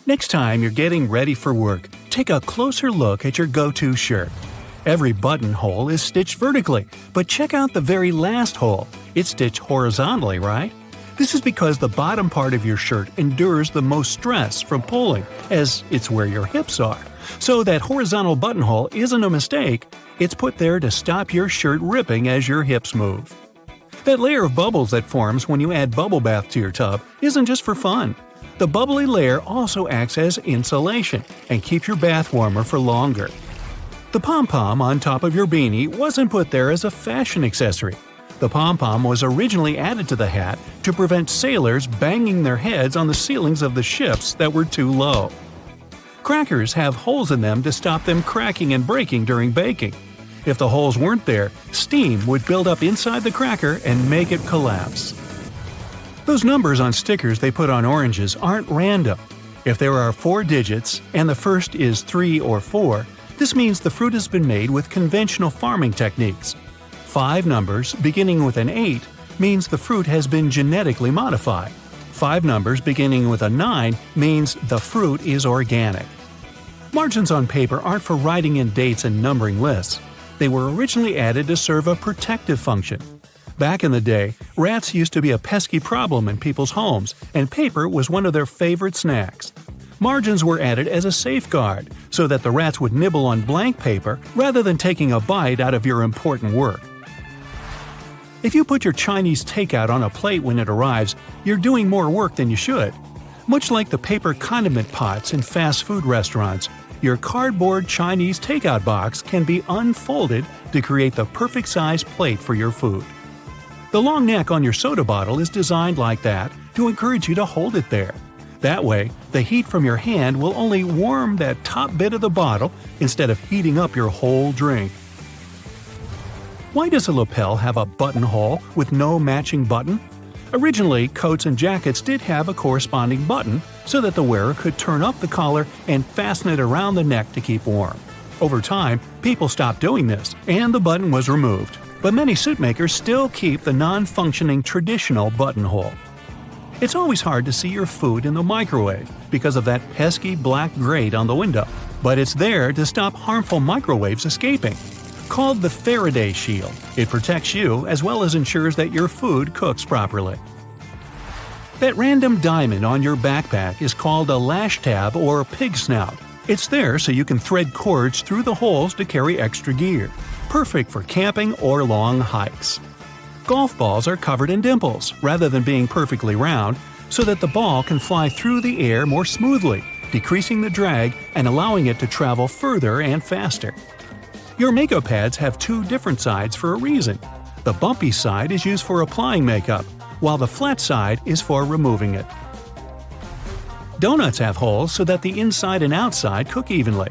Next time you're getting ready for work, take a closer look at your go-to shirt. Every buttonhole is stitched vertically, but check out the very last hole. It's stitched horizontally, right? This is because the bottom part of your shirt endures the most stress from pulling, as it's where your hips are. So that horizontal buttonhole isn't a mistake, it's put there to stop your shirt ripping as your hips move. That layer of bubbles that forms when you add bubble bath to your tub isn't just for fun. The bubbly layer also acts as insulation and keeps your bath warmer for longer. The pom-pom on top of your beanie wasn't put there as a fashion accessory. The pom-pom was originally added to the hat to prevent sailors banging their heads on the ceilings of the ships that were too low. Crackers have holes in them to stop them cracking and breaking during baking. If the holes weren't there, steam would build up inside the cracker and make it collapse. Those numbers on stickers they put on oranges aren't random. If there are 4 digits, and the first is 3 or 4, this means the fruit has been made with conventional farming techniques. 5 numbers, beginning with an 8, means the fruit has been genetically modified. 5 numbers beginning with a 9 means the fruit is organic. Margins on paper aren't for writing in dates and numbering lists. They were originally added to serve a protective function. Back in the day, rats used to be a pesky problem in people's homes, and paper was one of their favorite snacks. Margins were added as a safeguard, so that the rats would nibble on blank paper rather than taking a bite out of your important work. If you put your Chinese takeout on a plate when it arrives, you're doing more work than you should. Much like the paper condiment pots in fast food restaurants, your cardboard Chinese takeout box can be unfolded to create the perfect size plate for your food. The long neck on your soda bottle is designed like that to encourage you to hold it there. That way, the heat from your hand will only warm that top bit of the bottle instead of heating up your whole drink. Why does a lapel have a buttonhole with no matching button? Originally, coats and jackets did have a corresponding button so that the wearer could turn up the collar and fasten it around the neck to keep warm. Over time, people stopped doing this, and the button was removed. But many suit makers still keep the non-functioning traditional buttonhole. It's always hard to see your food in the microwave because of that pesky black grate on the window, but it's there to stop harmful microwaves escaping. Called the Faraday shield, it protects you as well as ensures that your food cooks properly. That random diamond on your backpack is called a lash tab or pig snout. It's there so you can thread cords through the holes to carry extra gear. Perfect for camping or long hikes. Golf balls are covered in dimples rather than being perfectly round, so that the ball can fly through the air more smoothly, decreasing the drag and allowing it to travel further and faster. Your makeup pads have 2 different sides for a reason. The bumpy side is used for applying makeup, while the flat side is for removing it. Donuts have holes so that the inside and outside cook evenly.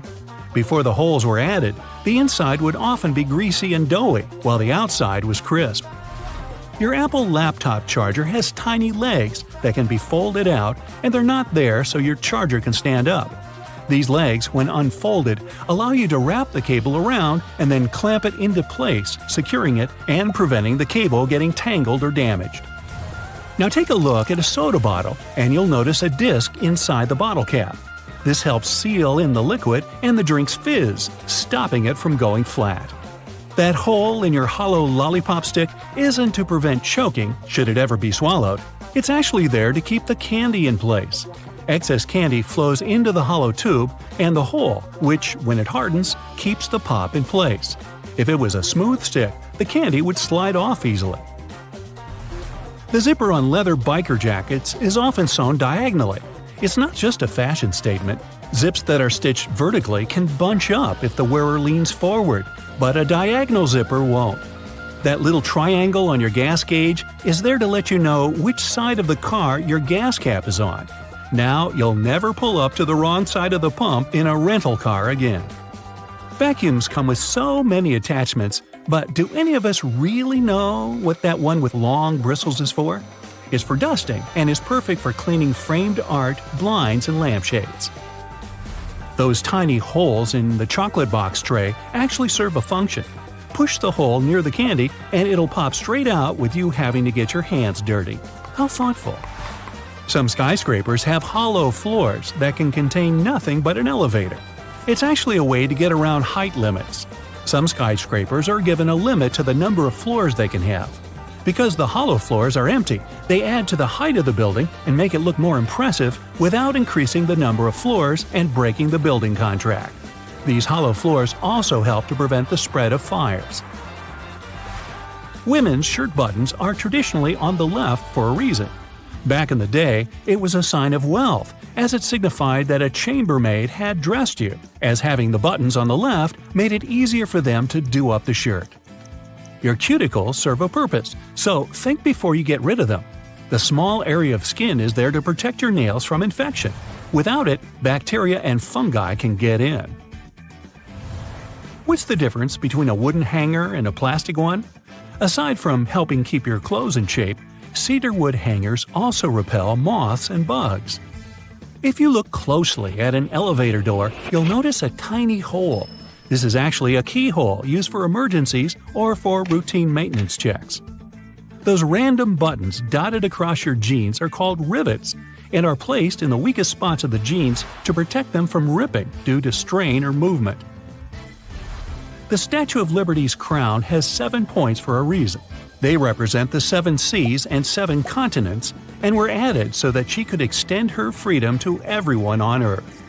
Before the holes were added, the inside would often be greasy and doughy, while the outside was crisp. Your Apple laptop charger has tiny legs that can be folded out, and they're not there so your charger can stand up. These legs, when unfolded, allow you to wrap the cable around and then clamp it into place, securing it and preventing the cable getting tangled or damaged. Now take a look at a soda bottle, and you'll notice a disc inside the bottle cap. This helps seal in the liquid and the drink's fizz, stopping it from going flat. That hole in your hollow lollipop stick isn't to prevent choking, should it ever be swallowed. It's actually there to keep the candy in place. Excess candy flows into the hollow tube and the hole, which, when it hardens, keeps the pop in place. If it was a smooth stick, the candy would slide off easily. The zipper on leather biker jackets is often sewn diagonally. It's not just a fashion statement. Zips that are stitched vertically can bunch up if the wearer leans forward, but a diagonal zipper won't. That little triangle on your gas gauge is there to let you know which side of the car your gas cap is on. Now you'll never pull up to the wrong side of the pump in a rental car again. Vacuums come with so many attachments, but do any of us really know what that one with long bristles is for? It's for dusting and is perfect for cleaning framed art, blinds, and lampshades. Those tiny holes in the chocolate box tray actually serve a function. Push the hole near the candy and it'll pop straight out with you having to get your hands dirty. How thoughtful. Some skyscrapers have hollow floors that can contain nothing but an elevator. It's actually a way to get around height limits. Some skyscrapers are given a limit to the number of floors they can have. Because the hollow floors are empty, they add to the height of the building and make it look more impressive without increasing the number of floors and breaking the building contract. These hollow floors also help to prevent the spread of fires. Women's shirt buttons are traditionally on the left for a reason. Back in the day, it was a sign of wealth, as it signified that a chambermaid had dressed you, as having the buttons on the left made it easier for them to do up the shirt. Your cuticles serve a purpose, so think before you get rid of them. The small area of skin is there to protect your nails from infection. Without it, bacteria and fungi can get in. What's the difference between a wooden hanger and a plastic one? Aside from helping keep your clothes in shape, cedar wood hangers also repel moths and bugs. If you look closely at an elevator door, you'll notice a tiny hole. This is actually a keyhole used for emergencies or for routine maintenance checks. Those random buttons dotted across your jeans are called rivets and are placed in the weakest spots of the jeans to protect them from ripping due to strain or movement. The Statue of Liberty's crown has 7 points for a reason. They represent the 7 seas and 7 continents and were added so that she could extend her freedom to everyone on Earth.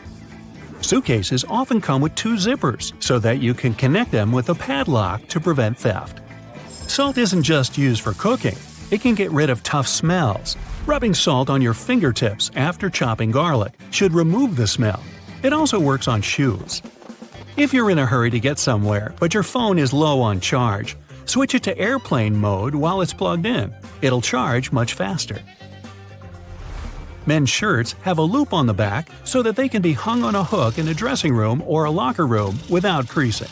Suitcases often come with 2 zippers so that you can connect them with a padlock to prevent theft. Salt isn't just used for cooking. It can get rid of tough smells. Rubbing salt on your fingertips after chopping garlic should remove the smell. It also works on shoes. If you're in a hurry to get somewhere, but your phone is low on charge, switch it to airplane mode while it's plugged in. It'll charge much faster. Men's shirts have a loop on the back so that they can be hung on a hook in a dressing room or a locker room without creasing.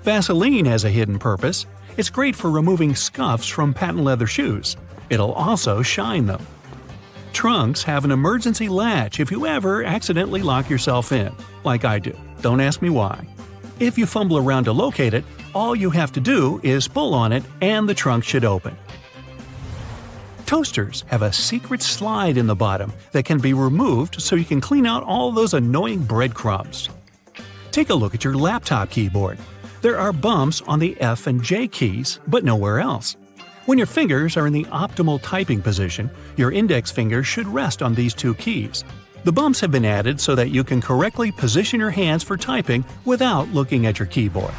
Vaseline has a hidden purpose. It's great for removing scuffs from patent leather shoes. It'll also shine them. Trunks have an emergency latch if you ever accidentally lock yourself in, like I do. Don't ask me why. If you fumble around to locate it, all you have to do is pull on it and the trunk should open. Toasters have a secret slide in the bottom that can be removed so you can clean out all those annoying breadcrumbs. Take a look at your laptop keyboard. There are bumps on the F and J keys, but nowhere else. When your fingers are in the optimal typing position, your index finger should rest on these 2 keys. The bumps have been added so that you can correctly position your hands for typing without looking at your keyboard.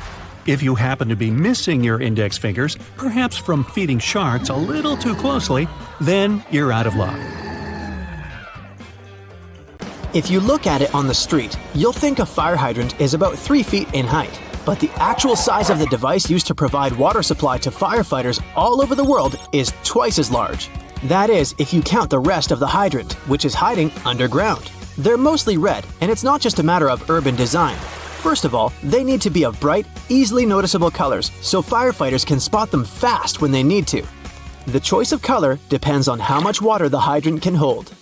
If you happen to be missing your index fingers, perhaps from feeding sharks a little too closely, then you're out of luck. If you look at it on the street, you'll think a fire hydrant is about 3 feet in height. But the actual size of the device used to provide water supply to firefighters all over the world is twice as large. That is, if you count the rest of the hydrant, which is hiding underground. They're mostly red, and it's not just a matter of urban design. First of all, they need to be of bright, easily noticeable colors so firefighters can spot them fast when they need to. The choice of color depends on how much water the hydrant can hold.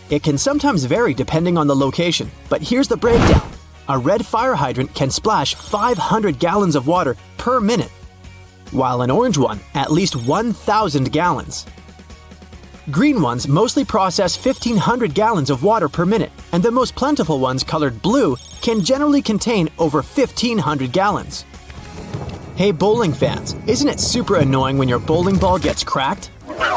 It can sometimes vary depending on the location, but here's the breakdown. A red fire hydrant can splash 500 gallons of water per minute, while an orange one at least 1,000 gallons. Green ones mostly process 1,500 gallons of water per minute, and the most plentiful ones colored blue can generally contain over 1,500 gallons. Hey bowling fans, isn't it super annoying when your bowling ball gets cracked?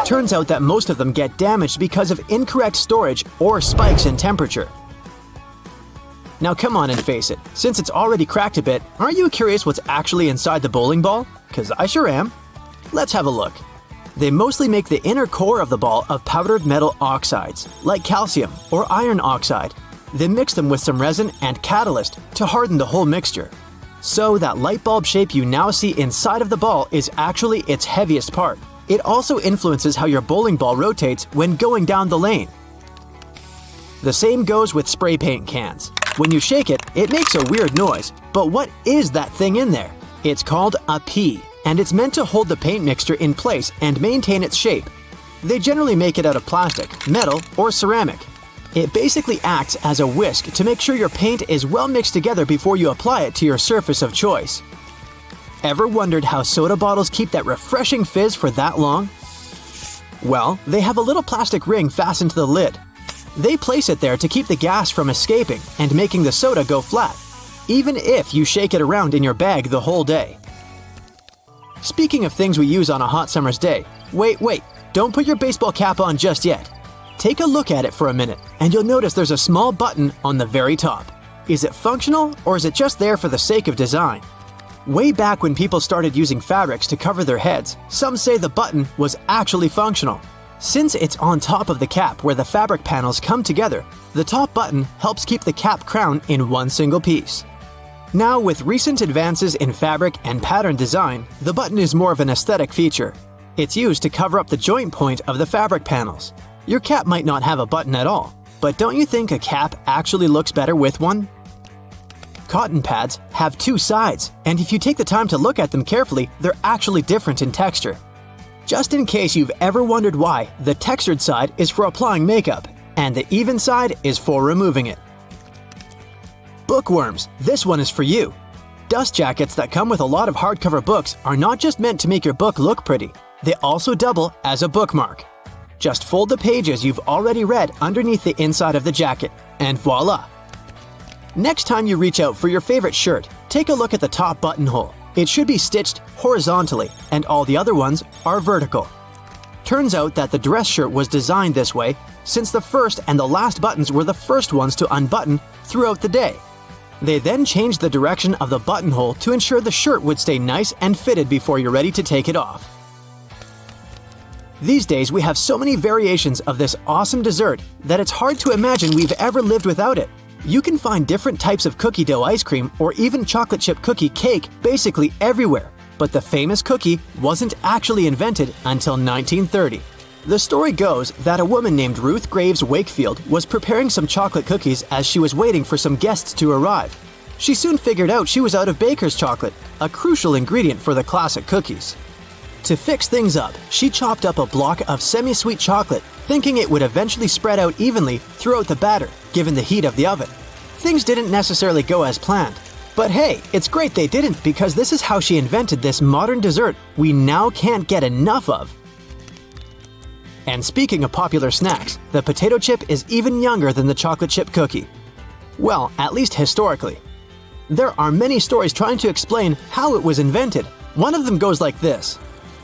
Turns out that most of them get damaged because of incorrect storage or spikes in temperature. Now come on and face it, since it's already cracked a bit, aren't you curious what's actually inside the bowling ball? 'Cause I sure am. Let's have a look. They mostly make the inner core of the ball of powdered metal oxides, like calcium or iron oxide. They mix them with some resin and catalyst to harden the whole mixture. So that light bulb shape you now see inside of the ball is actually its heaviest part. It also influences how your bowling ball rotates when going down the lane. The same goes with spray paint cans. When you shake it, it makes a weird noise. But what is that thing in there? It's called a pea, and it's meant to hold the paint mixture in place and maintain its shape. They generally make it out of plastic, metal, or ceramic. It basically acts as a whisk to make sure your paint is well mixed together before you apply it to your surface of choice. Ever wondered how soda bottles keep that refreshing fizz for that long? Well, they have a little plastic ring fastened to the lid. They place it there to keep the gas from escaping and making the soda go flat, even if you shake it around in your bag the whole day. Speaking of things we use on a hot summer's day, wait, don't put your baseball cap on just yet. Take a look at it for a minute, and you'll notice there's a small button on the very top. Is it functional, or is it just there for the sake of design? Way back when people started using fabrics to cover their heads, some say the button was actually functional. Since it's on top of the cap where the fabric panels come together, the top button helps keep the cap crown in one single piece. Now, with recent advances in fabric and pattern design, the button is more of an aesthetic feature. It's used to cover up the joint point of the fabric panels. Your cap might not have a button at all, but don't you think a cap actually looks better with one? Cotton pads have two sides, and if you take the time to look at them carefully, they're actually different in texture. Just in case you've ever wondered why, the textured side is for applying makeup, and the even side is for removing it. Bookworms, this one is for you. Dust jackets that come with a lot of hardcover books are not just meant to make your book look pretty, they also double as a bookmark. Just fold the pages you've already read underneath the inside of the jacket, and voila! Next time you reach out for your favorite shirt, take a look at the top buttonhole. It should be stitched horizontally, and all the other ones are vertical. Turns out that the dress shirt was designed this way since the first and the last buttons were the first ones to unbutton throughout the day. They then changed the direction of the buttonhole to ensure the shirt would stay nice and fitted before you're ready to take it off. These days we have so many variations of this awesome dessert that it's hard to imagine we've ever lived without it. You can find different types of cookie dough ice cream or even chocolate chip cookie cake basically everywhere, but the famous cookie wasn't actually invented until 1930. The story goes that a woman named Ruth Graves Wakefield was preparing some chocolate cookies as she was waiting for some guests to arrive. She soon figured out she was out of baker's chocolate, a crucial ingredient for the classic cookies. To fix things up, she chopped up a block of semi-sweet chocolate, thinking it would eventually spread out evenly throughout the batter, given the heat of the oven. Things didn't necessarily go as planned. But hey, it's great they didn't, because this is how she invented this modern dessert we now can't get enough of. And speaking of popular snacks, the potato chip is even younger than the chocolate chip cookie. Well, at least historically. There are many stories trying to explain how it was invented. One of them goes like this.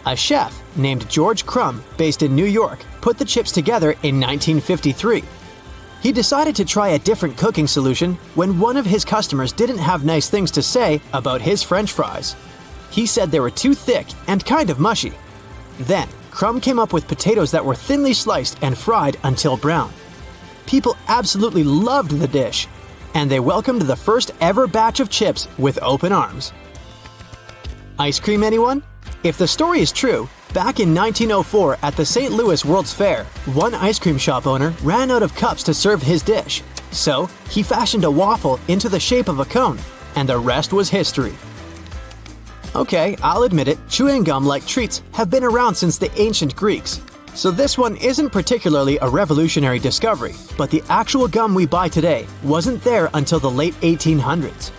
A chef named George Crumb, based in New York, put the chips together in 1953. He decided to try a different cooking solution when one of his customers didn't have nice things to say about his French fries. He said they were too thick and kind of mushy. Then, Crumb came up with potatoes that were thinly sliced and fried until brown. People absolutely loved the dish, and they welcomed the first ever batch of chips with open arms. Ice cream, anyone? If the story is true, back in 1904 at the St. Louis World's Fair, one ice cream shop owner ran out of cups to serve his dish. So, he fashioned a waffle into the shape of a cone, and the rest was history. Okay, I'll admit it, chewing gum-like treats have been around since the ancient Greeks. So this one isn't particularly a revolutionary discovery, but the actual gum we buy today wasn't there until the late 1800s.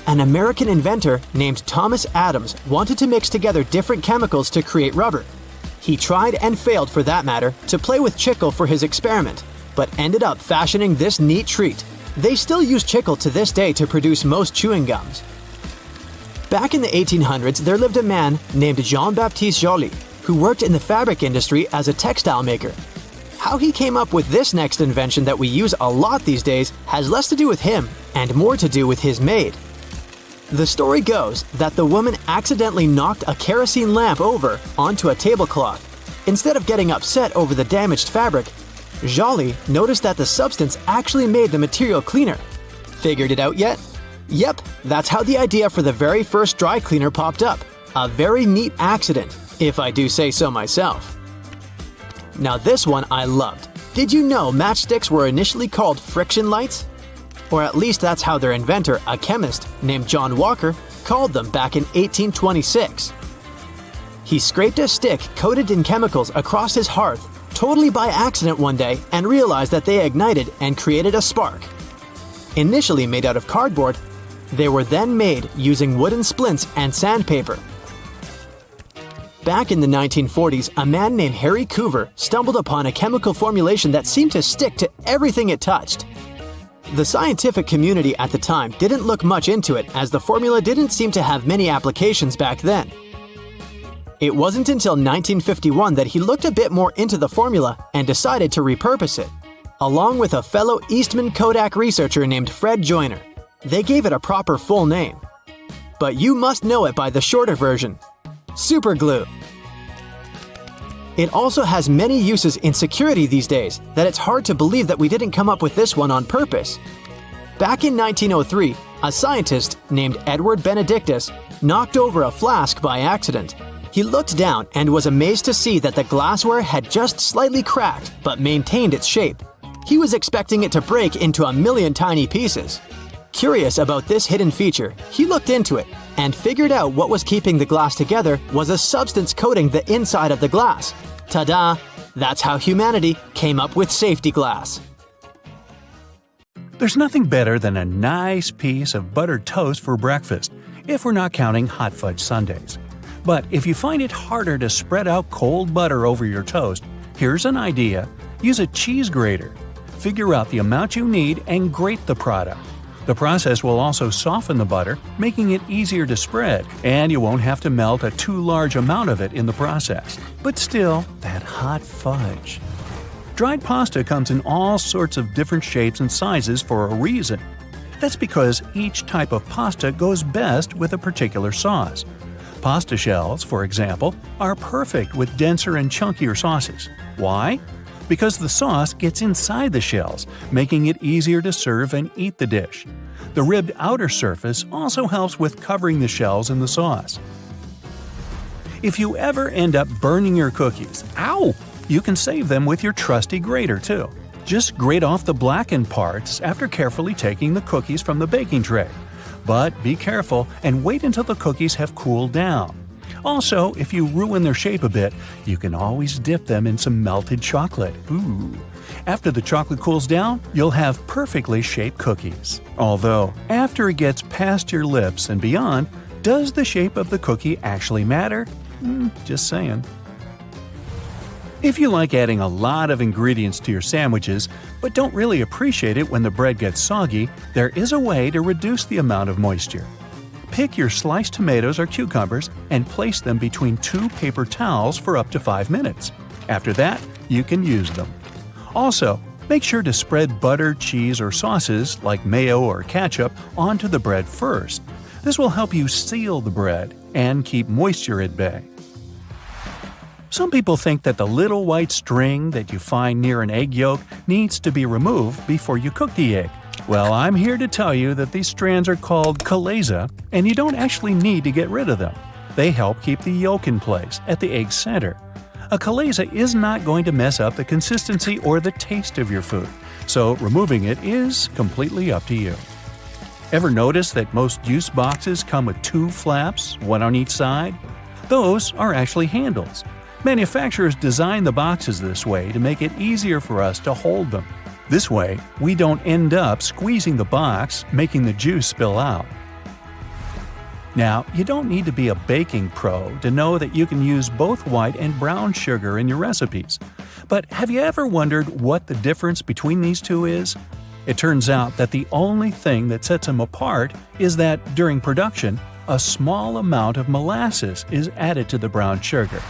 An American inventor named Thomas Adams wanted to mix together different chemicals to create rubber. He tried and failed, for that matter, to play with chicle for his experiment, but ended up fashioning this neat treat. They still use chicle to this day to produce most chewing gums. Back in the 1800s, there lived a man named Jean-Baptiste Joly, who worked in the fabric industry as a textile maker. How he came up with this next invention that we use a lot these days has less to do with him and more to do with his maid. The story goes that the woman accidentally knocked a kerosene lamp over onto a tablecloth. Instead of getting upset over the damaged fabric, Joly noticed that the substance actually made the material cleaner. Figured it out yet? Yep, that's how the idea for the very first dry cleaner popped up. A very neat accident, if I do say so myself. Now this one I loved. Did you know matchsticks were initially called friction lights? Or at least that's how their inventor, a chemist named John Walker, called them back in 1826. He scraped a stick coated in chemicals across his hearth totally by accident one day and realized that they ignited and created a spark. Initially made out of cardboard, they were then made using wooden splints and sandpaper. Back in the 1940s, a man named Harry Coover stumbled upon a chemical formulation that seemed to stick to everything it touched. The scientific community at the time didn't look much into it, as the formula didn't seem to have many applications back then. It wasn't until 1951 that he looked a bit more into the formula and decided to repurpose it, along with a fellow Eastman Kodak researcher named Fred Joyner. They gave it a proper full name, but you must know it by the shorter version: super glue. It also has many uses in security these days that it's hard to believe that we didn't come up with this one on purpose. Back in 1903, a scientist named Edward Benedictus knocked over a flask by accident. He looked down and was amazed to see that the glassware had just slightly cracked but maintained its shape. He was expecting it to break into a million tiny pieces. Curious about this hidden feature, he looked into it and figured out what was keeping the glass together was a substance coating the inside of the glass. Ta-da! That's how humanity came up with safety glass. There's nothing better than a nice piece of buttered toast for breakfast, if we're not counting hot fudge sundaes. But if you find it harder to spread out cold butter over your toast, here's an idea. Use a cheese grater. Figure out the amount you need and grate the product. The process will also soften the butter, making it easier to spread, and you won't have to melt a too large amount of it in the process. But still, that hot fudge. Dried pasta comes in all sorts of different shapes and sizes for a reason. That's because each type of pasta goes best with a particular sauce. Pasta shells, for example, are perfect with denser and chunkier sauces. Why? Because the sauce gets inside the shells, making it easier to serve and eat the dish. The ribbed outer surface also helps with covering the shells in the sauce. If you ever end up burning your cookies, you can save them with your trusty grater too. Just grate off the blackened parts after carefully taking the cookies from the baking tray. But be careful and wait until the cookies have cooled down. Also, if you ruin their shape a bit, you can always dip them in some melted chocolate. Ooh. After the chocolate cools down, you'll have perfectly shaped cookies. Although, after it gets past your lips and beyond, does the shape of the cookie actually matter? Just saying. If you like adding a lot of ingredients to your sandwiches, but don't really appreciate it when the bread gets soggy, there is a way to reduce the amount of moisture. Pick your sliced tomatoes or cucumbers and place them between 2 paper towels for up to 5 minutes. After that, you can use them. Also, make sure to spread butter, cheese, or sauces like mayo or ketchup onto the bread first. This will help you seal the bread and keep moisture at bay. Some people think that the little white string that you find near an egg yolk needs to be removed before you cook the egg. Well, I'm here to tell you that these strands are called chalaza, and you don't actually need to get rid of them. They help keep the yolk in place at the egg center. A chalaza is not going to mess up the consistency or the taste of your food, so removing it is completely up to you. Ever notice that most juice boxes come with 2 flaps, one on each side? Those are actually handles. Manufacturers design the boxes this way to make it easier for us to hold them. This way, we don't end up squeezing the box, making the juice spill out. Now, you don't need to be a baking pro to know that you can use both white and brown sugar in your recipes. But have you ever wondered what the difference between these two is? It turns out that the only thing that sets them apart is that, during production, a small amount of molasses is added to the brown sugar.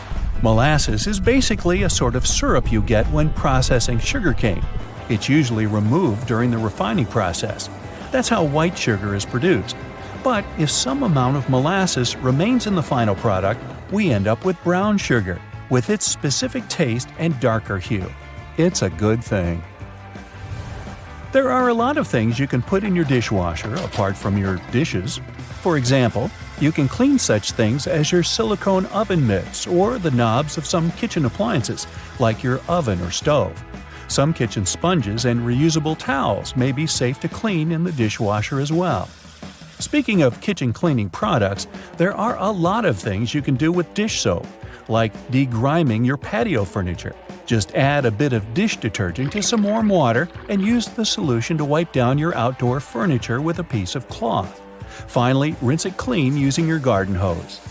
Molasses is basically a sort of syrup you get when processing sugarcane. It's usually removed during the refining process. That's how white sugar is produced. But if some amount of molasses remains in the final product, we end up with brown sugar, with its specific taste and darker hue. It's a good thing. There are a lot of things you can put in your dishwasher apart from your dishes. For example, you can clean such things as your silicone oven mitts or the knobs of some kitchen appliances, like your oven or stove. Some kitchen sponges and reusable towels may be safe to clean in the dishwasher as well. Speaking of kitchen cleaning products, there are a lot of things you can do with dish soap, like degriming your patio furniture. Just add a bit of dish detergent to some warm water and use the solution to wipe down your outdoor furniture with a piece of cloth. Finally, rinse it clean using your garden hose.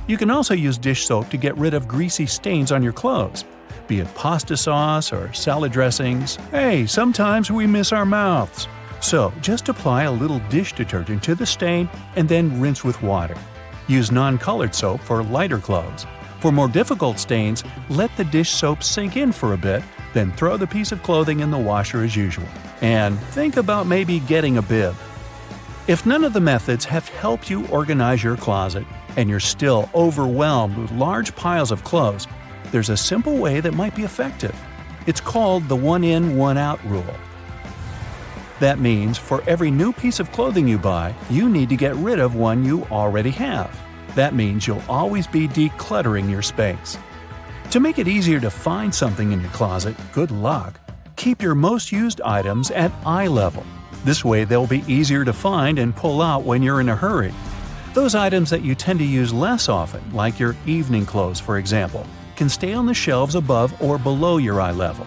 You can also use dish soap to get rid of greasy stains on your clothes, be it pasta sauce or salad dressings. Hey, sometimes we miss our mouths. So, just apply a little dish detergent to the stain and then rinse with water. Use non-colored soap for lighter clothes. For more difficult stains, let the dish soap sink in for a bit, then throw the piece of clothing in the washer as usual. And think about maybe getting a bib. If none of the methods have helped you organize your closet, and you're still overwhelmed with large piles of clothes, there's a simple way that might be effective. It's called the one-in, one-out rule. That means for every new piece of clothing you buy, you need to get rid of one you already have. That means you'll always be decluttering your space. To make it easier to find something in your closet, good luck. Keep your most used items at eye level. This way they'll be easier to find and pull out when you're in a hurry. Those items that you tend to use less often, like your evening clothes for example, can stay on the shelves above or below your eye level.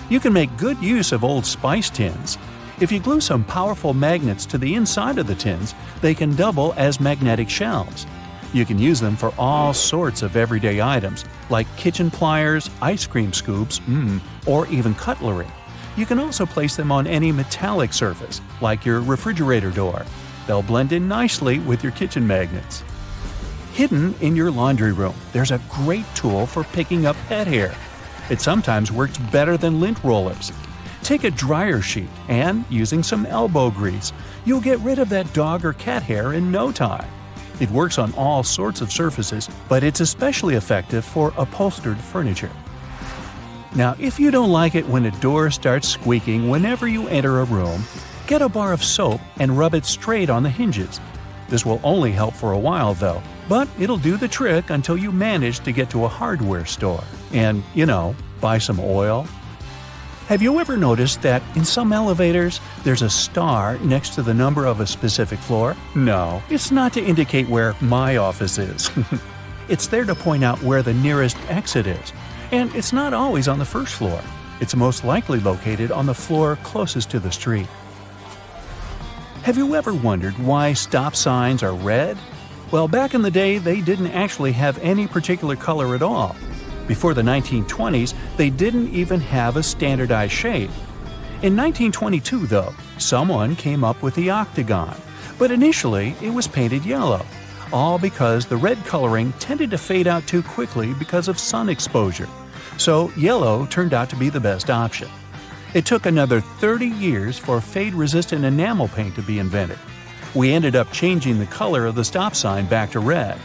You can make good use of old spice tins. If you glue some powerful magnets to the inside of the tins, they can double as magnetic shelves. You can use them for all sorts of everyday items, like kitchen pliers, ice cream scoops, or even cutlery. You can also place them on any metallic surface, like your refrigerator door. They'll blend in nicely with your kitchen magnets. Hidden in your laundry room, there's a great tool for picking up pet hair. It sometimes works better than lint rollers. Take a dryer sheet and, using some elbow grease, you'll get rid of that dog or cat hair in no time. It works on all sorts of surfaces, but it's especially effective for upholstered furniture. Now, if you don't like it when a door starts squeaking whenever you enter a room, get a bar of soap and rub it straight on the hinges. This will only help for a while though, but it'll do the trick until you manage to get to a hardware store and, buy some oil. Have you ever noticed that in some elevators, there's a star next to the number of a specific floor? No, it's not to indicate where my office is. It's there to point out where the nearest exit is. And it's not always on the first floor. It's most likely located on the floor closest to the street. Have you ever wondered why stop signs are red? Well, back in the day, they didn't actually have any particular color at all. Before the 1920s, they didn't even have a standardized shade. In 1922, though, someone came up with the octagon, but initially it was painted yellow, all because the red coloring tended to fade out too quickly because of sun exposure. So yellow turned out to be the best option. It took another 30 years for fade-resistant enamel paint to be invented. We ended up changing the color of the stop sign back to red.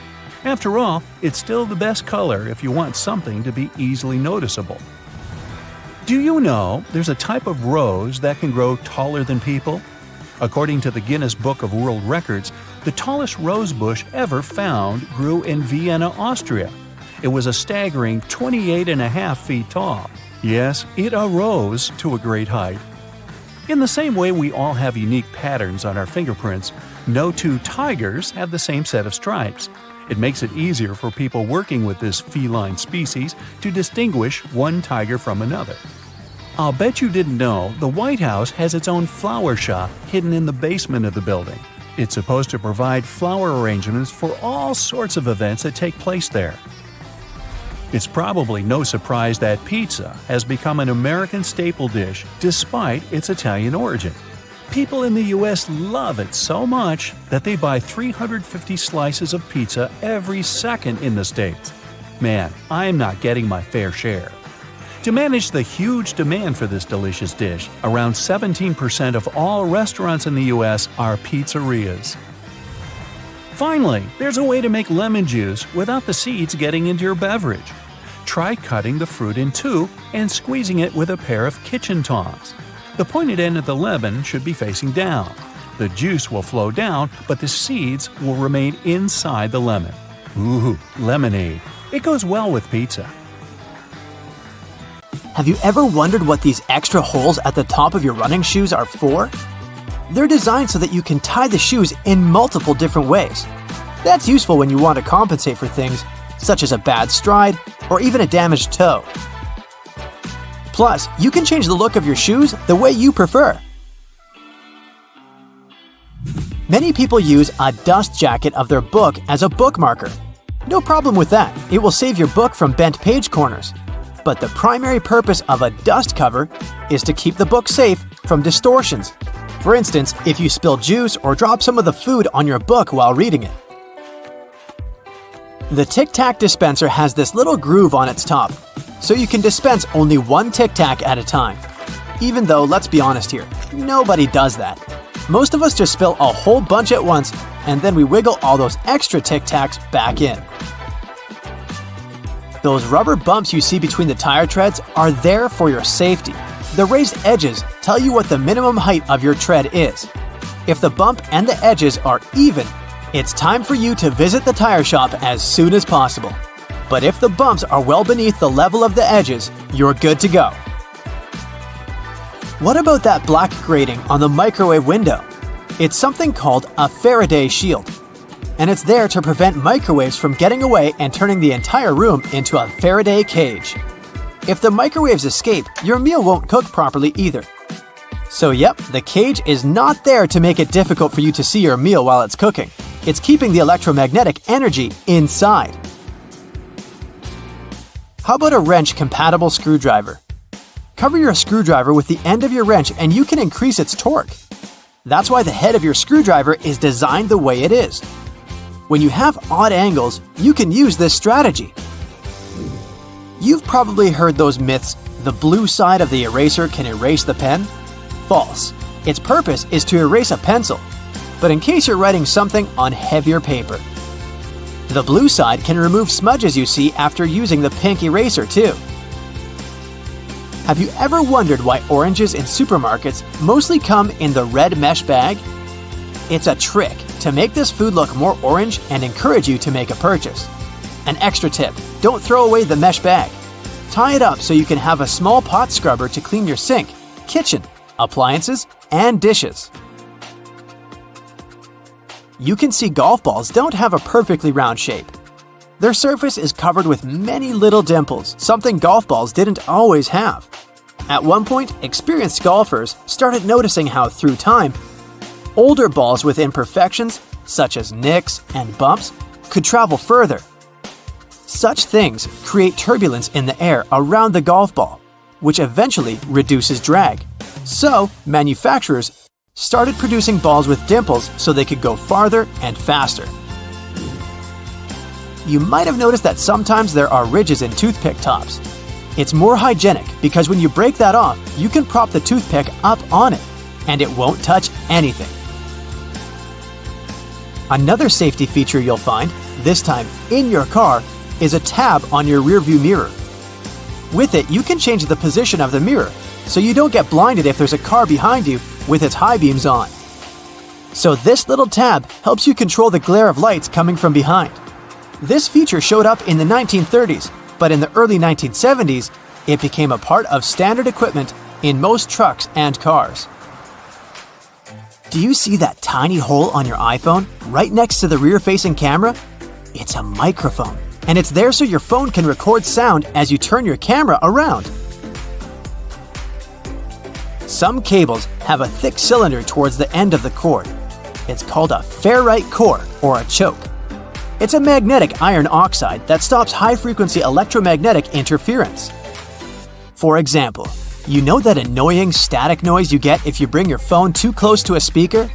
After all, it's still the best color if you want something to be easily noticeable. Do you know there's a type of rose that can grow taller than people? According to the Guinness Book of World Records, the tallest rose bush ever found grew in Vienna, Austria. It was a staggering 28.5 feet tall. Yes, it arose to a great height. In the same way we all have unique patterns on our fingerprints, no two tigers have the same set of stripes. It makes it easier for people working with this feline species to distinguish one tiger from another. I'll bet you didn't know the White House has its own flower shop hidden in the basement of the building. It's supposed to provide flower arrangements for all sorts of events that take place there. It's probably no surprise that pizza has become an American staple dish despite its Italian origin. People in the U.S. love it so much that they buy 350 slices of pizza every second in the States. Man, I'm not getting my fair share. To manage the huge demand for this delicious dish, around 17% of all restaurants in the U.S. are pizzerias. Finally, there's a way to make lemon juice without the seeds getting into your beverage. Try cutting the fruit in two and squeezing it with a pair of kitchen tongs. The pointed end of the lemon should be facing down. The juice will flow down, but the seeds will remain inside the lemon. Ooh, lemonade. It goes well with pizza. Have you ever wondered what these extra holes at the top of your running shoes are for? They're designed so that you can tie the shoes in multiple different ways. That's useful when you want to compensate for things such as a bad stride or even a damaged toe. Plus, you can change the look of your shoes the way you prefer. Many people use a dust jacket of their book as a bookmarker. No problem with that, it will save your book from bent page corners. But the primary purpose of a dust cover is to keep the book safe from distortions. For instance, if you spill juice or drop some of the food on your book while reading it. The Tic Tac dispenser has this little groove on its top, so you can dispense only one Tic Tac at a time. Even though, let's be honest here, nobody does that. Most of us just spill a whole bunch at once, and then we wiggle all those extra Tic Tacs back in. Those rubber bumps you see between the tire treads are there for your safety. The raised edges tell you what the minimum height of your tread is. If the bump and the edges are even, it's time for you to visit the tire shop as soon as possible. But if the bumps are well beneath the level of the edges, you're good to go. What about that black grating on the microwave window? It's something called a Faraday shield, and it's there to prevent microwaves from getting away and turning the entire room into a Faraday cage. If the microwaves escape, your meal won't cook properly either. So yep, the cage is not there to make it difficult for you to see your meal while it's cooking. It's keeping the electromagnetic energy inside. How about a wrench-compatible screwdriver? Cover your screwdriver with the end of your wrench and you can increase its torque. That's why the head of your screwdriver is designed the way it is. When you have odd angles, you can use this strategy. You've probably heard those myths, the blue side of the eraser can erase the pen? False. Its purpose is to erase a pencil, but in case you're writing something on heavier paper. The blue side can remove smudges you see after using the pink eraser too. Have you ever wondered why oranges in supermarkets mostly come in the red mesh bag? It's a trick to make this food look more orange and encourage you to make a purchase. An extra tip, don't throw away the mesh bag. Tie it up so you can have a small pot scrubber to clean your sink, kitchen, appliances, and dishes. You can see golf balls don't have a perfectly round shape. Their surface is covered with many little dimples, something golf balls didn't always have. At one point, experienced golfers started noticing how, through time, older balls with imperfections, such as nicks and bumps, could travel further. Such things create turbulence in the air around the golf ball, which eventually reduces drag. So, manufacturers started producing balls with dimples so they could go farther and faster. You might have noticed that sometimes there are ridges in toothpick tops. It's more hygienic because when you break that off, you can prop the toothpick up on it, and it won't touch anything. Another safety feature you'll find, this time in your car, is a tab on your rearview mirror. With it, you can change the position of the mirror so you don't get blinded if there's a car behind you with its high beams on. So this little tab helps you control the glare of lights coming from behind. This feature showed up in the 1930s, but in the early 1970s, it became a part of standard equipment in most trucks and cars. Do you see that tiny hole on your iPhone right next to the rear-facing camera? It's a microphone, and it's there so your phone can record sound as you turn your camera around. Some cables have a thick cylinder towards the end of the cord. It's called a ferrite core or a choke. It's a magnetic iron oxide that stops high-frequency electromagnetic interference. For example, you know that annoying static noise you get if you bring your phone too close to a speaker?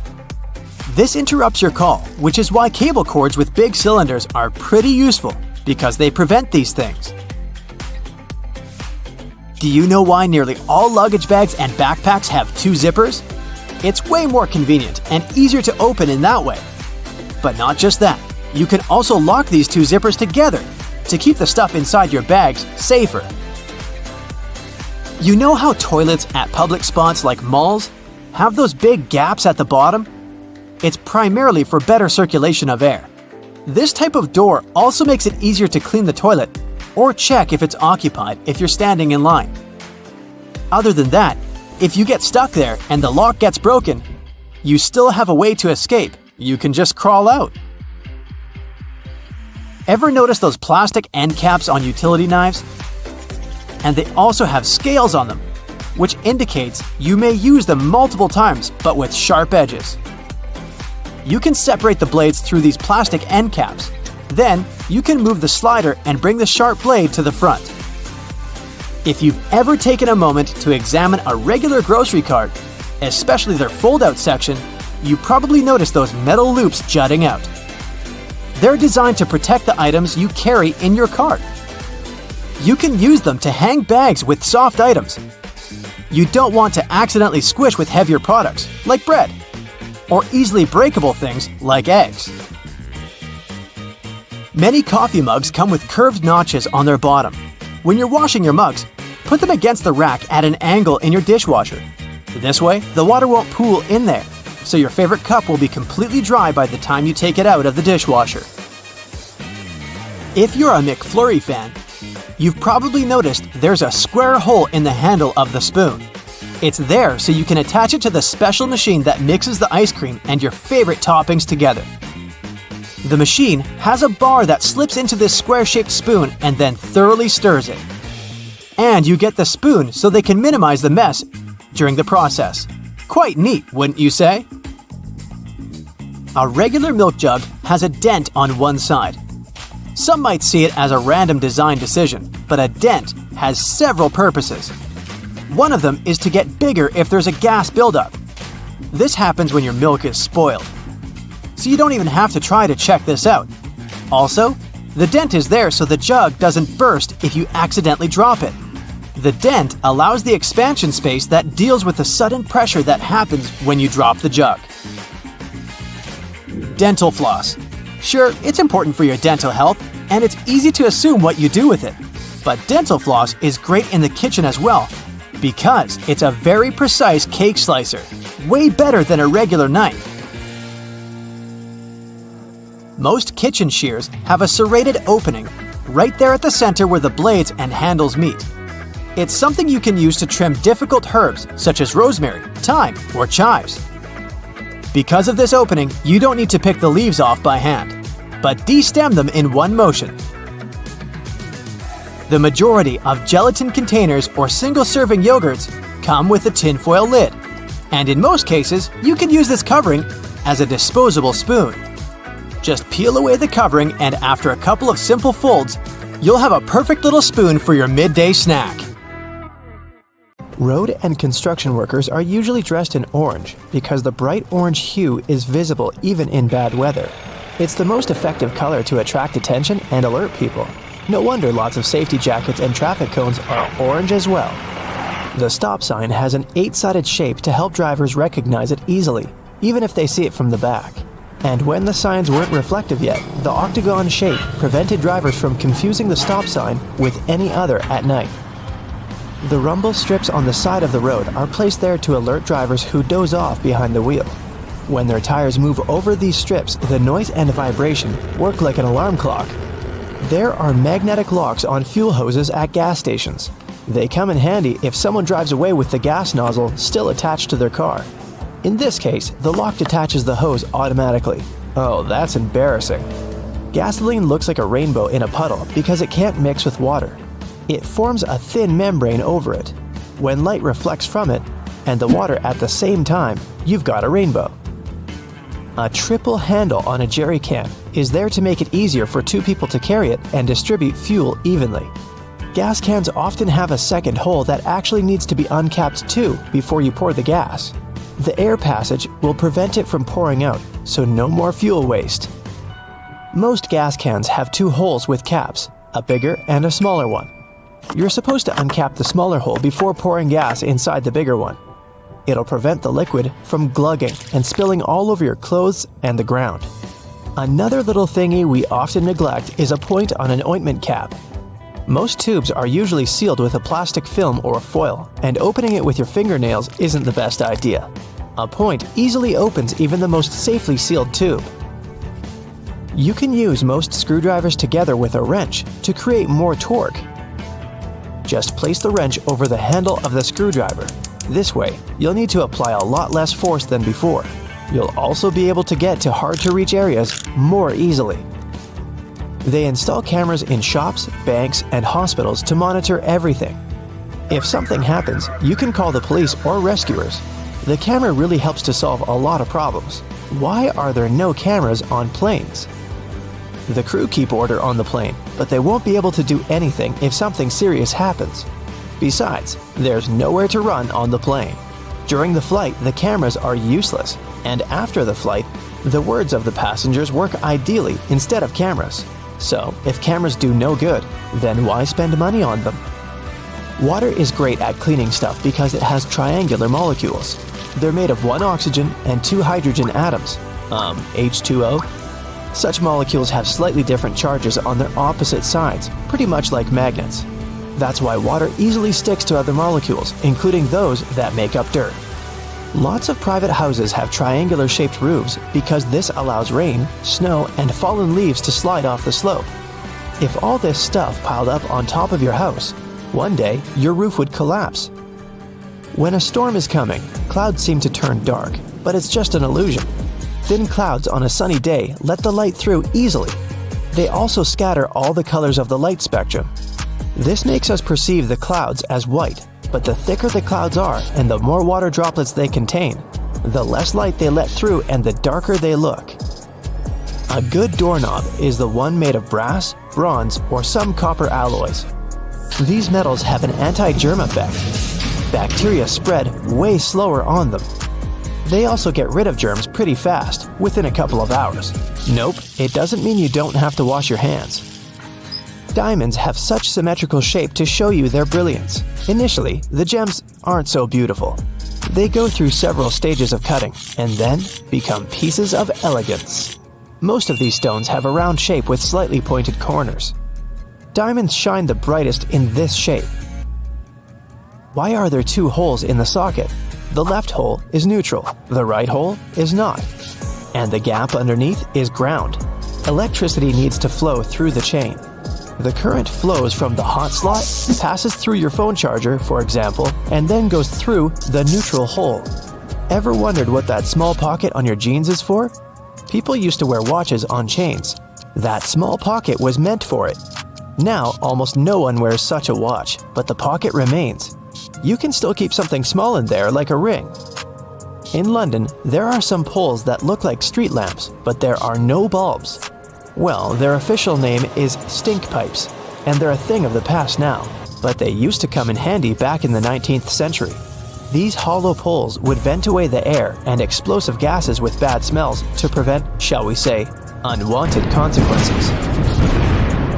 This interrupts your call, which is why cable cords with big cylinders are pretty useful because they prevent these things. Do you know why nearly all luggage bags and backpacks have two zippers? It's way more convenient and easier to open in that way. But not just that, you can also lock these two zippers together to keep the stuff inside your bags safer. You know how toilets at public spots like malls have those big gaps at the bottom? It's primarily for better circulation of air. This type of door also makes it easier to clean the toilet or check if it's occupied if you're standing in line. Other than that, if you get stuck there and the lock gets broken, you still have a way to escape. You can just crawl out. Ever notice those plastic end caps on utility knives? And they also have scales on them, which indicates you may use them multiple times but with sharp edges. You can separate the blades through these plastic end caps. Then, you can move the slider and bring the sharp blade to the front. If you've ever taken a moment to examine a regular grocery cart, especially their fold-out section, you probably noticed those metal loops jutting out. They're designed to protect the items you carry in your cart. You can use them to hang bags with soft items. You don't want to accidentally squish with heavier products, like bread, or easily breakable things like eggs. Many coffee mugs come with curved notches on their bottom. When you're washing your mugs, put them against the rack at an angle in your dishwasher. This way, the water won't pool in there, so your favorite cup will be completely dry by the time you take it out of the dishwasher. If you're a McFlurry fan, you've probably noticed there's a square hole in the handle of the spoon. It's there so you can attach it to the special machine that mixes the ice cream and your favorite toppings together. The machine has a bar that slips into this square-shaped spoon and then thoroughly stirs it. And you get the spoon so they can minimize the mess during the process. Quite neat, wouldn't you say? A regular milk jug has a dent on one side. Some might see it as a random design decision, but a dent has several purposes. One of them is to get bigger if there's a gas buildup. This happens when your milk is spoiled. So you don't even have to try to check this out. Also, the dent is there so the jug doesn't burst if you accidentally drop it. The dent allows the expansion space that deals with the sudden pressure that happens when you drop the jug. Dental floss. Sure, it's important for your dental health, and it's easy to assume what you do with it. But dental floss is great in the kitchen as well, because it's a very precise cake slicer, way better than a regular knife. Most kitchen shears have a serrated opening right there at the center where the blades and handles meet. It's something you can use to trim difficult herbs such as rosemary, thyme, or chives. Because of this opening, you don't need to pick the leaves off by hand, but de-stem them in one motion. The majority of gelatin containers or single-serving yogurts come with a tinfoil lid, and in most cases, you can use this covering as a disposable spoon. Just peel away the covering, and after a couple of simple folds, you'll have a perfect little spoon for your midday snack. Road and construction workers are usually dressed in orange because the bright orange hue is visible even in bad weather. It's the most effective color to attract attention and alert people. No wonder lots of safety jackets and traffic cones are orange as well. The stop sign has an 8-sided shape to help drivers recognize it easily, even if they see it from the back. And when the signs weren't reflective yet, the octagon shape prevented drivers from confusing the stop sign with any other at night. The rumble strips on the side of the road are placed there to alert drivers who doze off behind the wheel. When their tires move over these strips, the noise and vibration work like an alarm clock. There are magnetic locks on fuel hoses at gas stations. They come in handy if someone drives away with the gas nozzle still attached to their car. In this case, the lock detaches the hose automatically. Oh, that's embarrassing. Gasoline looks like a rainbow in a puddle because it can't mix with water. It forms a thin membrane over it. When light reflects from it, and the water at the same time, you've got a rainbow. A triple handle on a jerry can is there to make it easier for 2 people to carry it and distribute fuel evenly. Gas cans often have a second hole that actually needs to be uncapped too before you pour the gas. The air passage will prevent it from pouring out, so no more fuel waste. Most gas cans have 2 holes with caps, a bigger and a smaller one. You're supposed to uncap the smaller hole before pouring gas inside the bigger one. It'll prevent the liquid from glugging and spilling all over your clothes and the ground. Another little thingy we often neglect is a point on an ointment cap. Most tubes are usually sealed with a plastic film or foil, and opening it with your fingernails isn't the best idea. A point easily opens even the most safely sealed tube. You can use most screwdrivers together with a wrench to create more torque. Just place the wrench over the handle of the screwdriver. This way, you'll need to apply a lot less force than before. You'll also be able to get to hard-to-reach areas more easily. They install cameras in shops, banks, and hospitals to monitor everything. If something happens, you can call the police or rescuers. The camera really helps to solve a lot of problems. Why are there no cameras on planes? The crew keep order on the plane, but they won't be able to do anything if something serious happens. Besides, there's nowhere to run on the plane. During the flight, the cameras are useless, and after the flight, the words of the passengers work ideally instead of cameras. So, if cameras do no good, then why spend money on them? Water is great at cleaning stuff because it has triangular molecules. They're made of one oxygen and two hydrogen atoms, H2O. Such molecules have slightly different charges on their opposite sides, pretty much like magnets. That's why water easily sticks to other molecules, including those that make up dirt. Lots of private houses have triangular-shaped roofs because this allows rain, snow, and fallen leaves to slide off the slope. If all this stuff piled up on top of your house, one day your roof would collapse. When a storm is coming, clouds seem to turn dark, but it's just an illusion. Thin clouds on a sunny day let the light through easily. They also scatter all the colors of the light spectrum. This makes us perceive the clouds as white, but the thicker the clouds are and the more water droplets they contain, the less light they let through and the darker they look. A good doorknob is the one made of brass, bronze, or some copper alloys. These metals have an anti-germ effect. Bacteria spread way slower on them. They also get rid of germs pretty fast, within a couple of hours. Nope, it doesn't mean you don't have to wash your hands. Diamonds have such symmetrical shape to show you their brilliance. Initially, the gems aren't so beautiful. They go through several stages of cutting, and then become pieces of elegance. Most of these stones have a round shape with slightly pointed corners. Diamonds shine the brightest in this shape. Why are there two holes in the socket? The left hole is neutral, the right hole is not. And the gap underneath is ground. Electricity needs to flow through the chain. The current flows from the hot slot, passes through your phone charger, for example, and then goes through the neutral hole. Ever wondered what that small pocket on your jeans is for? People used to wear watches on chains. That small pocket was meant for it. Now, almost no one wears such a watch, but the pocket remains. You can still keep something small in there, like a ring. In London, there are some poles that look like street lamps, but there are no bulbs. Well, their official name is stink pipes, and they're a thing of the past now, but they used to come in handy back in the 19th century. These hollow poles would vent away the air and explosive gases with bad smells to prevent, shall we say, unwanted consequences.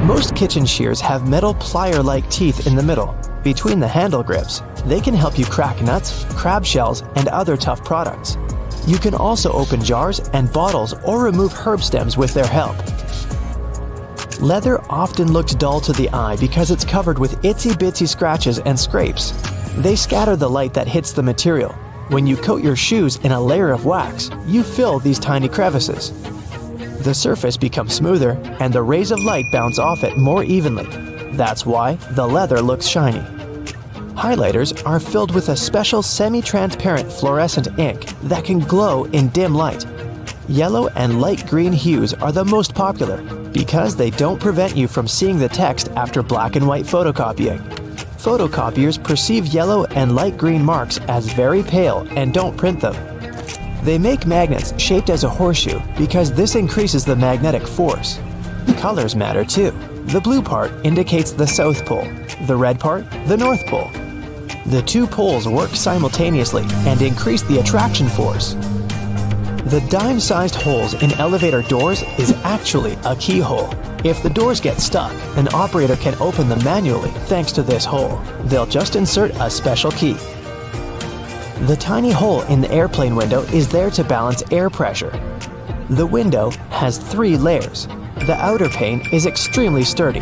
Most kitchen shears have metal plier-like teeth in the middle, between the handle grips. They can help you crack nuts, crab shells, and other tough products. You can also open jars and bottles or remove herb stems with their help. Leather often looks dull to the eye because it's covered with itsy-bitsy scratches and scrapes. They scatter the light that hits the material. When you coat your shoes in a layer of wax, you fill these tiny crevices. The surface becomes smoother and the rays of light bounce off it more evenly. That's why the leather looks shiny. Highlighters are filled with a special semi-transparent fluorescent ink that can glow in dim light. Yellow and light green hues are the most popular because they don't prevent you from seeing the text after black and white photocopying. Photocopiers perceive yellow and light green marks as very pale and don't print them. They make magnets shaped as a horseshoe because this increases the magnetic force. Colors matter too. The blue part indicates the South Pole, the red part, the North Pole. The two poles work simultaneously and increase the attraction force. The dime-sized holes in elevator doors is actually a keyhole. If the doors get stuck, an operator can open them manually thanks to this hole. They'll just insert a special key. The tiny hole in the airplane window is there to balance air pressure. The window has 3 layers. The outer pane is extremely sturdy.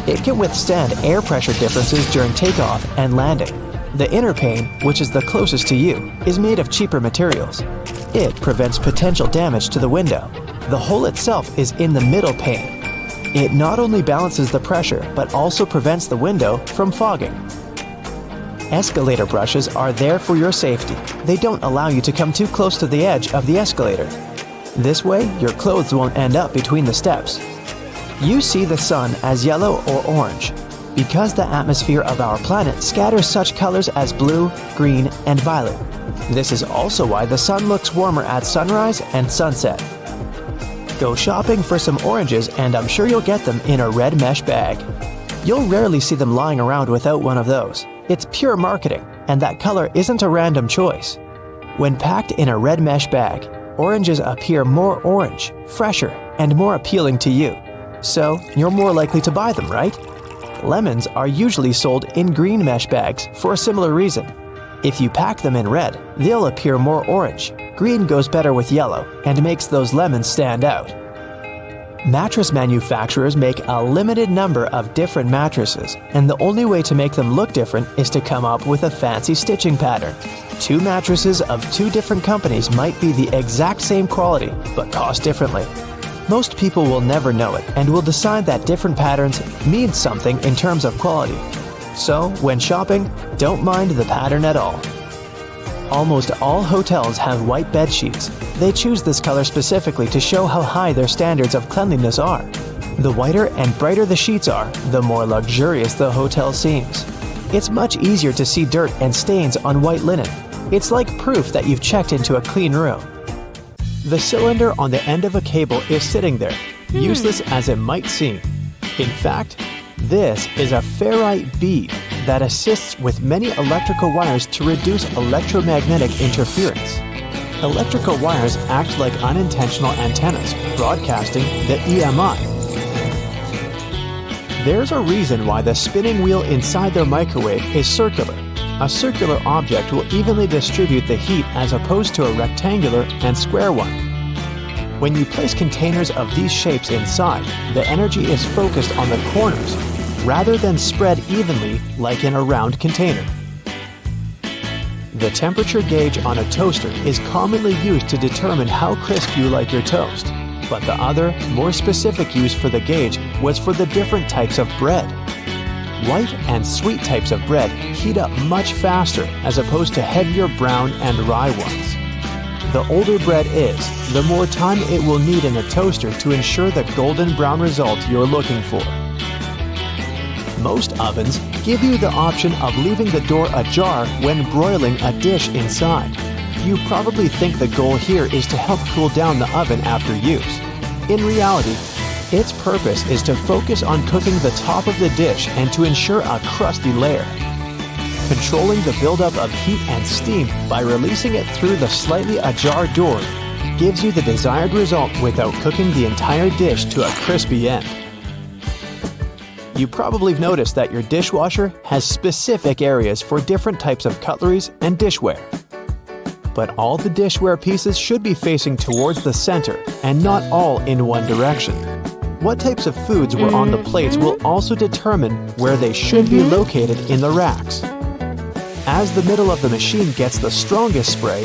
It can withstand air pressure differences during takeoff and landing. The inner pane, which is the closest to you, is made of cheaper materials. It prevents potential damage to the window. The hole itself is in the middle pane. It not only balances the pressure, but also prevents the window from fogging. Escalator brushes are there for your safety. They don't allow you to come too close to the edge of the escalator. This way, your clothes won't end up between the steps. You see the sun as yellow or orange because the atmosphere of our planet scatters such colors as blue, green, and violet. This is also why the sun looks warmer at sunrise and sunset. Go shopping for some oranges and I'm sure you'll get them in a red mesh bag. You'll rarely see them lying around without one of those. It's pure marketing, and that color isn't a random choice. When packed in a red mesh bag, oranges appear more orange, fresher, and more appealing to you. So you're more likely to buy them, right? Lemons are usually sold in green mesh bags for a similar reason. If you pack them in red, they'll appear more orange. Green goes better with yellow and makes those lemons stand out. Mattress manufacturers make a limited number of different mattresses, and the only way to make them look different is to come up with a fancy stitching pattern. Two mattresses of two different companies might be the exact same quality, but cost differently. Most people will never know it and will decide that different patterns mean something in terms of quality. So, when shopping, don't mind the pattern at all. Almost all hotels have white bed sheets. They choose this color specifically to show how high their standards of cleanliness are. The whiter and brighter the sheets are, the more luxurious the hotel seems. It's much easier to see dirt and stains on white linen. It's like proof that you've checked into a clean room. The cylinder on the end of a cable is sitting there, useless as it might seem. In fact, this is a ferrite bead that assists with many electrical wires to reduce electromagnetic interference. Electrical wires act like unintentional antennas, broadcasting the EMI. There's a reason why the spinning wheel inside their microwave is circular. A circular object will evenly distribute the heat as opposed to a rectangular and square one. When you place containers of these shapes inside, the energy is focused on the corners rather than spread evenly like in a round container. The temperature gauge on a toaster is commonly used to determine how crisp you like your toast, but the other, more specific use for the gauge was for the different types of bread. White and sweet types of bread heat up much faster as opposed to heavier brown and rye ones. The older bread is, the more time it will need in a toaster to ensure the golden brown result you're looking for. Most ovens give you the option of leaving the door ajar when broiling a dish inside. You probably think the goal here is to help cool down the oven after use. In reality, its purpose is to focus on cooking the top of the dish and to ensure a crusty layer. Controlling the buildup of heat and steam by releasing it through the slightly ajar door gives you the desired result without cooking the entire dish to a crispy end. You probably have noticed that your dishwasher has specific areas for different types of cutleries and dishware. But all the dishware pieces should be facing towards the center and not all in one direction. What types of foods were on the plates will also determine where they should be located in the racks. As the middle of the machine gets the strongest spray,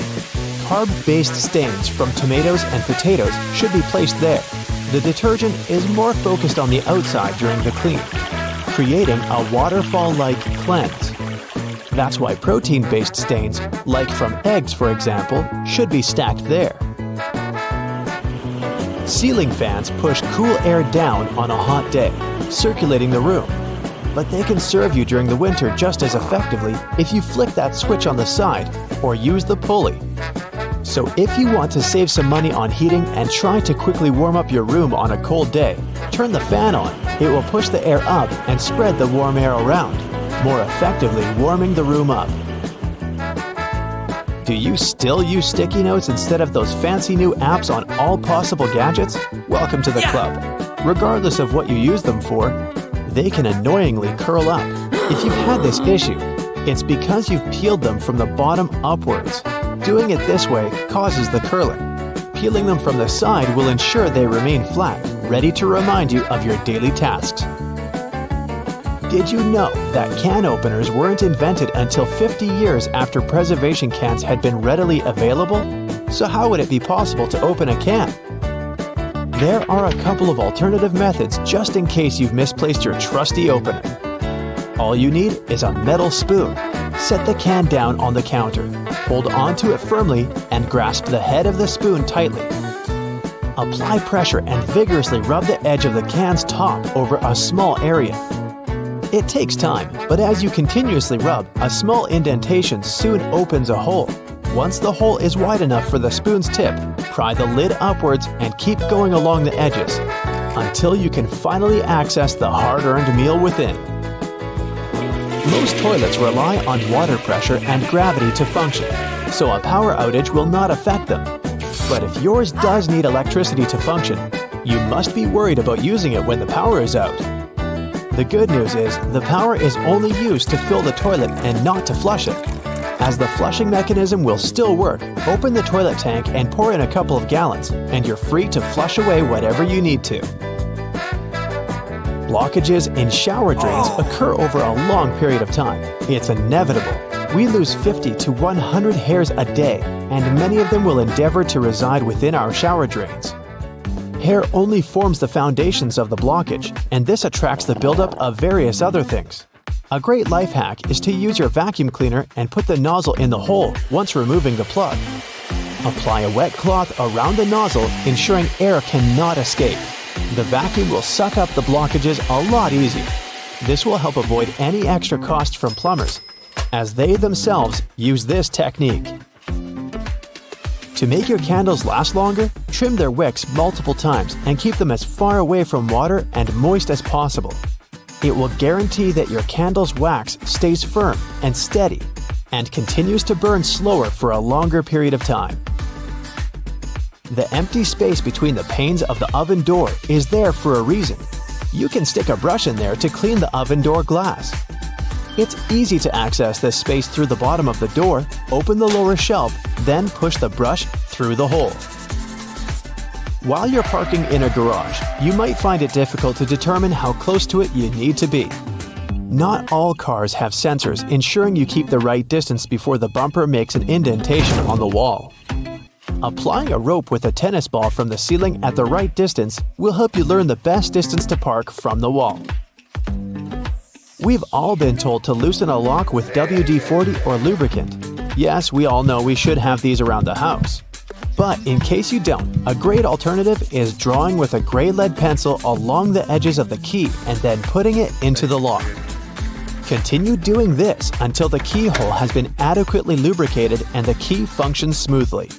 carb-based stains from tomatoes and potatoes should be placed there. The detergent is more focused on the outside during the clean, creating a waterfall-like cleanse. That's why protein-based stains, like from eggs for example, should be stacked there. Ceiling fans push cool air down on a hot day, circulating the room. But they can serve you during the winter just as effectively if you flick that switch on the side or use the pulley. So if you want to save some money on heating and try to quickly warm up your room on a cold day, turn the fan on. It will push the air up and spread the warm air around, more effectively warming the room up. Do you still use sticky notes instead of those fancy new apps on all possible gadgets? Welcome to the club. Regardless of what you use them for, they can annoyingly curl up. If you've had this issue, it's because you've peeled them from the bottom upwards. Doing it this way causes the curling. Peeling them from the side will ensure they remain flat, ready to remind you of your daily tasks. Did you know that can openers weren't invented until 50 years after preservation cans had been readily available? So how would it be possible to open a can? There are a couple of alternative methods just in case you've misplaced your trusty opener. All you need is a metal spoon. Set the can down on the counter, hold onto it firmly, and grasp the head of the spoon tightly. Apply pressure and vigorously rub the edge of the can's top over a small area. It takes time, but as you continuously rub, a small indentation soon opens a hole. Once the hole is wide enough for the spoon's tip, pry the lid upwards and keep going along the edges until you can finally access the hard-earned meal within. Most toilets rely on water pressure and gravity to function, so a power outage will not affect them. But if yours does need electricity to function, you must be worried about using it when the power is out. The good news is the power is only used to fill the toilet and not to flush it. As the flushing mechanism will still work, open the toilet tank and pour in a couple of gallons, and you're free to flush away whatever you need to. Blockages in shower drains occur over a long period of time. It's inevitable. We lose 50 to 100 hairs a day, and many of them will endeavor to reside within our shower drains. Hair only forms the foundations of the blockage, and this attracts the buildup of various other things. A great life hack is to use your vacuum cleaner and put the nozzle in the hole once removing the plug. Apply a wet cloth around the nozzle, ensuring air cannot escape. The vacuum will suck up the blockages a lot easier. This will help avoid any extra cost from plumbers, as they themselves use this technique. To make your candles last longer, trim their wicks multiple times and keep them as far away from water and moist as possible. It will guarantee that your candle's wax stays firm and steady and continues to burn slower for a longer period of time. The empty space between the panes of the oven door is there for a reason. You can stick a brush in there to clean the oven door glass. It's easy to access this space through the bottom of the door, open the lower shelf, then push the brush through the hole. While you're parking in a garage, you might find it difficult to determine how close to it you need to be. Not all cars have sensors ensuring you keep the right distance before the bumper makes an indentation on the wall. Applying a rope with a tennis ball from the ceiling at the right distance will help you learn the best distance to park from the wall. We've all been told to loosen a lock with WD-40 or lubricant. Yes, we all know we should have these around the house. But in case you don't, a great alternative is drawing with a gray lead pencil along the edges of the key and then putting it into the lock. Continue doing this until the keyhole has been adequately lubricated and the key functions smoothly.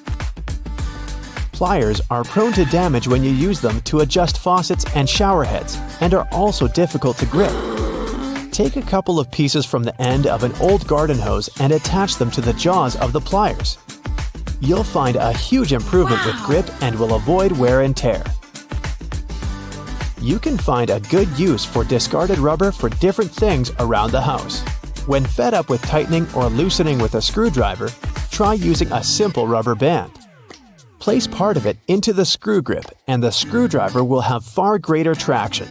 Pliers are prone to damage when you use them to adjust faucets and shower heads and are also difficult to grip. Take a couple of pieces from the end of an old garden hose and attach them to the jaws of the pliers. You'll find a huge improvement with grip and will avoid wear and tear. You can find a good use for discarded rubber for different things around the house. When fed up with tightening or loosening with a screwdriver, try using a simple rubber band. Place part of it into the screw grip and the screwdriver will have far greater traction.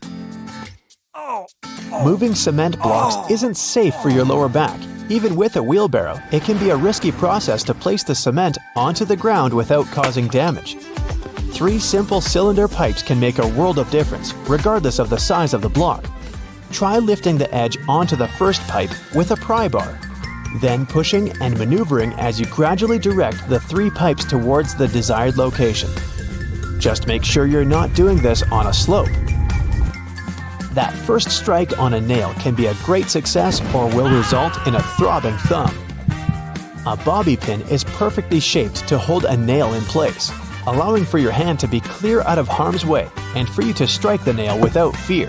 Moving cement blocks isn't safe for your lower back. Even with a wheelbarrow, it can be a risky process to place the cement onto the ground without causing damage. 3 simple cylinder pipes can make a world of difference, regardless of the size of the block. Try lifting the edge onto the first pipe with a pry bar, then pushing and maneuvering as you gradually direct the 3 pipes towards the desired location. Just make sure you're not doing this on a slope. That first strike on a nail can be a great success or will result in a throbbing thumb. A bobby pin is perfectly shaped to hold a nail in place, allowing for your hand to be clear out of harm's way and for you to strike the nail without fear.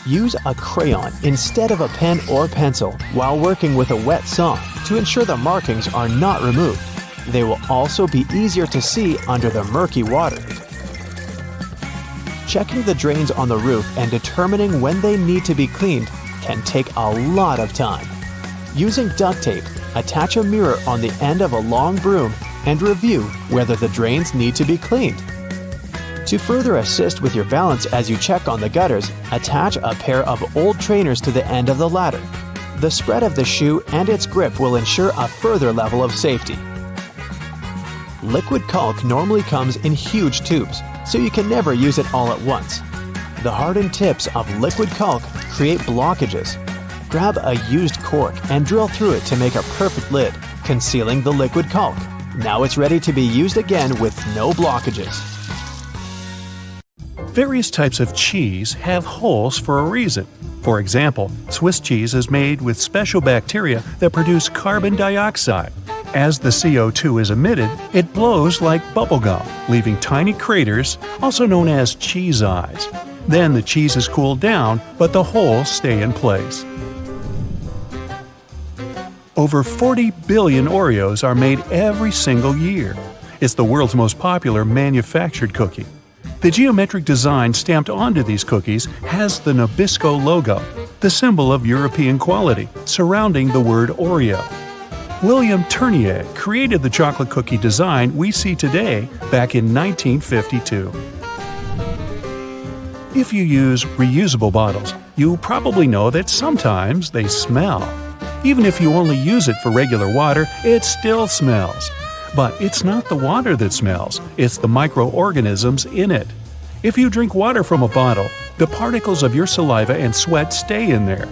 Use a crayon instead of a pen or pencil while working with a wet saw to ensure the markings are not removed. They will also be easier to see under the murky water. Checking the drains on the roof and determining when they need to be cleaned can take a lot of time. Using duct tape, attach a mirror on the end of a long broom and review whether the drains need to be cleaned. To further assist with your balance as you check on the gutters, attach a pair of old trainers to the end of the ladder. The spread of the shoe and its grip will ensure a further level of safety. Liquid caulk normally comes in huge tubes, so you can never use it all at once. The hardened tips of liquid caulk create blockages. Grab a used cork and drill through it to make a perfect lid, concealing the liquid caulk. Now it's ready to be used again with no blockages. Various types of cheese have holes for a reason. For example, Swiss cheese is made with special bacteria that produce carbon dioxide. As the CO2 is emitted, it blows like bubblegum, leaving tiny craters, also known as cheese eyes. Then the cheese is cooled down, but the holes stay in place. Over 40 billion Oreos are made every single year. It's the world's most popular manufactured cookie. The geometric design stamped onto these cookies has the Nabisco logo, the symbol of European quality, surrounding the word Oreo. William Tournier created the chocolate cookie design we see today back in 1952. If you use reusable bottles, you probably know that sometimes they smell. Even if you only use it for regular water, it still smells. But it's not the water that smells, it's the microorganisms in it. If you drink water from a bottle, the particles of your saliva and sweat stay in there.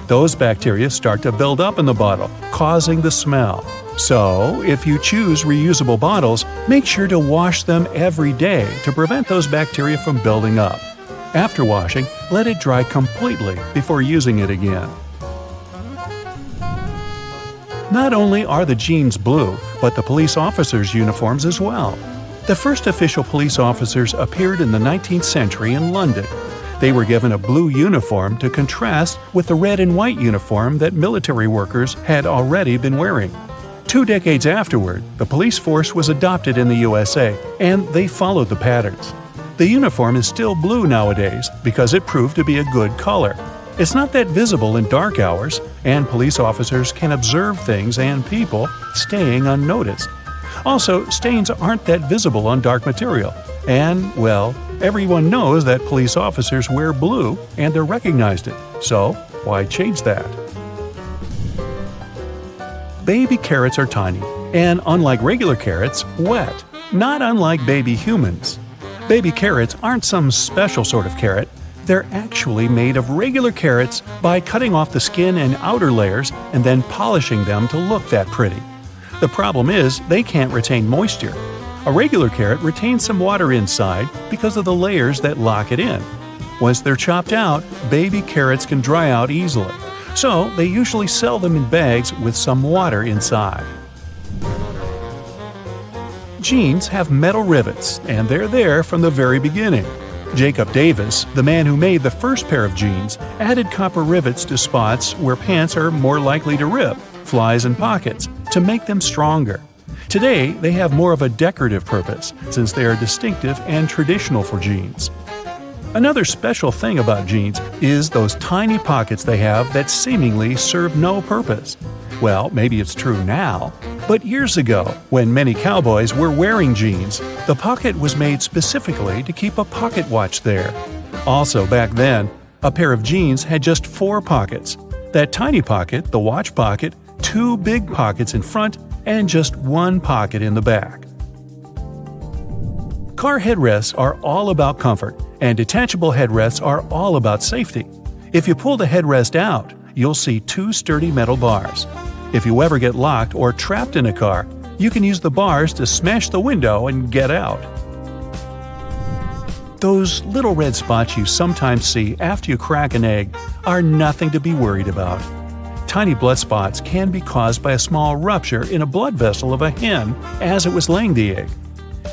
Those bacteria start to build up in the bottle, causing the smell. So, if you choose reusable bottles, make sure to wash them every day to prevent those bacteria from building up. After washing, let it dry completely before using it again. Not only are the jeans blue, but the police officers' uniforms as well. The first official police officers appeared in the 19th century in London. They were given a blue uniform to contrast with the red and white uniform that military workers had already been wearing. 2 decades afterward, the police force was adopted in the USA, and they followed the patterns. The uniform is still blue nowadays because it proved to be a good color. It's not that visible in dark hours, and police officers can observe things and people staying unnoticed. Also, stains aren't that visible on dark material. And, well, everyone knows that police officers wear blue and they're recognized it. So, why change that? Baby carrots are tiny, and unlike regular carrots, wet, not unlike baby humans. Baby carrots aren't some special sort of carrot. They're actually made of regular carrots by cutting off the skin and outer layers and then polishing them to look that pretty. The problem is they can't retain moisture. A regular carrot retains some water inside because of the layers that lock it in. Once they're chopped out, baby carrots can dry out easily, so they usually sell them in bags with some water inside. Jeans have metal rivets, and they're there from the very beginning. Jacob Davis, the man who made the first pair of jeans, added copper rivets to spots where pants are more likely to rip, flies and pockets, to make them stronger. Today, they have more of a decorative purpose, since they are distinctive and traditional for jeans. Another special thing about jeans is those tiny pockets they have that seemingly serve no purpose. Well, maybe it's true now, but years ago, when many cowboys were wearing jeans, the pocket was made specifically to keep a pocket watch there. Also, back then, a pair of jeans had just 4 pockets. That tiny pocket, the watch pocket, 2 big pockets in front, and just 1 pocket in the back. Car headrests are all about comfort, and detachable headrests are all about safety. If you pull the headrest out, you'll see 2 sturdy metal bars. If you ever get locked or trapped in a car, you can use the bars to smash the window and get out. Those little red spots you sometimes see after you crack an egg are nothing to be worried about. Tiny blood spots can be caused by a small rupture in a blood vessel of a hen as it was laying the egg.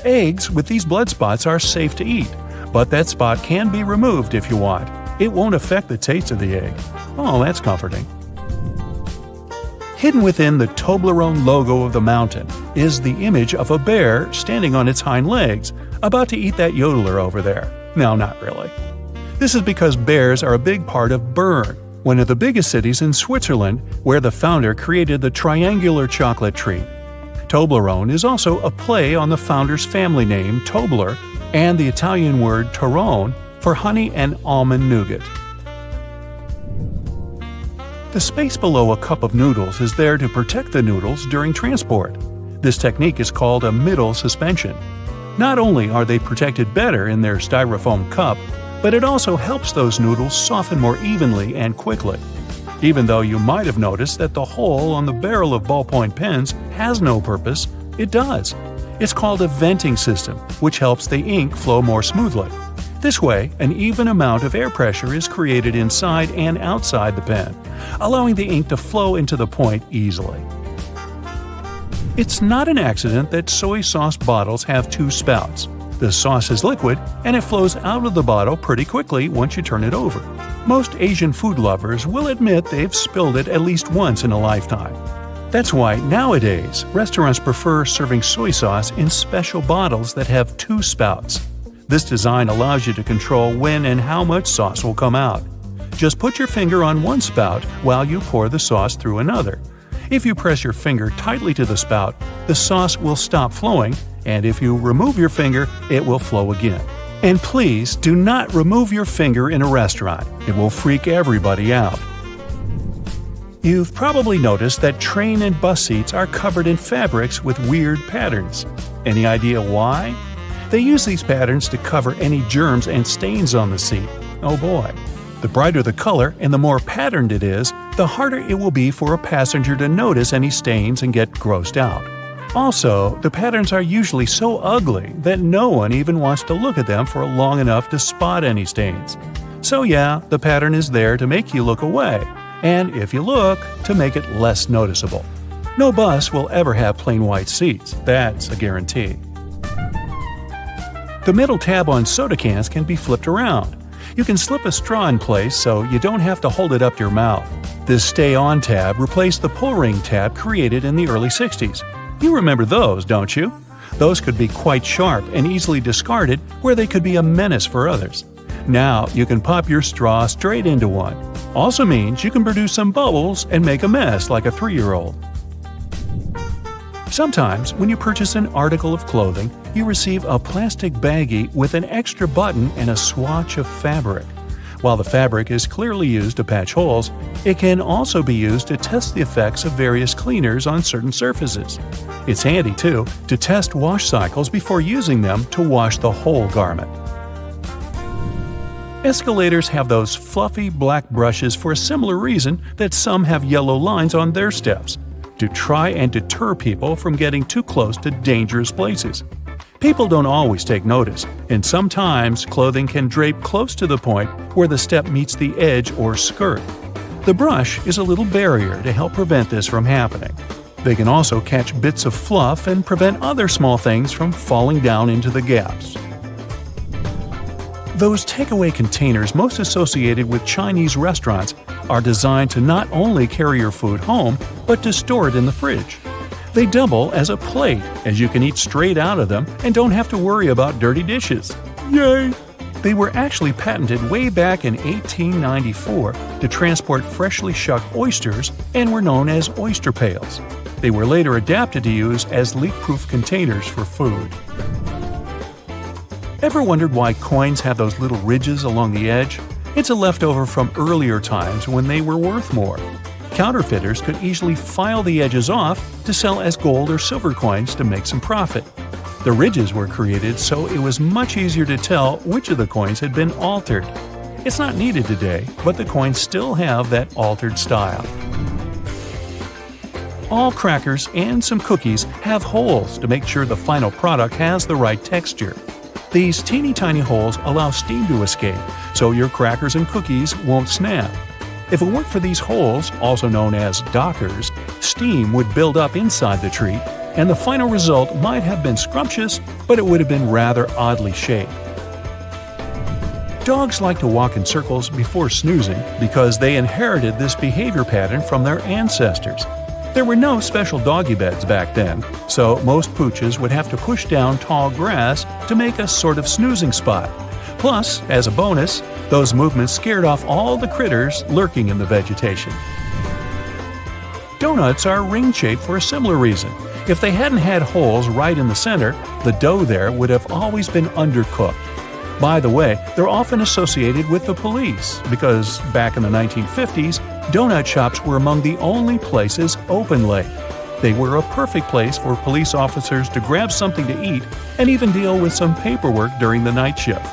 Eggs with these blood spots are safe to eat, but that spot can be removed if you want. It won't affect the taste of the egg. Oh, that's comforting. Hidden within the Toblerone logo of the mountain is the image of a bear standing on its hind legs, about to eat that yodeler over there. No, not really. This is because bears are a big part of Bern, one of the biggest cities in Switzerland, where the founder created the triangular chocolate treat. Toblerone is also a play on the founder's family name, Tobler, and the Italian word Torrone for honey and almond nougat. The space below a cup of noodles is there to protect the noodles during transport. This technique is called a middle suspension. Not only are they protected better in their styrofoam cup, but it also helps those noodles soften more evenly and quickly. Even though you might have noticed that the hole on the barrel of ballpoint pens has no purpose, it does. It's called a venting system, which helps the ink flow more smoothly. This way, an even amount of air pressure is created inside and outside the pen, allowing the ink to flow into the point easily. It's not an accident that soy sauce bottles have two spouts. The sauce is liquid, and it flows out of the bottle pretty quickly once you turn it over. Most Asian food lovers will admit they've spilled it at least once in a lifetime. That's why nowadays, restaurants prefer serving soy sauce in special bottles that have two spouts. This design allows you to control when and how much sauce will come out. Just put your finger on one spout while you pour the sauce through another. If you press your finger tightly to the spout, the sauce will stop flowing, and if you remove your finger, it will flow again. And please do not remove your finger in a restaurant. It will freak everybody out. You've probably noticed that train and bus seats are covered in fabrics with weird patterns. Any idea why? They use these patterns to cover any germs and stains on the seat. Oh boy. The brighter the color and the more patterned it is, the harder it will be for a passenger to notice any stains and get grossed out. Also, the patterns are usually so ugly that no one even wants to look at them for long enough to spot any stains. So yeah, the pattern is there to make you look away, and if you look, to make it less noticeable. No bus will ever have plain white seats, that's a guarantee. The middle tab on soda cans can be flipped around. You can slip a straw in place so you don't have to hold it up your mouth. This Stay On tab replaced the pull ring tab created in the early 60s. You remember those, don't you? Those could be quite sharp and easily discarded where they could be a menace for others. Now you can pop your straw straight into one. Also means you can produce some bubbles and make a mess like a 3-year-old. Sometimes, when you purchase an article of clothing, you receive a plastic baggie with an extra button and a swatch of fabric. While the fabric is clearly used to patch holes, it can also be used to test the effects of various cleaners on certain surfaces. It's handy, too, to test wash cycles before using them to wash the whole garment. Escalators have those fluffy black brushes for a similar reason that some have yellow lines on their steps, to try and deter people from getting too close to dangerous places. People don't always take notice, and sometimes clothing can drape close to the point where the step meets the edge or skirt. The brush is a little barrier to help prevent this from happening. They can also catch bits of fluff and prevent other small things from falling down into the gaps. Those takeaway containers most associated with Chinese restaurants are designed to not only carry your food home, but to store it in the fridge. They double as a plate, as you can eat straight out of them and don't have to worry about dirty dishes. Yay! They were actually patented way back in 1894 to transport freshly shucked oysters and were known as oyster pails. They were later adapted to use as leak-proof containers for food. Ever wondered why coins have those little ridges along the edge? It's a leftover from earlier times when they were worth more. Counterfeiters could easily file the edges off to sell as gold or silver coins to make some profit. The ridges were created so it was much easier to tell which of the coins had been altered. It's not needed today, but the coins still have that altered style. All crackers and some cookies have holes to make sure the final product has the right texture. These teeny tiny holes allow steam to escape, so your crackers and cookies won't snap. If it weren't for these holes, also known as dockers, steam would build up inside the treat, and the final result might have been scrumptious, but it would have been rather oddly shaped. Dogs like to walk in circles before snoozing because they inherited this behavior pattern from their ancestors. There were no special doggy beds back then, so most pooches would have to push down tall grass to make a sort of snoozing spot. Plus, as a bonus, those movements scared off all the critters lurking in the vegetation. Donuts are ring-shaped for a similar reason. If they hadn't had holes right in the center, the dough there would have always been undercooked. By the way, they're often associated with the police because back in the 1950s, donut shops were among the only places open late. They were a perfect place for police officers to grab something to eat and even deal with some paperwork during the night shift.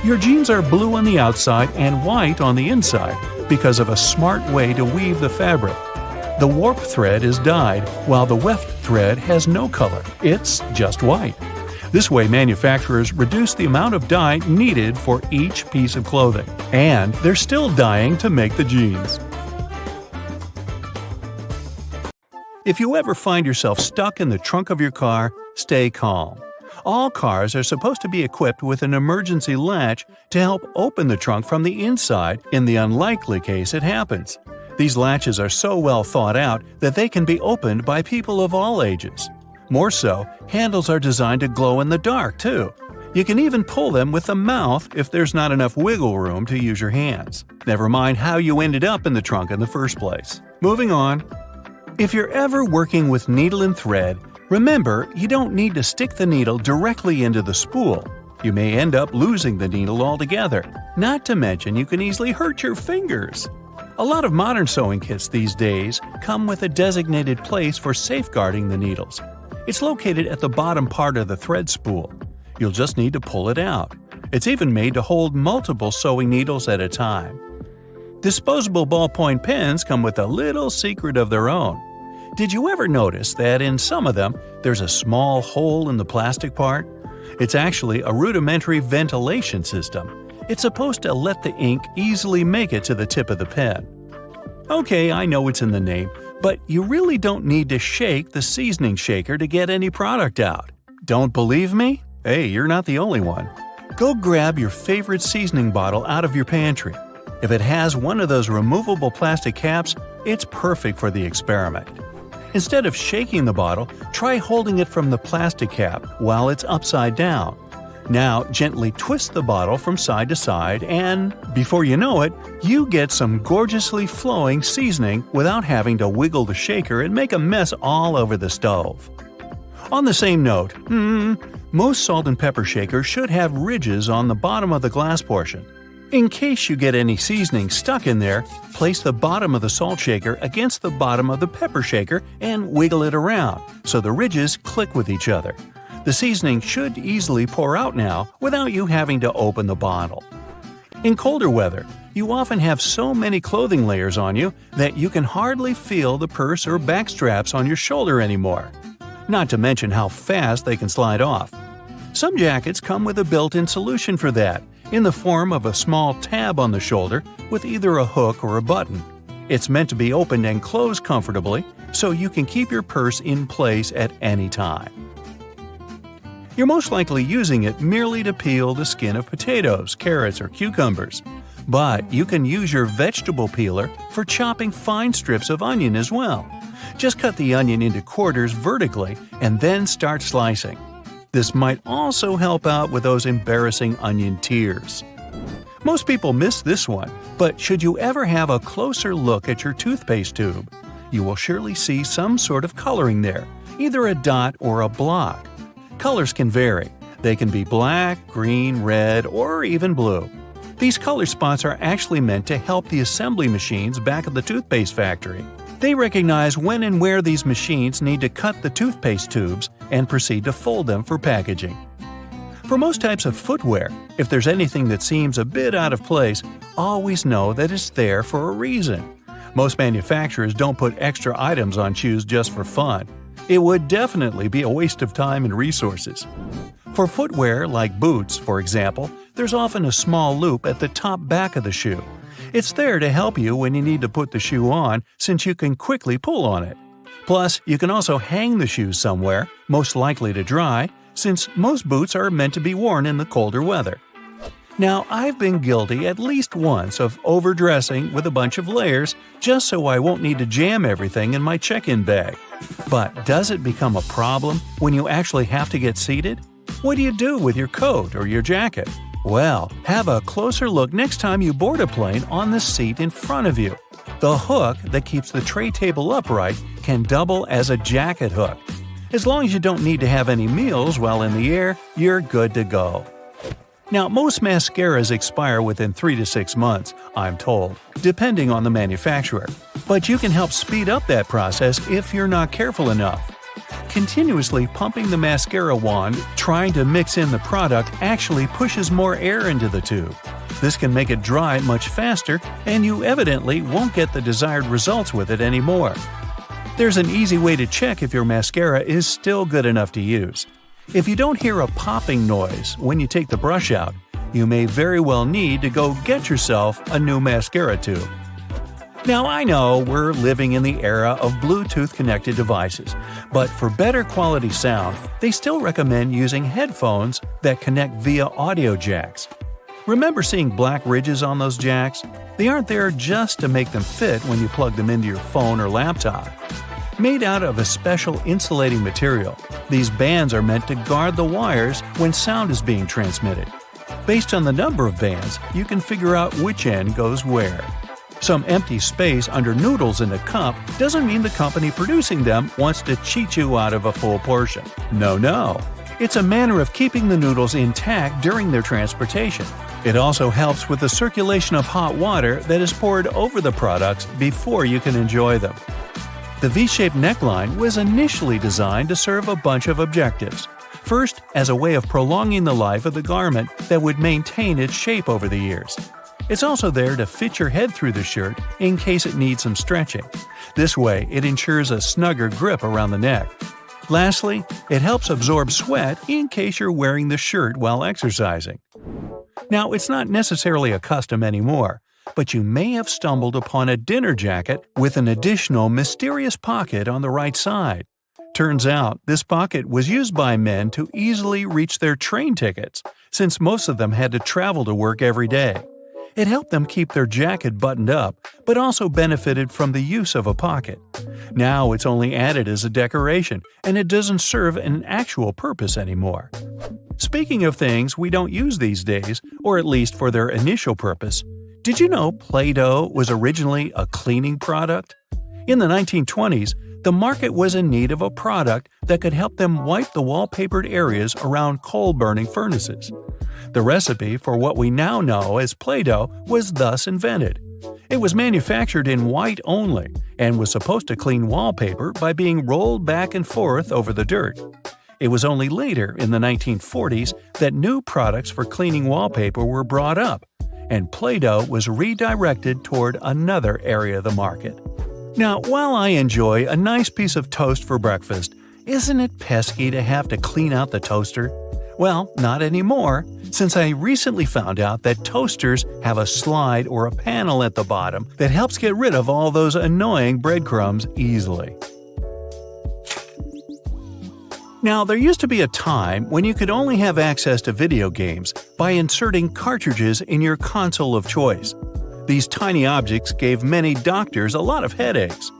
Your jeans are blue on the outside and white on the inside because of a smart way to weave the fabric. The warp thread is dyed, while the weft thread has no color. It's just white. This way, manufacturers reduce the amount of dye needed for each piece of clothing. And they're still dyeing to make the jeans. If you ever find yourself stuck in the trunk of your car, stay calm. All cars are supposed to be equipped with an emergency latch to help open the trunk from the inside in the unlikely case it happens. These latches are so well thought out that they can be opened by people of all ages. More so, handles are designed to glow in the dark, too. You can even pull them with the mouth if there's not enough wiggle room to use your hands. Never mind how you ended up in the trunk in the first place. Moving on. If you're ever working with needle and thread, remember you don't need to stick the needle directly into the spool. You may end up losing the needle altogether. Not to mention you can easily hurt your fingers. A lot of modern sewing kits these days come with a designated place for safeguarding the needles. It's located at the bottom part of the thread spool. You'll just need to pull it out. It's even made to hold multiple sewing needles at a time. Disposable ballpoint pens come with a little secret of their own. Did you ever notice that in some of them there's a small hole in the plastic part? It's actually a rudimentary ventilation system. It's supposed to let the ink easily make it to the tip of the pen. Okay, I know it's in the name, but you really don't need to shake the seasoning shaker to get any product out. Don't believe me? Hey, you're not the only one. Go grab your favorite seasoning bottle out of your pantry. If it has one of those removable plastic caps, it's perfect for the experiment. Instead of shaking the bottle, try holding it from the plastic cap while it's upside down. Now gently twist the bottle from side to side and, before you know it, you get some gorgeously flowing seasoning without having to wiggle the shaker and make a mess all over the stove. On the same note, most salt and pepper shakers should have ridges on the bottom of the glass portion. In case you get any seasoning stuck in there, place the bottom of the salt shaker against the bottom of the pepper shaker and wiggle it around so the ridges click with each other. The seasoning should easily pour out now without you having to open the bottle. In colder weather, you often have so many clothing layers on you that you can hardly feel the purse or back straps on your shoulder anymore. Not to mention how fast they can slide off. Some jackets come with a built-in solution for that, in the form of a small tab on the shoulder with either a hook or a button. It's meant to be opened and closed comfortably, so you can keep your purse in place at any time. You're most likely using it merely to peel the skin of potatoes, carrots, or cucumbers. But you can use your vegetable peeler for chopping fine strips of onion as well. Just cut the onion into quarters vertically and then start slicing. This might also help out with those embarrassing onion tears. Most people miss this one, but should you ever have a closer look at your toothpaste tube, you will surely see some sort of coloring there, either a dot or a block. Colors can vary. They can be black, green, red, or even blue. These color spots are actually meant to help the assembly machines back at the toothpaste factory. They recognize when and where these machines need to cut the toothpaste tubes and proceed to fold them for packaging. For most types of footwear, if there's anything that seems a bit out of place, always know that it's there for a reason. Most manufacturers don't put extra items on shoes just for fun. It would definitely be a waste of time and resources. For footwear like boots, for example, there's often a small loop at the top back of the shoe. It's there to help you when you need to put the shoe on, since you can quickly pull on it. Plus, you can also hang the shoes somewhere, most likely to dry, since most boots are meant to be worn in the colder weather. Now, I've been guilty at least once of overdressing with a bunch of layers just so I won't need to jam everything in my check-in bag. But does it become a problem when you actually have to get seated? What do you do with your coat or your jacket? Well, have a closer look next time you board a plane on the seat in front of you. The hook that keeps the tray table upright can double as a jacket hook. As long as you don't need to have any meals while in the air, you're good to go. Now, most mascaras expire within 3 to 6 months, I'm told, depending on the manufacturer. But you can help speed up that process if you're not careful enough. Continuously pumping the mascara wand, trying to mix in the product actually pushes more air into the tube. This can make it dry much faster, and you evidently won't get the desired results with it anymore. There's an easy way to check if your mascara is still good enough to use. If you don't hear a popping noise when you take the brush out, you may very well need to go get yourself a new mascara tube. Now I know we're living in the era of Bluetooth-connected devices, but for better quality sound, they still recommend using headphones that connect via audio jacks. Remember seeing black ridges on those jacks? They aren't there just to make them fit when you plug them into your phone or laptop. Made out of a special insulating material, these bands are meant to guard the wires when sound is being transmitted. Based on the number of bands, you can figure out which end goes where. Some empty space under noodles in a cup doesn't mean the company producing them wants to cheat you out of a full portion. No. It's a manner of keeping the noodles intact during their transportation. It also helps with the circulation of hot water that is poured over the products before you can enjoy them. The V-shaped neckline was initially designed to serve a bunch of objectives. First, as a way of prolonging the life of the garment that would maintain its shape over the years. It's also there to fit your head through the shirt in case it needs some stretching. This way, it ensures a snugger grip around the neck. Lastly, it helps absorb sweat in case you're wearing the shirt while exercising. Now, it's not necessarily a custom anymore, but you may have stumbled upon a dinner jacket with an additional mysterious pocket on the right side. Turns out, this pocket was used by men to easily reach their train tickets, since most of them had to travel to work every day. It helped them keep their jacket buttoned up, but also benefited from the use of a pocket. Now it's only added as a decoration, and it doesn't serve an actual purpose anymore. Speaking of things we don't use these days, or at least for their initial purpose, did you know Play-Doh was originally a cleaning product? In the 1920s, the market was in need of a product that could help them wipe the wallpapered areas around coal-burning furnaces. The recipe for what we now know as Play-Doh was thus invented. It was manufactured in white only and was supposed to clean wallpaper by being rolled back and forth over the dirt. It was only later, in the 1940s, that new products for cleaning wallpaper were brought up, and Play-Doh was redirected toward another area of the market. Now, while I enjoy a nice piece of toast for breakfast, isn't it pesky to have to clean out the toaster? Well, not anymore, since I recently found out that toasters have a slide or a panel at the bottom that helps get rid of all those annoying breadcrumbs easily. Now, there used to be a time when you could only have access to video games by inserting cartridges in your console of choice. These tiny objects gave many doctors a lot of headaches.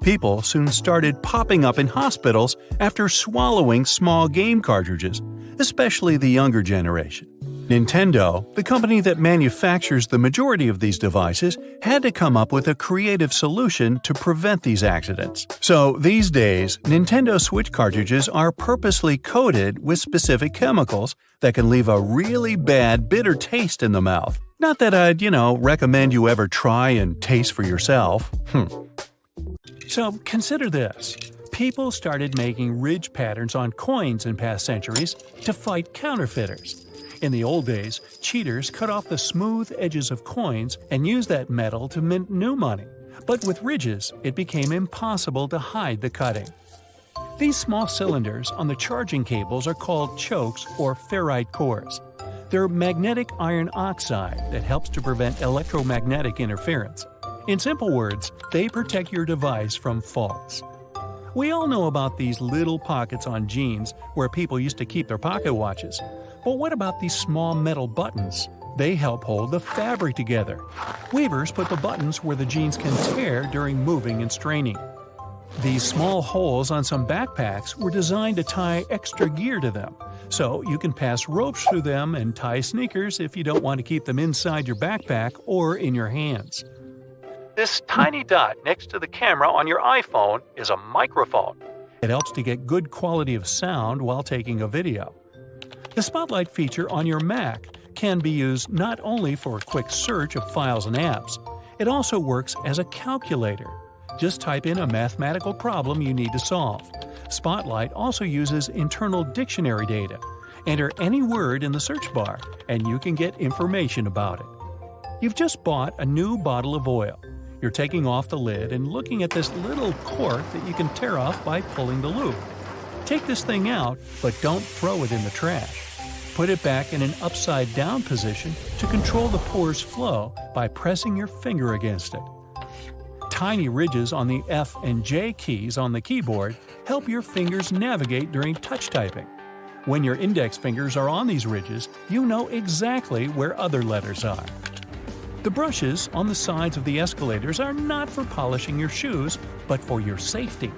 People soon started popping up in hospitals after swallowing small game cartridges, especially the younger generation. Nintendo, the company that manufactures the majority of these devices, had to come up with a creative solution to prevent these accidents. So these days, Nintendo Switch cartridges are purposely coated with specific chemicals that can leave a really bad, bitter taste in the mouth. Not that I'd, recommend you ever try and taste for yourself. So consider this. People started making ridge patterns on coins in past centuries to fight counterfeiters. In the old days, cheaters cut off the smooth edges of coins and used that metal to mint new money. But with ridges, it became impossible to hide the cutting. These small cylinders on the charging cables are called chokes or ferrite cores. They're magnetic iron oxide that helps to prevent electromagnetic interference. In simple words, they protect your device from faults. We all know about these little pockets on jeans where people used to keep their pocket watches. But what about these small metal buttons? They help hold the fabric together. Weavers put the buttons where the jeans can tear during moving and straining. These small holes on some backpacks were designed to tie extra gear to them, so you can pass ropes through them and tie sneakers if you don't want to keep them inside your backpack or in your hands. This tiny dot next to the camera on your iPhone is a microphone. It helps to get good quality of sound while taking a video. The Spotlight feature on your Mac can be used not only for a quick search of files and apps, it also works as a calculator. Just type in a mathematical problem you need to solve. Spotlight also uses internal dictionary data. Enter any word in the search bar, and you can get information about it. You've just bought a new bottle of oil. You're taking off the lid and looking at this little cork that you can tear off by pulling the loop. Take this thing out, but don't throw it in the trash. Put it back in an upside-down position to control the pour's flow by pressing your finger against it. Tiny ridges on the F and J keys on the keyboard help your fingers navigate during touch typing. When your index fingers are on these ridges, you know exactly where other letters are. The brushes on the sides of the escalators are not for polishing your shoes, but for your safety.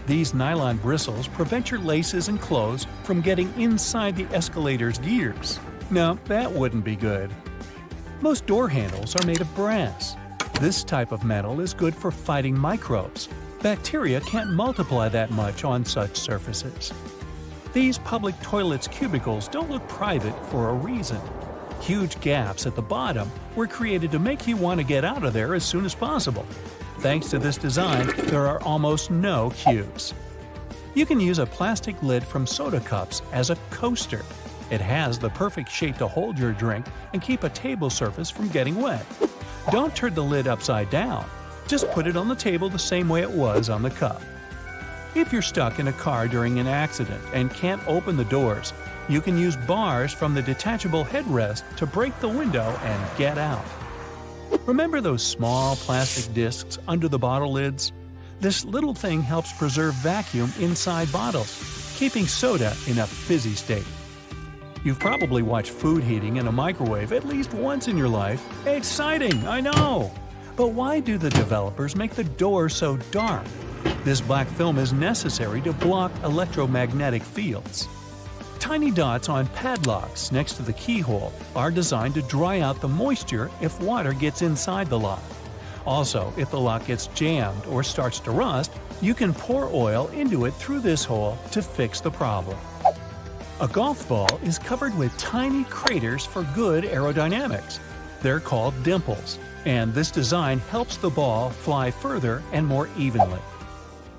These nylon bristles prevent your laces and clothes from getting inside the escalator's gears. Now, that wouldn't be good. Most door handles are made of brass. This type of metal is good for fighting microbes. Bacteria can't multiply that much on such surfaces. These public toilets' cubicles don't look private for a reason. Huge gaps at the bottom were created to make you want to get out of there as soon as possible. Thanks to this design, there are almost no queues. You can use a plastic lid from soda cups as a coaster. It has the perfect shape to hold your drink and keep a table surface from getting wet. Don't turn the lid upside down. Just put it on the table the same way it was on the cup. If you're stuck in a car during an accident and can't open the doors, you can use bars from the detachable headrest to break the window and get out. Remember those small plastic discs under the bottle lids? This little thing helps preserve vacuum inside bottles, keeping soda in a fizzy state. You've probably watched food heating in a microwave at least once in your life. Exciting, I know! But why do the developers make the door so dark? This black film is necessary to block electromagnetic fields. Tiny dots on padlocks next to the keyhole are designed to dry out the moisture if water gets inside the lock. Also, if the lock gets jammed or starts to rust, you can pour oil into it through this hole to fix the problem. A golf ball is covered with tiny craters for good aerodynamics. They're called dimples, and this design helps the ball fly further and more evenly.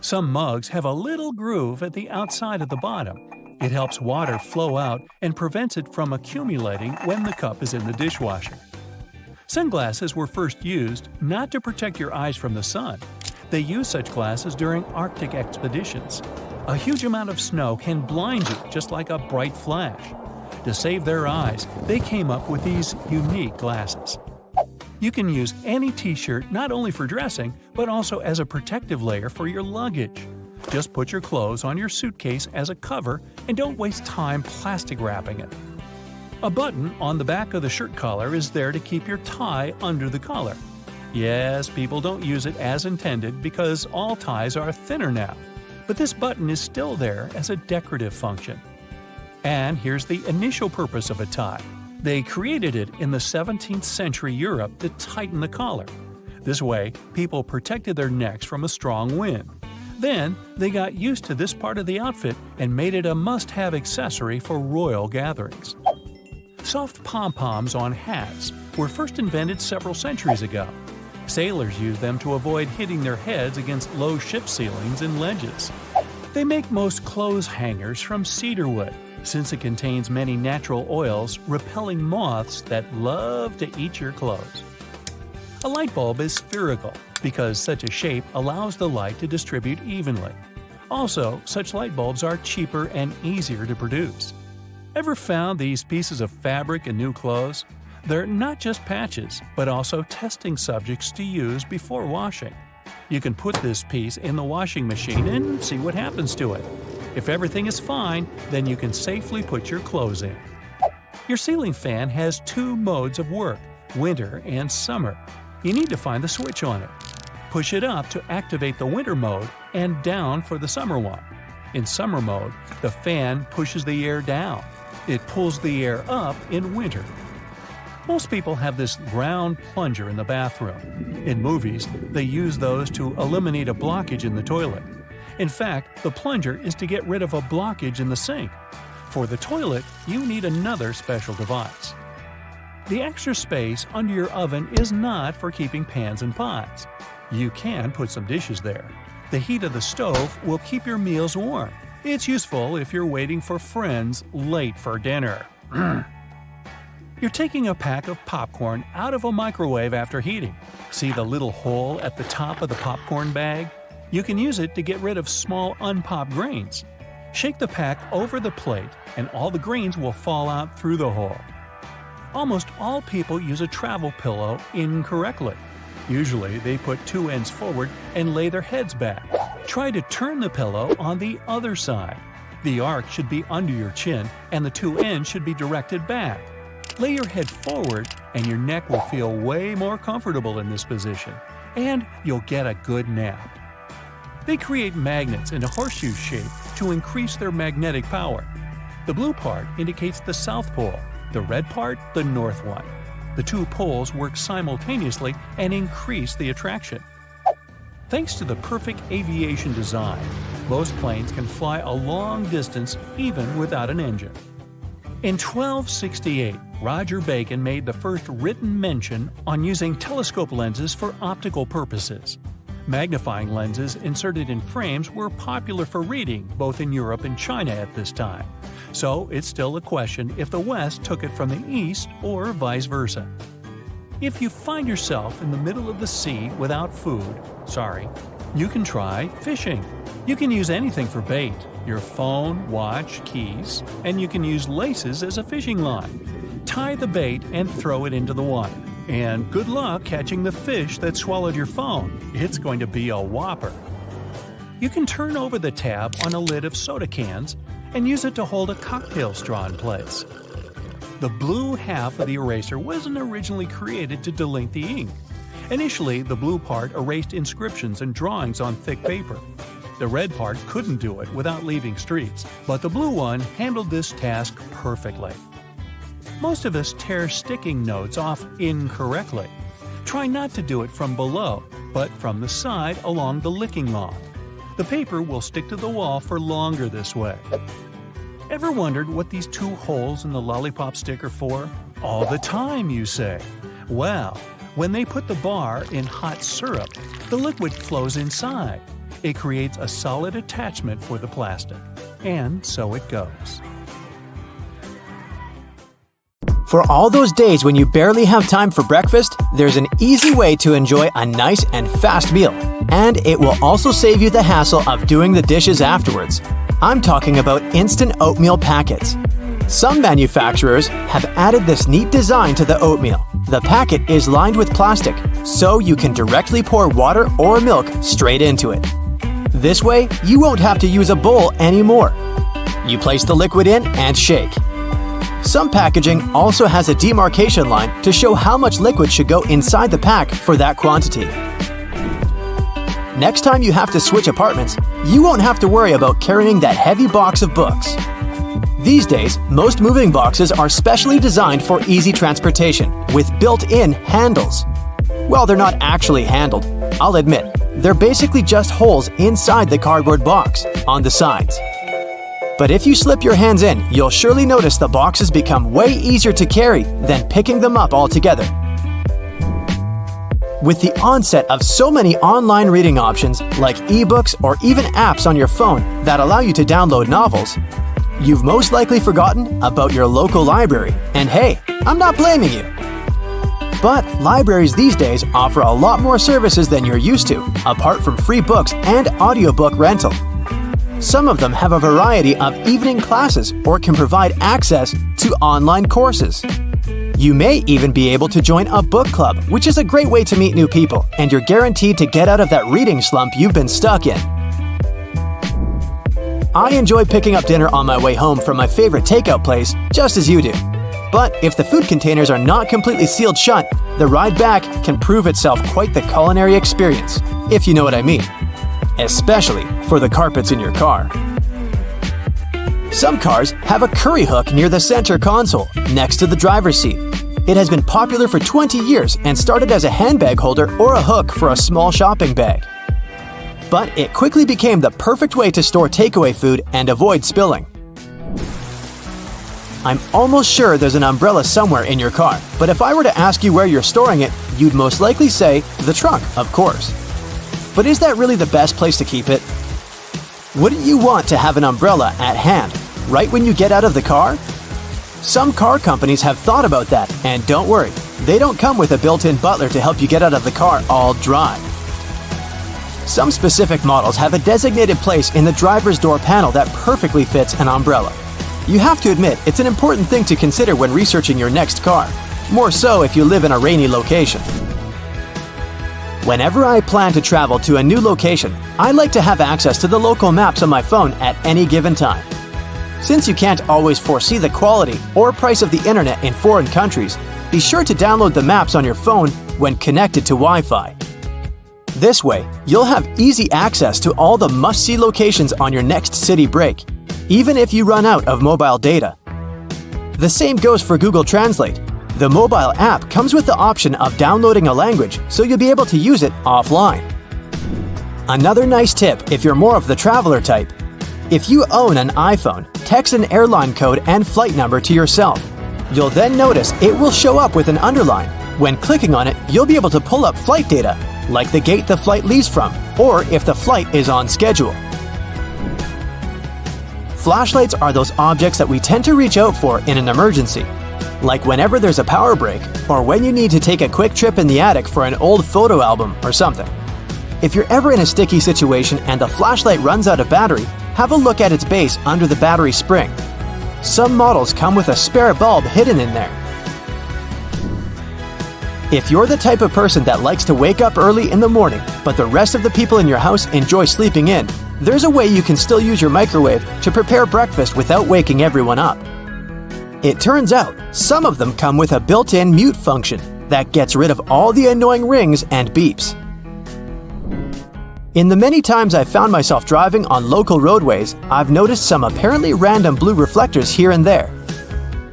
Some mugs have a little groove at the outside of the bottom. It helps water flow out and prevents it from accumulating when the cup is in the dishwasher. Sunglasses were first used not to protect your eyes from the sun. They used such glasses during Arctic expeditions. A huge amount of snow can blind you just like a bright flash. To save their eyes, they came up with these unique glasses. You can use any t-shirt not only for dressing, but also as a protective layer for your luggage. Just put your clothes on your suitcase as a cover and don't waste time plastic wrapping it. A button on the back of the shirt collar is there to keep your tie under the collar. Yes, people don't use it as intended because all ties are thinner now, but this button is still there as a decorative function. And here's the initial purpose of a tie. They created it in the 17th century Europe to tighten the collar. This way, people protected their necks from a strong wind. Then, they got used to this part of the outfit and made it a must-have accessory for royal gatherings. Soft pom-poms on hats were first invented several centuries ago. Sailors used them to avoid hitting their heads against low ship ceilings and ledges. They make most clothes hangers from cedar wood, since it contains many natural oils repelling moths that love to eat your clothes. A light bulb is spherical because such a shape allows the light to distribute evenly. Also, such light bulbs are cheaper and easier to produce. Ever found these pieces of fabric in new clothes? They're not just patches, but also testing subjects to use before washing. You can put this piece in the washing machine and see what happens to it. If everything is fine, then you can safely put your clothes in. Your ceiling fan has two modes of work, winter and summer. You need to find the switch on it. Push it up to activate the winter mode and down for the summer one. In summer mode, the fan pushes the air down. It pulls the air up in winter. Most people have this round plunger in the bathroom. In movies, they use those to eliminate a blockage in the toilet. In fact, the plunger is to get rid of a blockage in the sink. For the toilet, you need another special device. The extra space under your oven is not for keeping pans and pots. You can put some dishes there. The heat of the stove will keep your meals warm. It's useful if you're waiting for friends late for dinner. You're taking a pack of popcorn out of a microwave after heating. See the little hole at the top of the popcorn bag? You can use it to get rid of small unpopped grains. Shake the pack over the plate and all the grains will fall out through the hole. Almost all people use a travel pillow incorrectly. Usually, they put two ends forward and lay their heads back. Try to turn the pillow on the other side. The arc should be under your chin and the two ends should be directed back. Lay your head forward and your neck will feel way more comfortable in this position, and you'll get a good nap. They create magnets in a horseshoe shape to increase their magnetic power. The blue part indicates the South Pole, the red part the North one. The two poles work simultaneously and increase the attraction. Thanks to the perfect aviation design, most planes can fly a long distance even without an engine. In 1268, Roger Bacon made the first written mention on using telescope lenses for optical purposes. Magnifying lenses inserted in frames were popular for reading both in Europe and China at this time, so it's still a question if the West took it from the East or vice versa. If you find yourself in the middle of the sea without food, you can try fishing. You can use anything for bait, your phone, watch, keys, and you can use laces as a fishing line. Tie the bait and throw it into the water. And good luck catching the fish that swallowed your phone. It's going to be a whopper. You can turn over the tab on a lid of soda cans and use it to hold a cocktail straw in place. The blue half of the eraser wasn't originally created to delink the ink. Initially, the blue part erased inscriptions and drawings on thick paper. The red part couldn't do it without leaving streaks, but the blue one handled this task perfectly. Most of us tear sticking notes off incorrectly. Try not to do it from below, but from the side along the licking log. The paper will stick to the wall for longer this way. Ever wondered what these two holes in the lollipop stick are for? All the time, you say. Well, when they put the bar in hot syrup, the liquid flows inside. It creates a solid attachment for the plastic. And so it goes. For all those days when you barely have time for breakfast, there's an easy way to enjoy a nice and fast meal. And it will also save you the hassle of doing the dishes afterwards. I'm talking about instant oatmeal packets. Some manufacturers have added this neat design to the oatmeal. The packet is lined with plastic, so you can directly pour water or milk straight into it. This way, you won't have to use a bowl anymore. You place the liquid in and shake. Some packaging also has a demarcation line to show how much liquid should go inside the pack for that quantity. Next time you have to switch apartments, you won't have to worry about carrying that heavy box of books. These days, most moving boxes are specially designed for easy transportation with built-in handles. Well, they're not actually handled. I'll admit, they're basically just holes inside the cardboard box on the sides. But if you slip your hands in, you'll surely notice the boxes become way easier to carry than picking them up altogether. With the onset of so many online reading options like ebooks or even apps on your phone that allow you to download novels, you've most likely forgotten about your local library. And hey, I'm not blaming you. But libraries these days offer a lot more services than you're used to, apart from free books and audiobook rental. Some of them have a variety of evening classes or can provide access to online courses. You may even be able to join a book club, which is a great way to meet new people, and you're guaranteed to get out of that reading slump you've been stuck in. I enjoy picking up dinner on my way home from my favorite takeout place, just as you do. But if the food containers are not completely sealed shut, the ride back can prove itself quite the culinary experience, if you know what I mean. Especially for the carpets in your car. Some cars have a curry hook near the center console, next to the driver's seat. It has been popular for 20 years and started as a handbag holder or a hook for a small shopping bag. But it quickly became the perfect way to store takeaway food and avoid spilling. I'm almost sure there's an umbrella somewhere in your car, but if I were to ask you where you're storing it, you'd most likely say the trunk, of course. But is that really the best place to keep it? Wouldn't you want to have an umbrella at hand, right when you get out of the car? Some car companies have thought about that, and don't worry, they don't come with a built-in butler to help you get out of the car all dry. Some specific models have a designated place in the driver's door panel that perfectly fits an umbrella. You have to admit, it's an important thing to consider when researching your next car, more so if you live in a rainy location. Whenever I plan to travel to a new location, I like to have access to the local maps on my phone at any given time. Since you can't always foresee the quality or price of the internet in foreign countries, be sure to download the maps on your phone when connected to Wi-Fi. This way, you'll have easy access to all the must-see locations on your next city break, even if you run out of mobile data. The same goes for Google Translate. The mobile app comes with the option of downloading a language, so you'll be able to use it offline. Another nice tip if you're more of the traveler type. If you own an iPhone, text an airline code and flight number to yourself. You'll then notice it will show up with an underline. When clicking on it, you'll be able to pull up flight data, like the gate the flight leaves from, or if the flight is on schedule. Flashlights are those objects that we tend to reach out for in an emergency, like whenever there's a power break or when you need to take a quick trip in the attic for an old photo album or something. If you're ever in a sticky situation and the flashlight runs out of battery, have a look at its base under the battery spring. Some models come with a spare bulb hidden in there. If you're the type of person that likes to wake up early in the morning, but the rest of the people in your house enjoy sleeping in, there's a way you can still use your microwave to prepare breakfast without waking everyone up. It turns out, some of them come with a built-in mute function that gets rid of all the annoying rings and beeps. In the many times I've found myself driving on local roadways, I've noticed some apparently random blue reflectors here and there.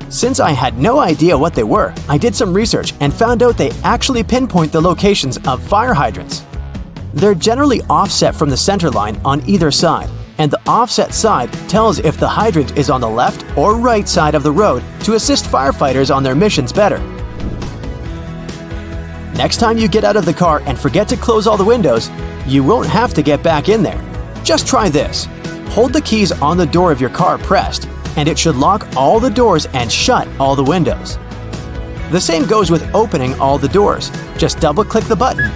Since I had no idea what they were, I did some research and found out they actually pinpoint the locations of fire hydrants. They're generally offset from the center line on either side, and the offset side tells if the hydrant is on the left or right side of the road to assist firefighters on their missions better. Next time you get out of the car and forget to close all the windows, you won't have to get back in there. Just try this. Hold the keys on the door of your car pressed, and it should lock all the doors and shut all the windows. The same goes with opening all the doors. Just double-click the button.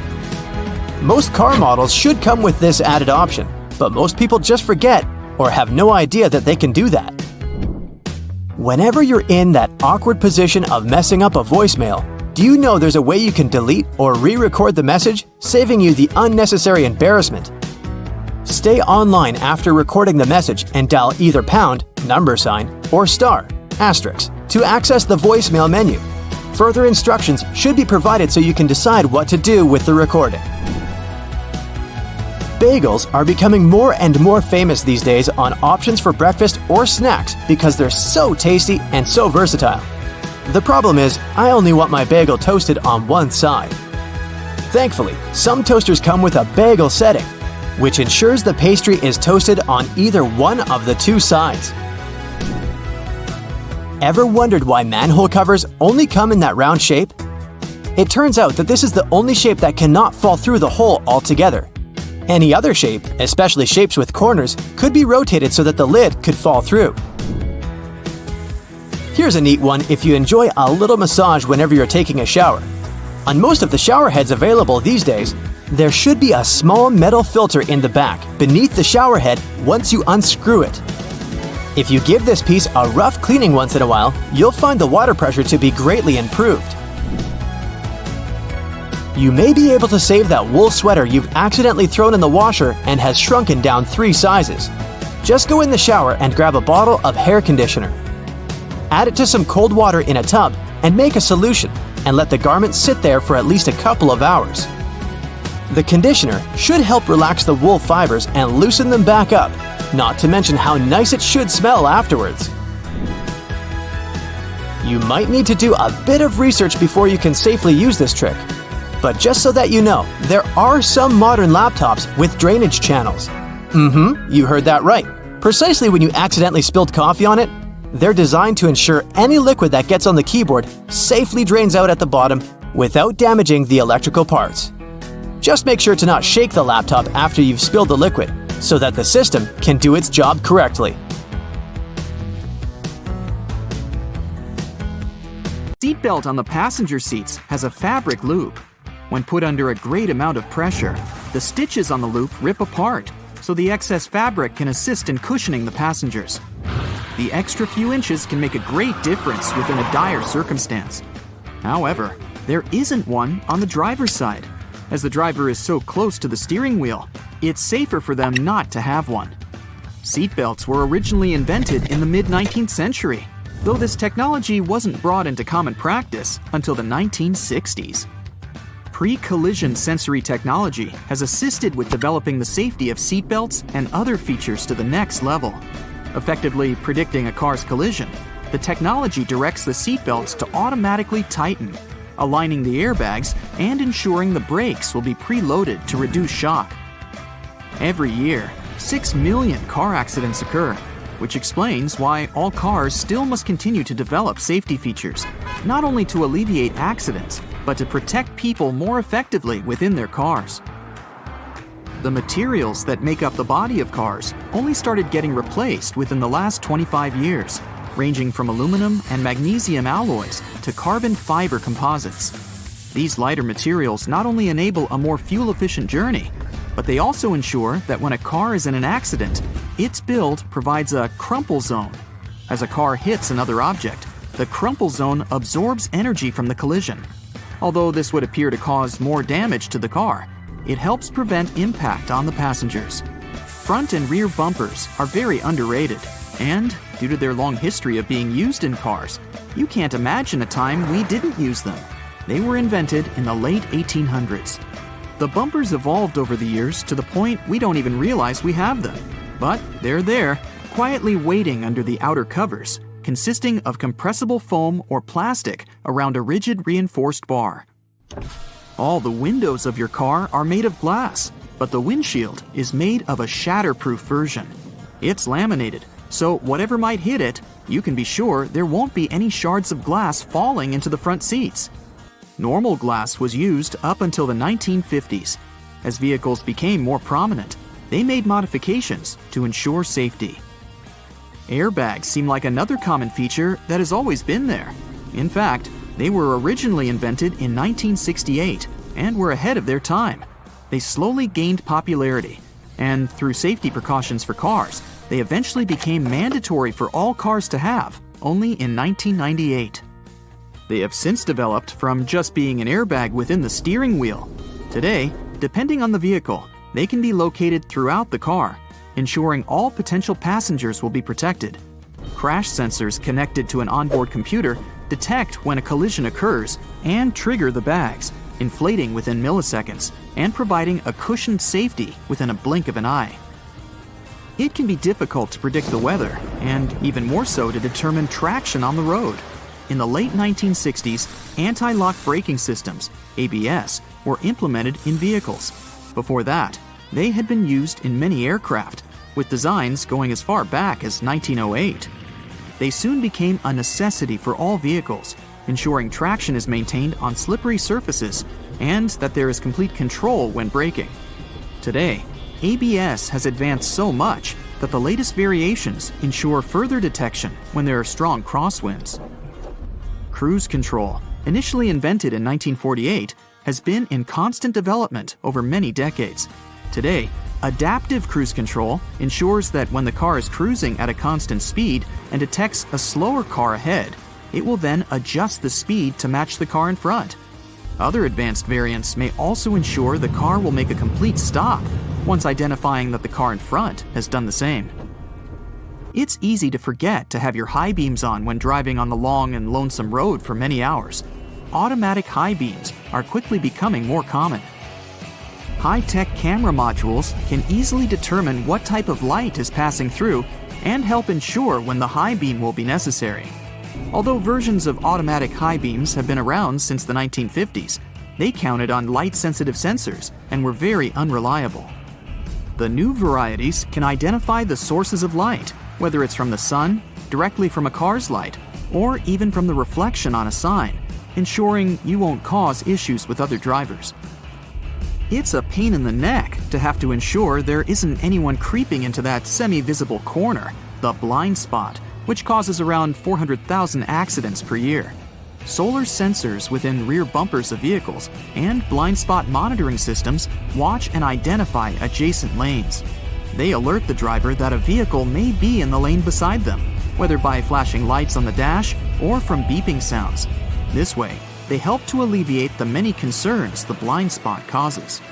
Most car models should come with this added option, but most people just forget or have no idea that they can do that. Whenever you're in that awkward position of messing up a voicemail, do you know there's a way you can delete or re-record the message, saving you the unnecessary embarrassment? Stay online after recording the message and dial either pound, $, or star, asterisk, to access the voicemail menu. Further instructions should be provided so you can decide what to do with the recording. Bagels are becoming more and more famous these days on options for breakfast or snacks because they're so tasty and so versatile. The problem is, I only want my bagel toasted on one side. Thankfully, some toasters come with a bagel setting, which ensures the pastry is toasted on either one of the two sides. Ever wondered why manhole covers only come in that round shape? It turns out that this is the only shape that cannot fall through the hole altogether. Any other shape, especially shapes with corners, could be rotated so that the lid could fall through. Here's a neat one if you enjoy a little massage whenever you're taking a shower. On most of the shower heads available these days, there should be a small metal filter in the back beneath the shower head once you unscrew it. If you give this piece a rough cleaning once in a while, you'll find the water pressure to be greatly improved. You may be able to save that wool sweater you've accidentally thrown in the washer and has shrunken down 3 sizes. Just go in the shower and grab a bottle of hair conditioner. Add it to some cold water in a tub and make a solution, and let the garment sit there for at least a couple of hours. The conditioner should help relax the wool fibers and loosen them back up, not to mention how nice it should smell afterwards. You might need to do a bit of research before you can safely use this trick. But just so that you know, there are some modern laptops with drainage channels. You heard that right. Precisely when you accidentally spilled coffee on it, they're designed to ensure any liquid that gets on the keyboard safely drains out at the bottom without damaging the electrical parts. Just make sure to not shake the laptop after you've spilled the liquid, so that the system can do its job correctly. Seatbelt on the passenger seats has a fabric loop. When put under a great amount of pressure, the stitches on the loop rip apart, so the excess fabric can assist in cushioning the passengers. The extra few inches can make a great difference within a dire circumstance. However, there isn't one on the driver's side. As the driver is so close to the steering wheel, it's safer for them not to have one. Seatbelts were originally invented in the mid-19th century, though this technology wasn't brought into common practice until the 1960s. Pre-collision sensory technology has assisted with developing the safety of seatbelts and other features to the next level. Effectively predicting a car's collision, the technology directs the seatbelts to automatically tighten, aligning the airbags and ensuring the brakes will be preloaded to reduce shock. Every year, 6 million car accidents occur, which explains why all cars still must continue to develop safety features, not only to alleviate accidents, but to protect people more effectively within their cars. The materials that make up the body of cars only started getting replaced within the last 25 years, ranging from aluminum and magnesium alloys to carbon fiber composites. These lighter materials not only enable a more fuel-efficient journey, but they also ensure that when a car is in an accident, its build provides a crumple zone. As a car hits another object, the crumple zone absorbs energy from the collision. Although this would appear to cause more damage to the car, it helps prevent impact on the passengers. Front and rear bumpers are very underrated, and due to their long history of being used in cars, you can't imagine a time we didn't use them. They were invented in the late 1800s. The bumpers evolved over the years to the point we don't even realize we have them. But they're there, quietly waiting under the outer covers, consisting of compressible foam or plastic around a rigid reinforced bar. All the windows of your car are made of glass, but the windshield is made of a shatterproof version. It's laminated, so whatever might hit it, you can be sure there won't be any shards of glass falling into the front seats. Normal glass was used up until the 1950s. As vehicles became more prominent, they made modifications to ensure safety. Airbags seem like another common feature that has always been there. In fact, they were originally invented in 1968 and were ahead of their time. They slowly gained popularity, and through safety precautions for cars, they eventually became mandatory for all cars to have, only in 1998. They have since developed from just being an airbag within the steering wheel. Today, depending on the vehicle, they can be located throughout the car, ensuring all potential passengers will be protected. Crash sensors connected to an onboard computer detect when a collision occurs and trigger the bags, inflating within milliseconds and providing a cushioned safety within a blink of an eye. It can be difficult to predict the weather, and even more so to determine traction on the road. In the late 1960s, anti-lock braking systems, ABS, were implemented in vehicles. Before that, they had been used in many aircraft, with designs going as far back as 1908. They soon became a necessity for all vehicles, ensuring traction is maintained on slippery surfaces and that there is complete control when braking. Today, ABS has advanced so much that the latest variations ensure further detection when there are strong crosswinds. Cruise control, initially invented in 1948, has been in constant development over many decades. Today, adaptive cruise control ensures that when the car is cruising at a constant speed and detects a slower car ahead, it will then adjust the speed to match the car in front. Other advanced variants may also ensure the car will make a complete stop once identifying that the car in front has done the same. It's easy to forget to have your high beams on when driving on the long and lonesome road for many hours. Automatic high beams are quickly becoming more common. High-tech camera modules can easily determine what type of light is passing through and help ensure when the high beam will be necessary. Although versions of automatic high beams have been around since the 1950s, they counted on light-sensitive sensors and were very unreliable. The new varieties can identify the sources of light, whether it's from the sun, directly from a car's light, or even from the reflection on a sign, ensuring you won't cause issues with other drivers. It's a pain in the neck to have to ensure there isn't anyone creeping into that semi-visible corner, the blind spot, which causes around 400,000 accidents per year. Solar sensors within rear bumpers of vehicles and blind spot monitoring systems watch and identify adjacent lanes. They alert the driver that a vehicle may be in the lane beside them, whether by flashing lights on the dash or from beeping sounds. This way, they help to alleviate the many concerns the blind spot causes.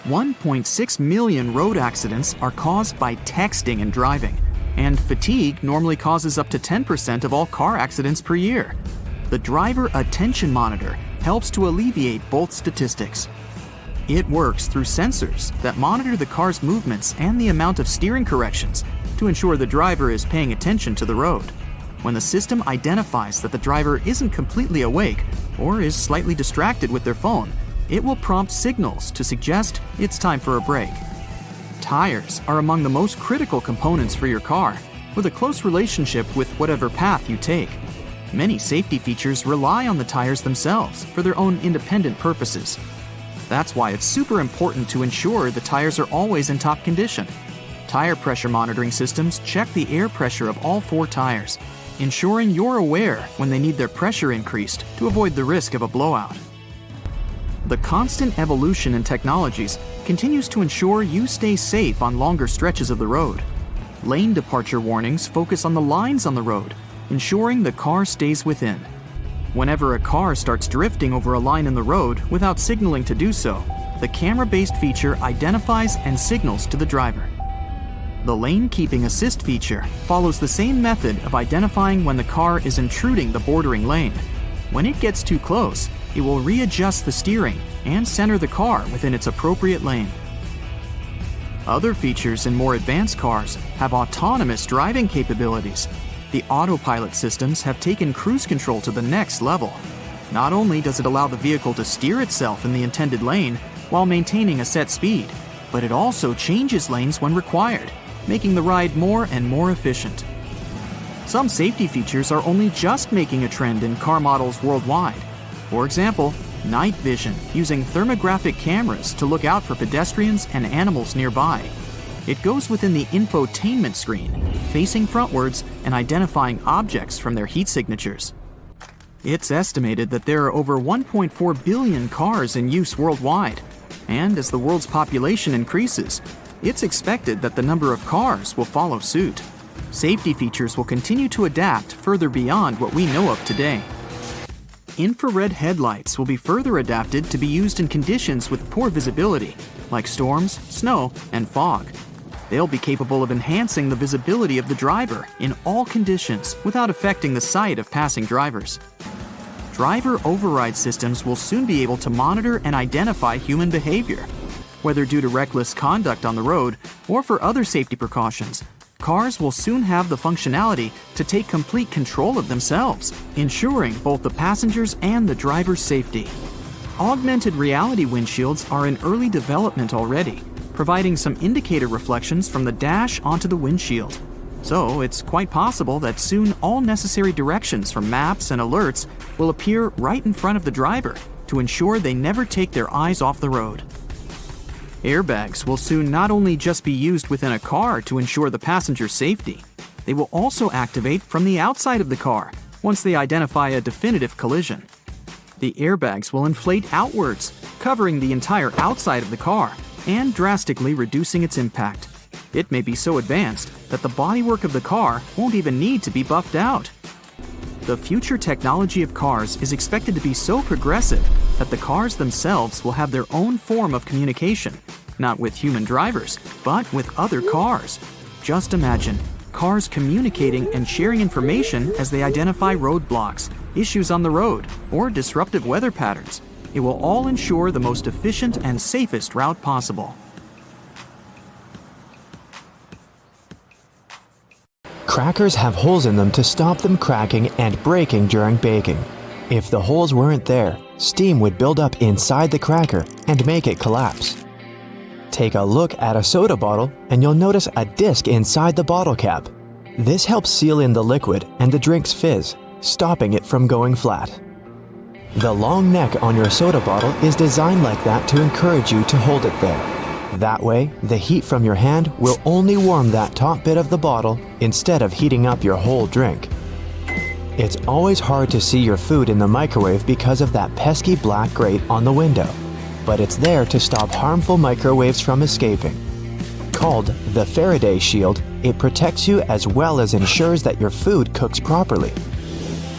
1.6 million road accidents are caused by texting and driving, and fatigue normally causes up to 10% of all car accidents per year. The driver attention monitor helps to alleviate both statistics. It works through sensors that monitor the car's movements and the amount of steering corrections to ensure the driver is paying attention to the road. When the system identifies that the driver isn't completely awake or is slightly distracted with their phone, it will prompt signals to suggest it's time for a break. Tires are among the most critical components for your car, with a close relationship with whatever path you take. Many safety features rely on the tires themselves for their own independent purposes. That's why it's super important to ensure the tires are always in top condition. Tire pressure monitoring systems check the air pressure of all 4 tires, ensuring you're aware when they need their pressure increased to avoid the risk of a blowout. The constant evolution in technologies continues to ensure you stay safe on longer stretches of the road. Lane departure warnings focus on the lines on the road, ensuring the car stays within. Whenever a car starts drifting over a line in the road without signaling to do so, the camera-based feature identifies and signals to the driver. The lane keeping assist feature follows the same method of identifying when the car is intruding the bordering lane. When it gets too close, it will readjust the steering and center the car within its appropriate lane. Other features in more advanced cars have autonomous driving capabilities. The autopilot systems have taken cruise control to the next level. Not only does it allow the vehicle to steer itself in the intended lane while maintaining a set speed, but it also changes lanes when required, making the ride more and more efficient. Some safety features are only just making a trend in car models worldwide. For example, night vision using thermographic cameras to look out for pedestrians and animals nearby. It goes within the infotainment screen, facing frontwards and identifying objects from their heat signatures. It's estimated that there are over 1.4 billion cars in use worldwide, and as the world's population increases, it's expected that the number of cars will follow suit. Safety features will continue to adapt further beyond what we know of today. Infrared headlights will be further adapted to be used in conditions with poor visibility, like storms, snow, and fog. They'll be capable of enhancing the visibility of the driver in all conditions without affecting the sight of passing drivers. Driver override systems will soon be able to monitor and identify human behavior. Whether due to reckless conduct on the road or for other safety precautions, cars will soon have the functionality to take complete control of themselves, ensuring both the passengers and the driver's safety. Augmented reality windshields are in early development already, providing some indicator reflections from the dash onto the windshield. So it's quite possible that soon all necessary directions from maps and alerts will appear right in front of the driver to ensure they never take their eyes off the road. Airbags will soon not only just be used within a car to ensure the passenger's safety, they will also activate from the outside of the car once they identify a definitive collision. The airbags will inflate outwards, covering the entire outside of the car and drastically reducing its impact. It may be so advanced that the bodywork of the car won't even need to be buffed out. The future technology of cars is expected to be so progressive that the cars themselves will have their own form of communication, not with human drivers, but with other cars. Just imagine cars communicating and sharing information as they identify roadblocks, issues on the road, or disruptive weather patterns. It will all ensure the most efficient and safest route possible. Crackers have holes in them to stop them cracking and breaking during baking. If the holes weren't there, steam would build up inside the cracker and make it collapse. Take a look at a soda bottle and you'll notice a disc inside the bottle cap. This helps seal in the liquid and the drink's fizz, stopping it from going flat. The long neck on your soda bottle is designed like that to encourage you to hold it there. That way, the heat from your hand will only warm that top bit of the bottle instead of heating up your whole drink. It's always hard to see your food in the microwave because of that pesky black grate on the window, but it's there to stop harmful microwaves from escaping. Called the Faraday Shield, it protects you as well as ensures that your food cooks properly.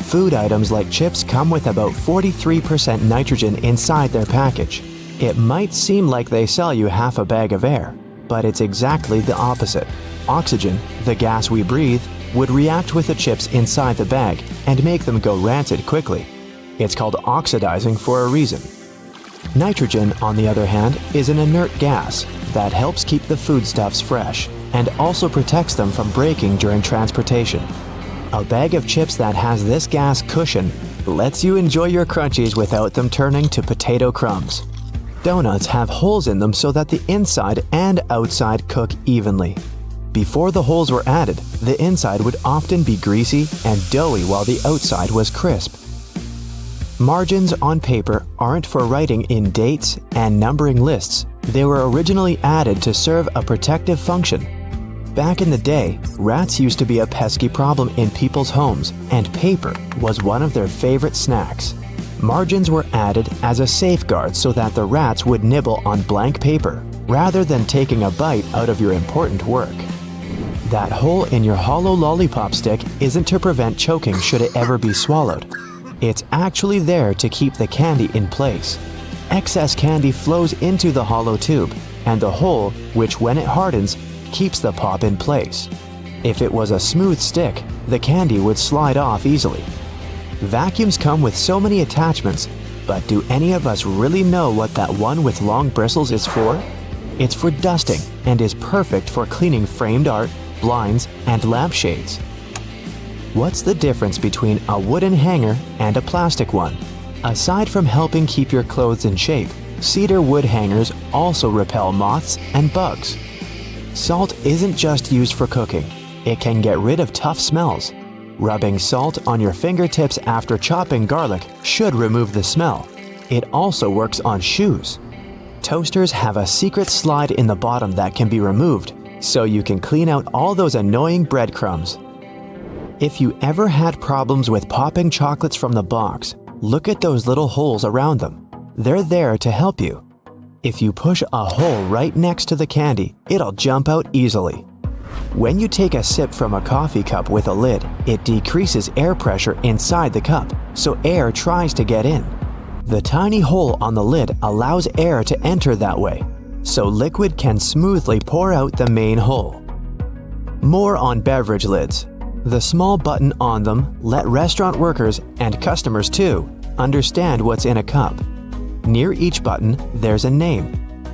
Food items like chips come with about 43% nitrogen inside their package. It might seem like they sell you half a bag of air, but it's exactly the opposite. Oxygen, the gas we breathe, would react with the chips inside the bag and make them go rancid quickly. It's called oxidizing for a reason. Nitrogen, on the other hand, is an inert gas that helps keep the foodstuffs fresh and also protects them from breaking during transportation. A bag of chips that has this gas cushion lets you enjoy your crunchies without them turning to potato crumbs. Donuts have holes in them so that the inside and outside cook evenly. Before the holes were added, the inside would often be greasy and doughy while the outside was crisp. Margins on paper aren't for writing in dates and numbering lists. They were originally added to serve a protective function. Back in the day, rats used to be a pesky problem in people's homes, and paper was one of their favorite snacks. Margins were added as a safeguard so that the rats would nibble on blank paper, rather than taking a bite out of your important work. That hole in your hollow lollipop stick isn't to prevent choking should it ever be swallowed. It's actually there to keep the candy in place. Excess candy flows into the hollow tube, and the hole, which when it hardens, keeps the pop in place. If it was a smooth stick, the candy would slide off easily. Vacuums come with so many attachments, but do any of us really know what that one with long bristles is for? It's for dusting and is perfect for cleaning framed art, blinds, and lampshades. What's the difference between a wooden hanger and a plastic one? Aside from helping keep your clothes in shape, cedar wood hangers also repel moths and bugs. Salt isn't just used for cooking. It can get rid of tough smells. Rubbing salt on your fingertips after chopping garlic should remove the smell. It also works on shoes. Toasters have a secret slide in the bottom that can be removed, so you can clean out all those annoying breadcrumbs. If you ever had problems with popping chocolates from the box, look at those little holes around them. They're there to help you. If you push a hole right next to the candy, it'll jump out easily. When you take a sip from a coffee cup with a lid, it decreases air pressure inside the cup, so air tries to get in. The tiny hole on the lid allows air to enter that way, so liquid can smoothly pour out the main hole. More on beverage lids. The small button on them let restaurant workers, and customers too, understand what's in a cup. Near each button, there's a name.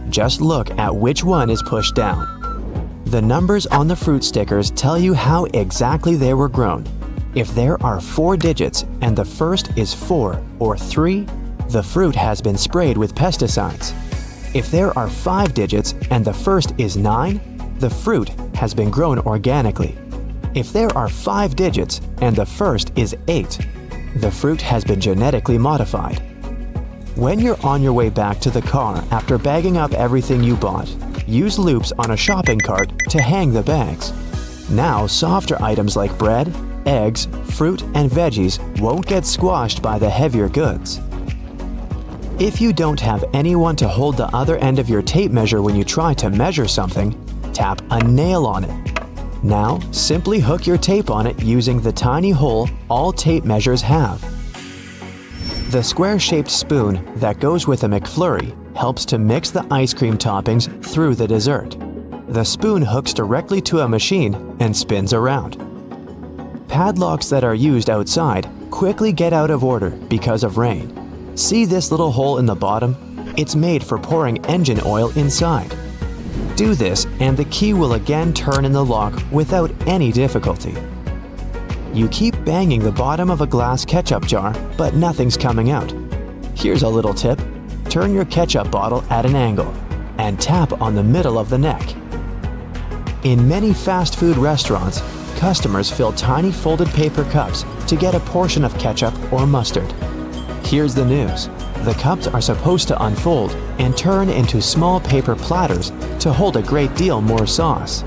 Just look at which one is pushed down. The numbers on the fruit stickers tell you how exactly they were grown. If there are 4 digits and the first is 4 or 3, the fruit has been sprayed with pesticides. If there are 5 digits and the first is 9, the fruit has been grown organically. If there are 5 digits and the first is 8, the fruit has been genetically modified. When you're on your way back to the car after bagging up everything you bought, use loops on a shopping cart to hang the bags. Now, softer items like bread, eggs, fruit, and veggies won't get squashed by the heavier goods. If you don't have anyone to hold the other end of your tape measure when you try to measure something, tap a nail on it. Now, simply hook your tape on it using the tiny hole all tape measures have. The square-shaped spoon that goes with a McFlurry helps to mix the ice cream toppings through the dessert. The spoon hooks directly to a machine and spins around. Padlocks that are used outside quickly get out of order because of rain. See this little hole in the bottom? It's made for pouring engine oil inside. Do this and the key will again turn in the lock without any difficulty. You keep banging the bottom of a glass ketchup jar, but nothing's coming out. Here's a little tip. Turn your ketchup bottle at an angle and tap on the middle of the neck. In many fast food restaurants, customers fill tiny folded paper cups to get a portion of ketchup or mustard. Here's the news. The cups are supposed to unfold and turn into small paper platters to hold a great deal more sauce.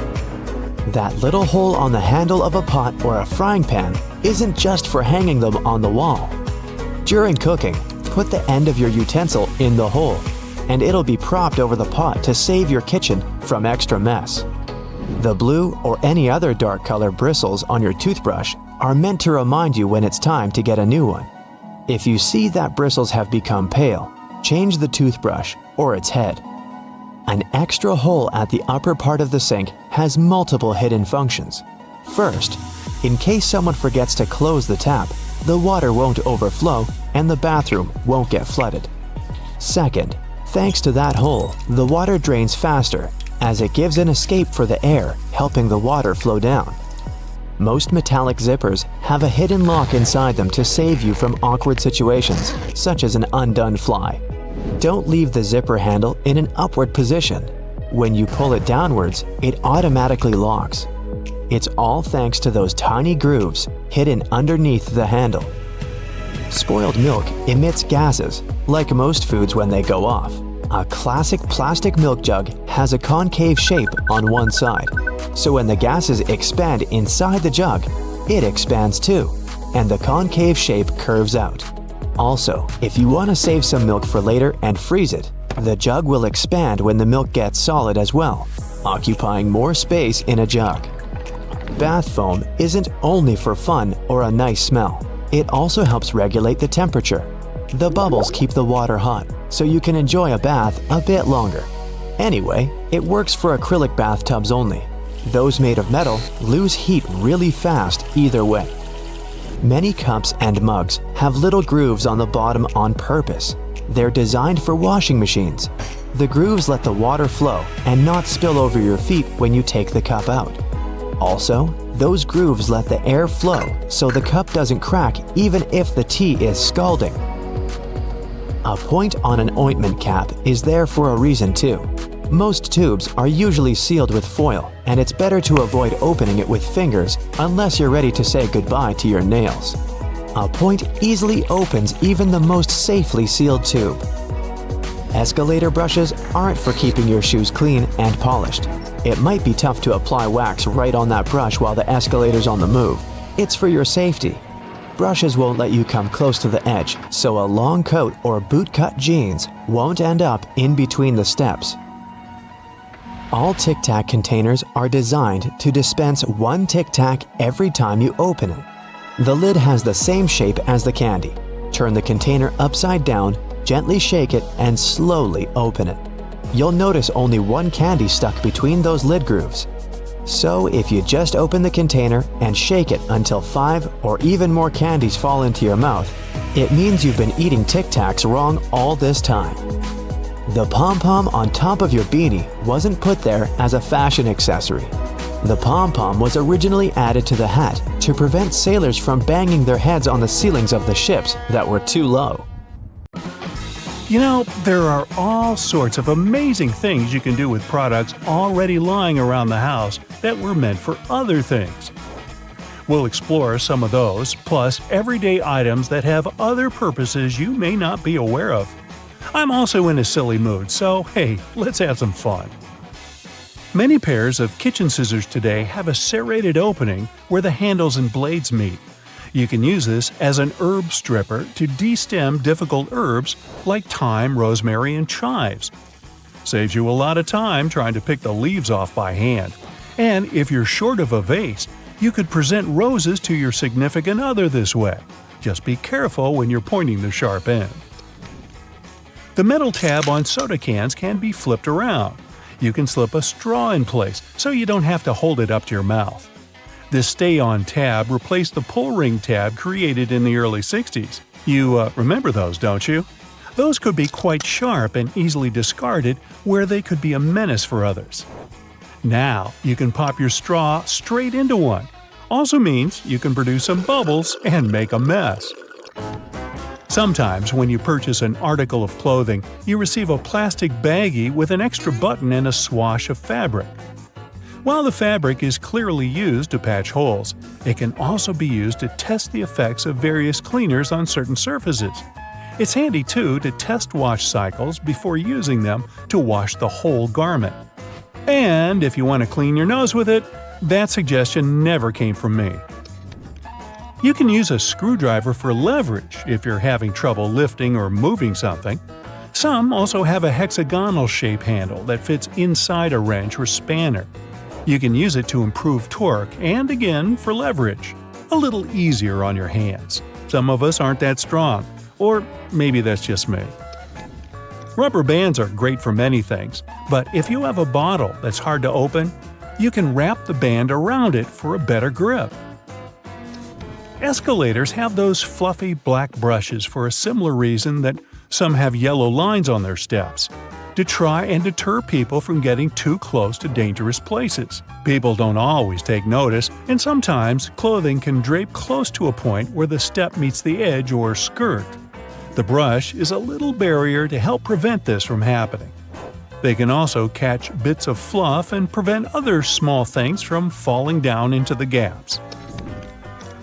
That little hole on the handle of a pot or a frying pan isn't just for hanging them on the wall. During cooking, put the end of your utensil in the hole, and it'll be propped over the pot to save your kitchen from extra mess. The blue or any other dark color bristles on your toothbrush are meant to remind you when it's time to get a new one. If you see that bristles have become pale, change the toothbrush or its head. An extra hole at the upper part of the sink has multiple hidden functions. First, in case someone forgets to close the tap, the water won't overflow and the bathroom won't get flooded. Second, thanks to that hole, the water drains faster as it gives an escape for the air, helping the water flow down. Most metallic zippers have a hidden lock inside them to save you from awkward situations, such as an undone fly. Don't leave the zipper handle in an upward position. When you pull it downwards, it automatically locks. It's all thanks to those tiny grooves hidden underneath the handle. Spoiled milk emits gases, like most foods when they go off. A classic plastic milk jug has a concave shape on one side, so when the gases expand inside the jug, it expands too, and the concave shape curves out. Also, if you want to save some milk for later and freeze it, the jug will expand when the milk gets solid as well, occupying more space in a jug. Bath foam isn't only for fun or a nice smell. It also helps regulate the temperature. The bubbles keep the water hot, so you can enjoy a bath a bit longer. Anyway, it works for acrylic bathtubs only. Those made of metal lose heat really fast either way. Many cups and mugs have little grooves on the bottom on purpose. They're designed for washing machines. The grooves let the water flow and not spill over your feet when you take the cup out. Also, those grooves let the air flow so the cup doesn't crack even if the tea is scalding. A point on an ointment cap is there for a reason too. Most tubes are usually sealed with foil, and it's better to avoid opening it with fingers unless you're ready to say goodbye to your nails. A point easily opens even the most safely sealed tube. Escalator brushes aren't for keeping your shoes clean and polished. It might be tough to apply wax right on that brush while the escalator's on the move. It's for your safety. Brushes won't let you come close to the edge, so a long coat or bootcut jeans won't end up in between the steps. All Tic Tac containers are designed to dispense one Tic Tac every time you open it. The lid has the same shape as the candy. Turn the container upside down, gently shake it, and slowly open it. You'll notice only one candy stuck between those lid grooves. So if you just open the container and shake it until 5 or even more candies fall into your mouth, it means you've been eating Tic Tacs wrong all this time. The pom-pom on top of your beanie wasn't put there as a fashion accessory. The pom-pom was originally added to the hat to prevent sailors from banging their heads on the ceilings of the ships that were too low. You know, there are all sorts of amazing things you can do with products already lying around the house that were meant for other things. We'll explore some of those, plus everyday items that have other purposes you may not be aware of. I'm also in a silly mood, so hey, let's have some fun. Many pairs of kitchen scissors today have a serrated opening where the handles and blades meet. You can use this as an herb stripper to de-stem difficult herbs like thyme, rosemary, and chives. Saves you a lot of time trying to pick the leaves off by hand. And if you're short of a vase, you could present roses to your significant other this way. Just be careful when you're pointing the sharp end. The metal tab on soda cans can be flipped around. You can slip a straw in place so you don't have to hold it up to your mouth. This stay-on tab replaced the pull ring tab created in the early 60s. You remember those, don't you? Those could be quite sharp and easily discarded where they could be a menace for others. Now you can pop your straw straight into one. Also means you can produce some bubbles and make a mess. Sometimes when you purchase an article of clothing, you receive a plastic baggie with an extra button and a swash of fabric. While the fabric is clearly used to patch holes, it can also be used to test the effects of various cleaners on certain surfaces. It's handy too to test wash cycles before using them to wash the whole garment. And if you want to clean your nose with it, that suggestion never came from me. You can use a screwdriver for leverage if you're having trouble lifting or moving something. Some also have a hexagonal shape handle that fits inside a wrench or spanner. You can use it to improve torque and, again, for leverage. A little easier on your hands. Some of us aren't that strong. Or maybe that's just me. Rubber bands are great for many things, but if you have a bottle that's hard to open, you can wrap the band around it for a better grip. Escalators have those fluffy black brushes for a similar reason that some have yellow lines on their steps, to try and deter people from getting too close to dangerous places. People don't always take notice, and sometimes clothing can drape close to a point where the step meets the edge or skirt. The brush is a little barrier to help prevent this from happening. They can also catch bits of fluff and prevent other small things from falling down into the gaps.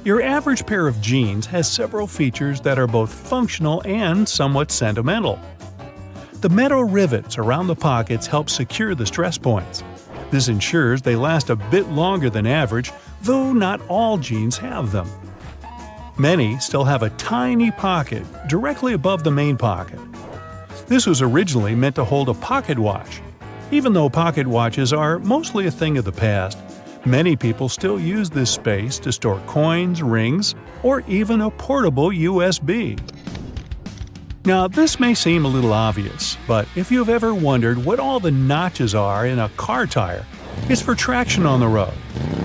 Your average pair of jeans has several features that are both functional and somewhat sentimental. The metal rivets around the pockets help secure the stress points. This ensures they last a bit longer than average, though not all jeans have them. Many still have a tiny pocket directly above the main pocket. This was originally meant to hold a pocket watch. Even though pocket watches are mostly a thing of the past, many people still use this space to store coins, rings, or even a portable USB. Now, this may seem a little obvious, but if you've ever wondered what all the notches are in a car tire, it's for traction on the road.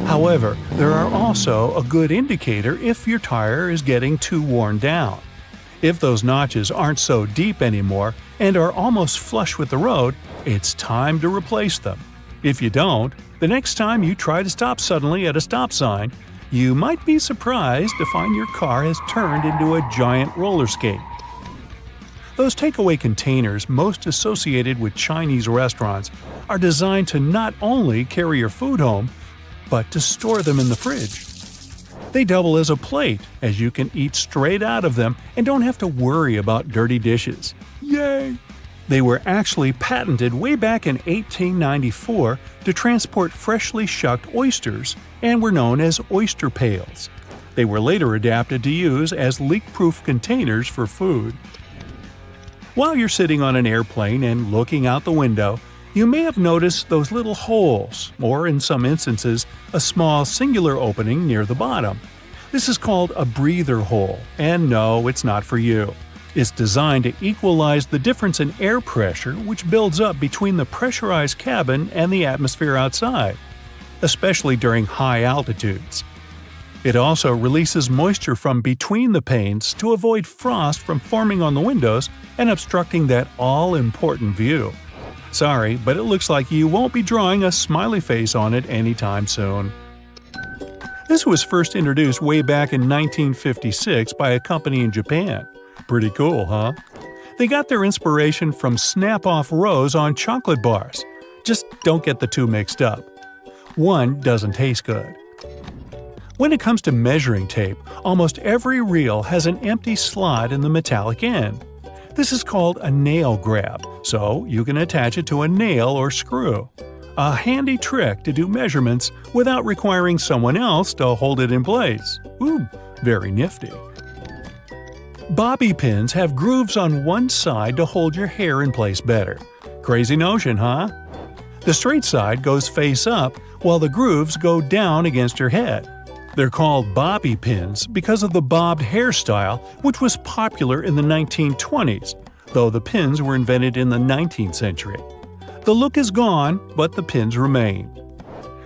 However, there are also a good indicator if your tire is getting too worn down. If those notches aren't so deep anymore and are almost flush with the road, it's time to replace them. If you don't, the next time you try to stop suddenly at a stop sign, you might be surprised to find your car has turned into a giant roller skate. Those takeaway containers most associated with Chinese restaurants are designed to not only carry your food home, but to store them in the fridge. They double as a plate, as you can eat straight out of them and don't have to worry about dirty dishes. Yay! They were actually patented way back in 1894 to transport freshly shucked oysters and were known as oyster pails. They were later adapted to use as leak-proof containers for food. While you're sitting on an airplane and looking out the window, you may have noticed those little holes, or in some instances, a small singular opening near the bottom. This is called a breather hole, and no, it's not for you. It's designed to equalize the difference in air pressure which builds up between the pressurized cabin and the atmosphere outside, especially during high altitudes. It also releases moisture from between the panes to avoid frost from forming on the windows and obstructing that all-important view. Sorry, but it looks like you won't be drawing a smiley face on it anytime soon. This was first introduced way back in 1956 by a company in Japan. Pretty cool, huh? They got their inspiration from snap-off rows on chocolate bars. Just don't get the two mixed up. One doesn't taste good. When it comes to measuring tape, almost every reel has an empty slot in the metallic end. This is called a nail grab, so you can attach it to a nail or screw. A handy trick to do measurements without requiring someone else to hold it in place. Ooh, very nifty. Bobby pins have grooves on one side to hold your hair in place better. Crazy notion, huh? The straight side goes face up, while the grooves go down against your head. They're called bobby pins because of the bobbed hairstyle, which was popular in the 1920s, though the pins were invented in the 19th century. The look is gone, but the pins remain.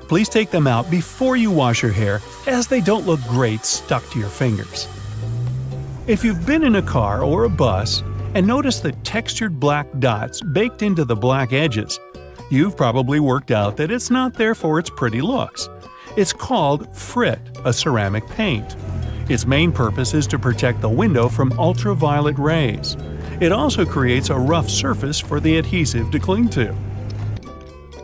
Please take them out before you wash your hair, as they don't look great stuck to your fingers. If you've been in a car or a bus and noticed the textured black dots baked into the black edges, you've probably worked out that it's not there for its pretty looks. It's called frit, a ceramic paint. Its main purpose is to protect the window from ultraviolet rays. It also creates a rough surface for the adhesive to cling to.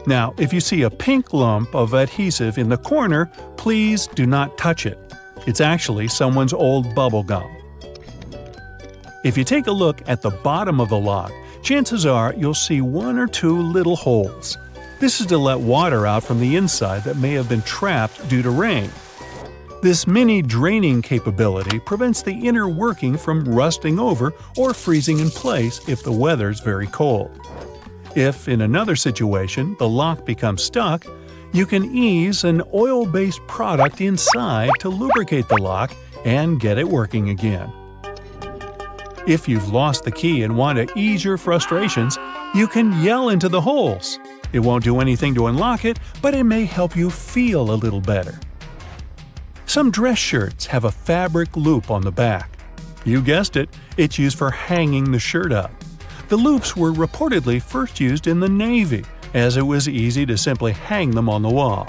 Now, if you see a pink lump of adhesive in the corner, please do not touch it. It's actually someone's old bubble gum. If you take a look at the bottom of the lock, chances are you'll see one or two little holes. This is to let water out from the inside that may have been trapped due to rain. This mini draining capability prevents the inner working from rusting over or freezing in place if the weather's very cold. If, in another situation, the lock becomes stuck, You can ease an oil-based product inside to lubricate the lock and get it working again. If you've lost the key and want to ease your frustrations, you can yell into the holes. It won't do anything to unlock it, but it may help you feel a little better. Some dress shirts have a fabric loop on the back. You guessed it, it's used for hanging the shirt up. The loops were reportedly first used in the Navy, as it was easy to simply hang them on the wall.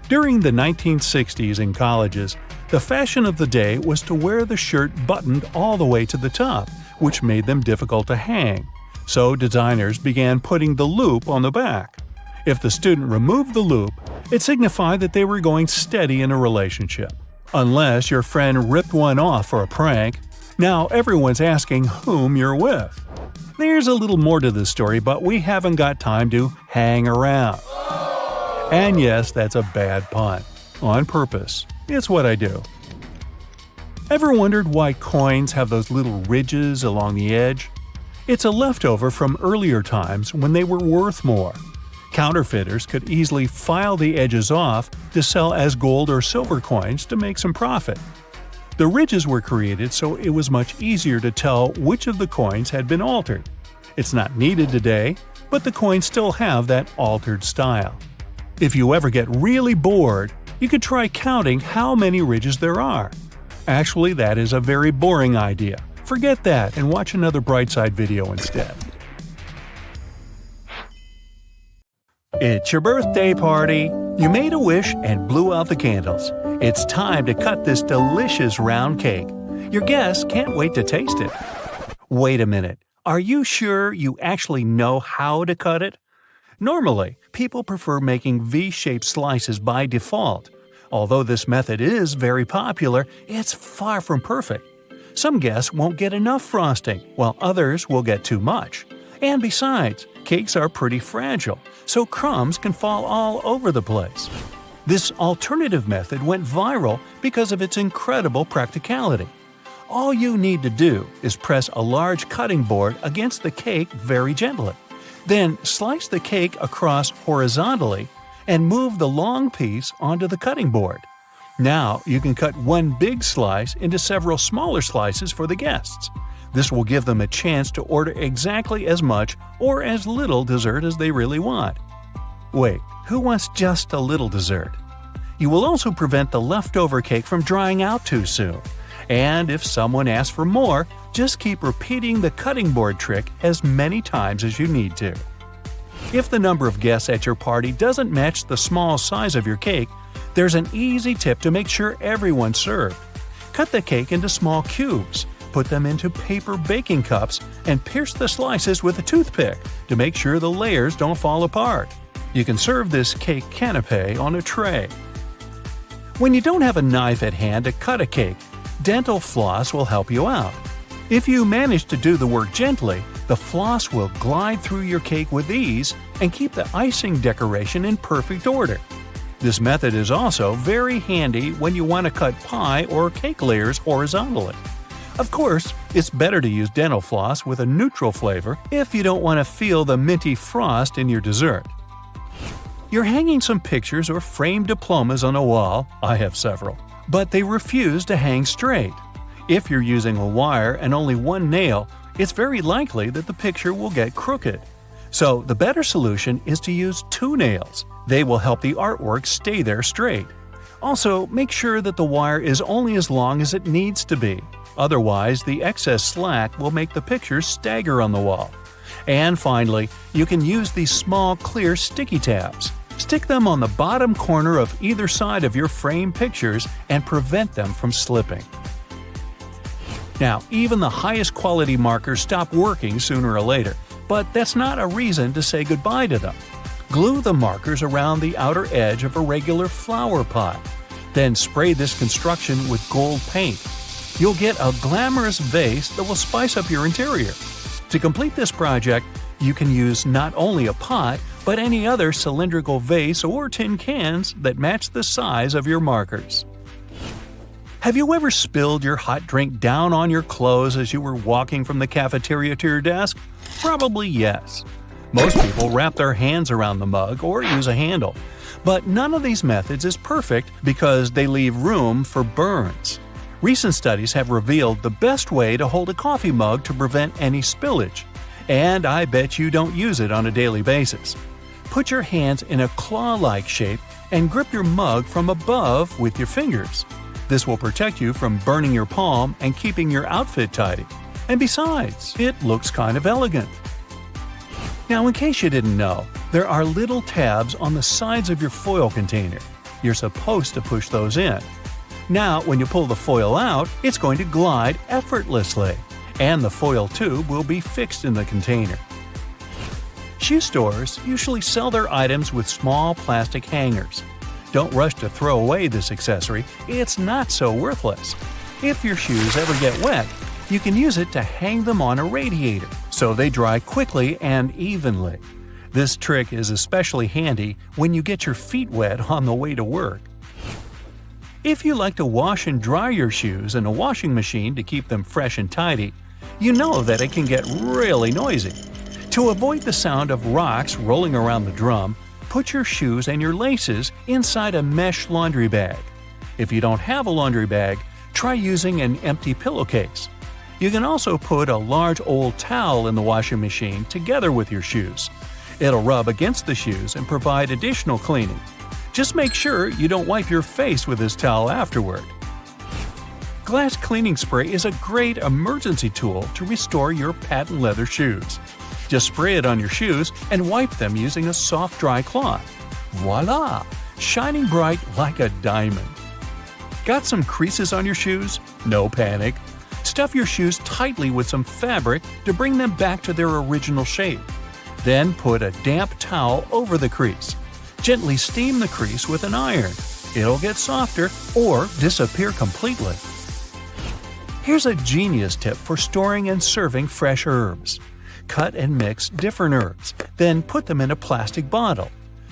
During the 1960s in colleges, the fashion of the day was to wear the shirt buttoned all the way to the top, which made them difficult to hang. So designers began putting the loop on the back. If the student removed the loop, it signified that they were going steady in a relationship. Unless your friend ripped one off for a prank, now everyone's asking whom you're with. There's a little more to this story, but we haven't got time to hang around. And yes, that's a bad pun. On purpose. It's what I do. Ever wondered why coins have those little ridges along the edge? It's a leftover from earlier times when they were worth more. Counterfeiters could easily file the edges off to sell as gold or silver coins to make some profit. The ridges were created so it was much easier to tell which of the coins had been altered. It's not needed today, but the coins still have that altered style. If you ever get really bored, you could try counting how many ridges there are. Actually, that is a very boring idea. Forget that and watch another Brightside video instead. It's your birthday party. You made a wish and blew out the candles. It's time to cut this delicious round cake. Your guests can't wait to taste it. Wait a minute. Are you sure you actually know how to cut it? Normally, people prefer making V-shaped slices by default. Although this method is very popular, it's far from perfect. Some guests won't get enough frosting, while others will get too much. And besides, cakes are pretty fragile, so crumbs can fall all over the place. This alternative method went viral because of its incredible practicality. All you need to do is press a large cutting board against the cake very gently. Then slice the cake across horizontally and move the long piece onto the cutting board. Now you can cut one big slice into several smaller slices for the guests. This will give them a chance to order exactly as much or as little dessert as they really want. Wait, who wants just a little dessert? You will also prevent the leftover cake from drying out too soon. And if someone asks for more, just keep repeating the cutting board trick as many times as you need to. If the number of guests at your party doesn't match the small size of your cake, there's an easy tip to make sure everyone's served. Cut the cake into small cubes, put them into paper baking cups, and pierce the slices with a toothpick to make sure the layers don't fall apart. You can serve this cake canapé on a tray. When you don't have a knife at hand to cut a cake, dental floss will help you out. If you manage to do the work gently, the floss will glide through your cake with ease and keep the icing decoration in perfect order. This method is also very handy when you want to cut pie or cake layers horizontally. Of course, it's better to use dental floss with a neutral flavor if you don't want to feel the minty frost in your dessert. You're hanging some pictures or framed diplomas on a wall, I have several, but they refuse to hang straight. If you're using a wire and only one nail, it's very likely that the picture will get crooked. So the better solution is to use two nails. They will help the artwork stay there straight. Also, make sure that the wire is only as long as it needs to be. Otherwise, the excess slack will make the pictures stagger on the wall. And finally, you can use these small clear sticky tabs. Stick them on the bottom corner of either side of your frame pictures and prevent them from slipping. Now, even the highest quality markers stop working sooner or later, but that's not a reason to say goodbye to them. Glue the markers around the outer edge of a regular flower pot. Then spray this construction with gold paint. You'll get a glamorous vase that will spice up your interior. To complete this project, you can use not only a pot, but any other cylindrical vase or tin cans that match the size of your markers. Have you ever spilled your hot drink down on your clothes as you were walking from the cafeteria to your desk? Probably yes. Most people wrap their hands around the mug or use a handle. But none of these methods is perfect because they leave room for burns. Recent studies have revealed the best way to hold a coffee mug to prevent any spillage, and I bet you don't use it on a daily basis. Put your hands in a claw-like shape and grip your mug from above with your fingers. This will protect you from burning your palm and keeping your outfit tidy. And besides, it looks kind of elegant. Now, in case you didn't know, there are little tabs on the sides of your foil container. You're supposed to push those in. Now, when you pull the foil out, it's going to glide effortlessly, and the foil tube will be fixed in the container. Shoe stores usually sell their items with small plastic hangers. Don't rush to throw away this accessory, it's not so worthless. If your shoes ever get wet, you can use it to hang them on a radiator, so they dry quickly and evenly. This trick is especially handy when you get your feet wet on the way to work. If you like to wash and dry your shoes in a washing machine to keep them fresh and tidy, you know that it can get really noisy. To avoid the sound of rocks rolling around the drum, put your shoes and your laces inside a mesh laundry bag. If you don't have a laundry bag, try using an empty pillowcase. You can also put a large old towel in the washing machine together with your shoes. It'll rub against the shoes and provide additional cleaning. Just make sure you don't wipe your face with this towel afterward. Glass cleaning spray is a great emergency tool to restore your patent leather shoes. Just spray it on your shoes and wipe them using a soft dry cloth. Voila! Shining bright like a diamond. Got some creases on your shoes? No panic. Stuff your shoes tightly with some fabric to bring them back to their original shape. Then put a damp towel over the crease. Gently steam the crease with an iron. It'll get softer or disappear completely. Here's a genius tip for storing and serving fresh herbs. Cut and mix different herbs, then put them in a plastic bottle.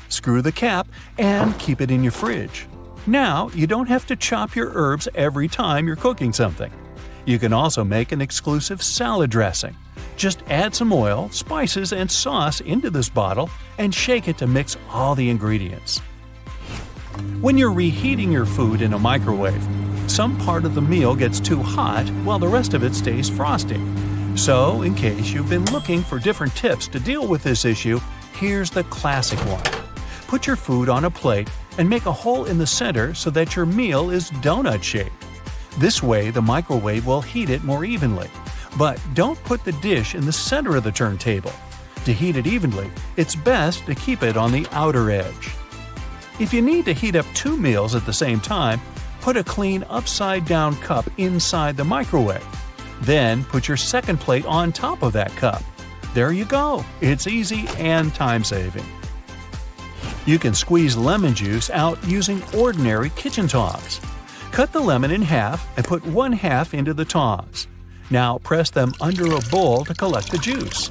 Screw the cap and keep it in your fridge. Now you don't have to chop your herbs every time you're cooking something. You can also make an exclusive salad dressing. Just add some oil, spices, and sauce into this bottle and shake it to mix all the ingredients. When you're reheating your food in a microwave, some part of the meal gets too hot while the rest of it stays frosty. So, in case you've been looking for different tips to deal with this issue, here's the classic one. Put your food on a plate and make a hole in the center so that your meal is donut-shaped. This way, the microwave will heat it more evenly. But don't put the dish in the center of the turntable. To heat it evenly, it's best to keep it on the outer edge. If you need to heat up 2 meals at the same time, put a clean upside-down cup inside the microwave. Then put your second plate on top of that cup. There you go. It's easy and time-saving. You can squeeze lemon juice out using ordinary kitchen tongs. Cut the lemon in half and put 1/2 into the tongs. Now press them under a bowl to collect the juice.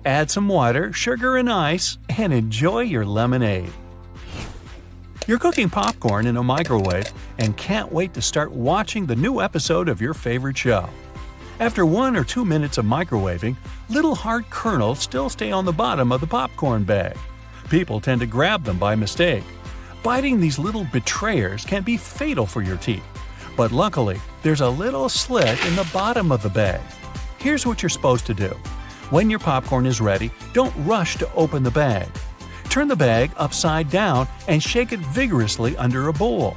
Add some water, sugar, and ice, and enjoy your lemonade. You're cooking popcorn in a microwave and can't wait to start watching the new episode of your favorite show. After 1 or 2 minutes of microwaving, little hard kernels still stay on the bottom of the popcorn bag. People tend to grab them by mistake. Biting these little betrayers can be fatal for your teeth. But luckily, there's a little slit in the bottom of the bag. Here's what you're supposed to do. When your popcorn is ready, don't rush to open the bag. Turn the bag upside down and shake it vigorously under a bowl.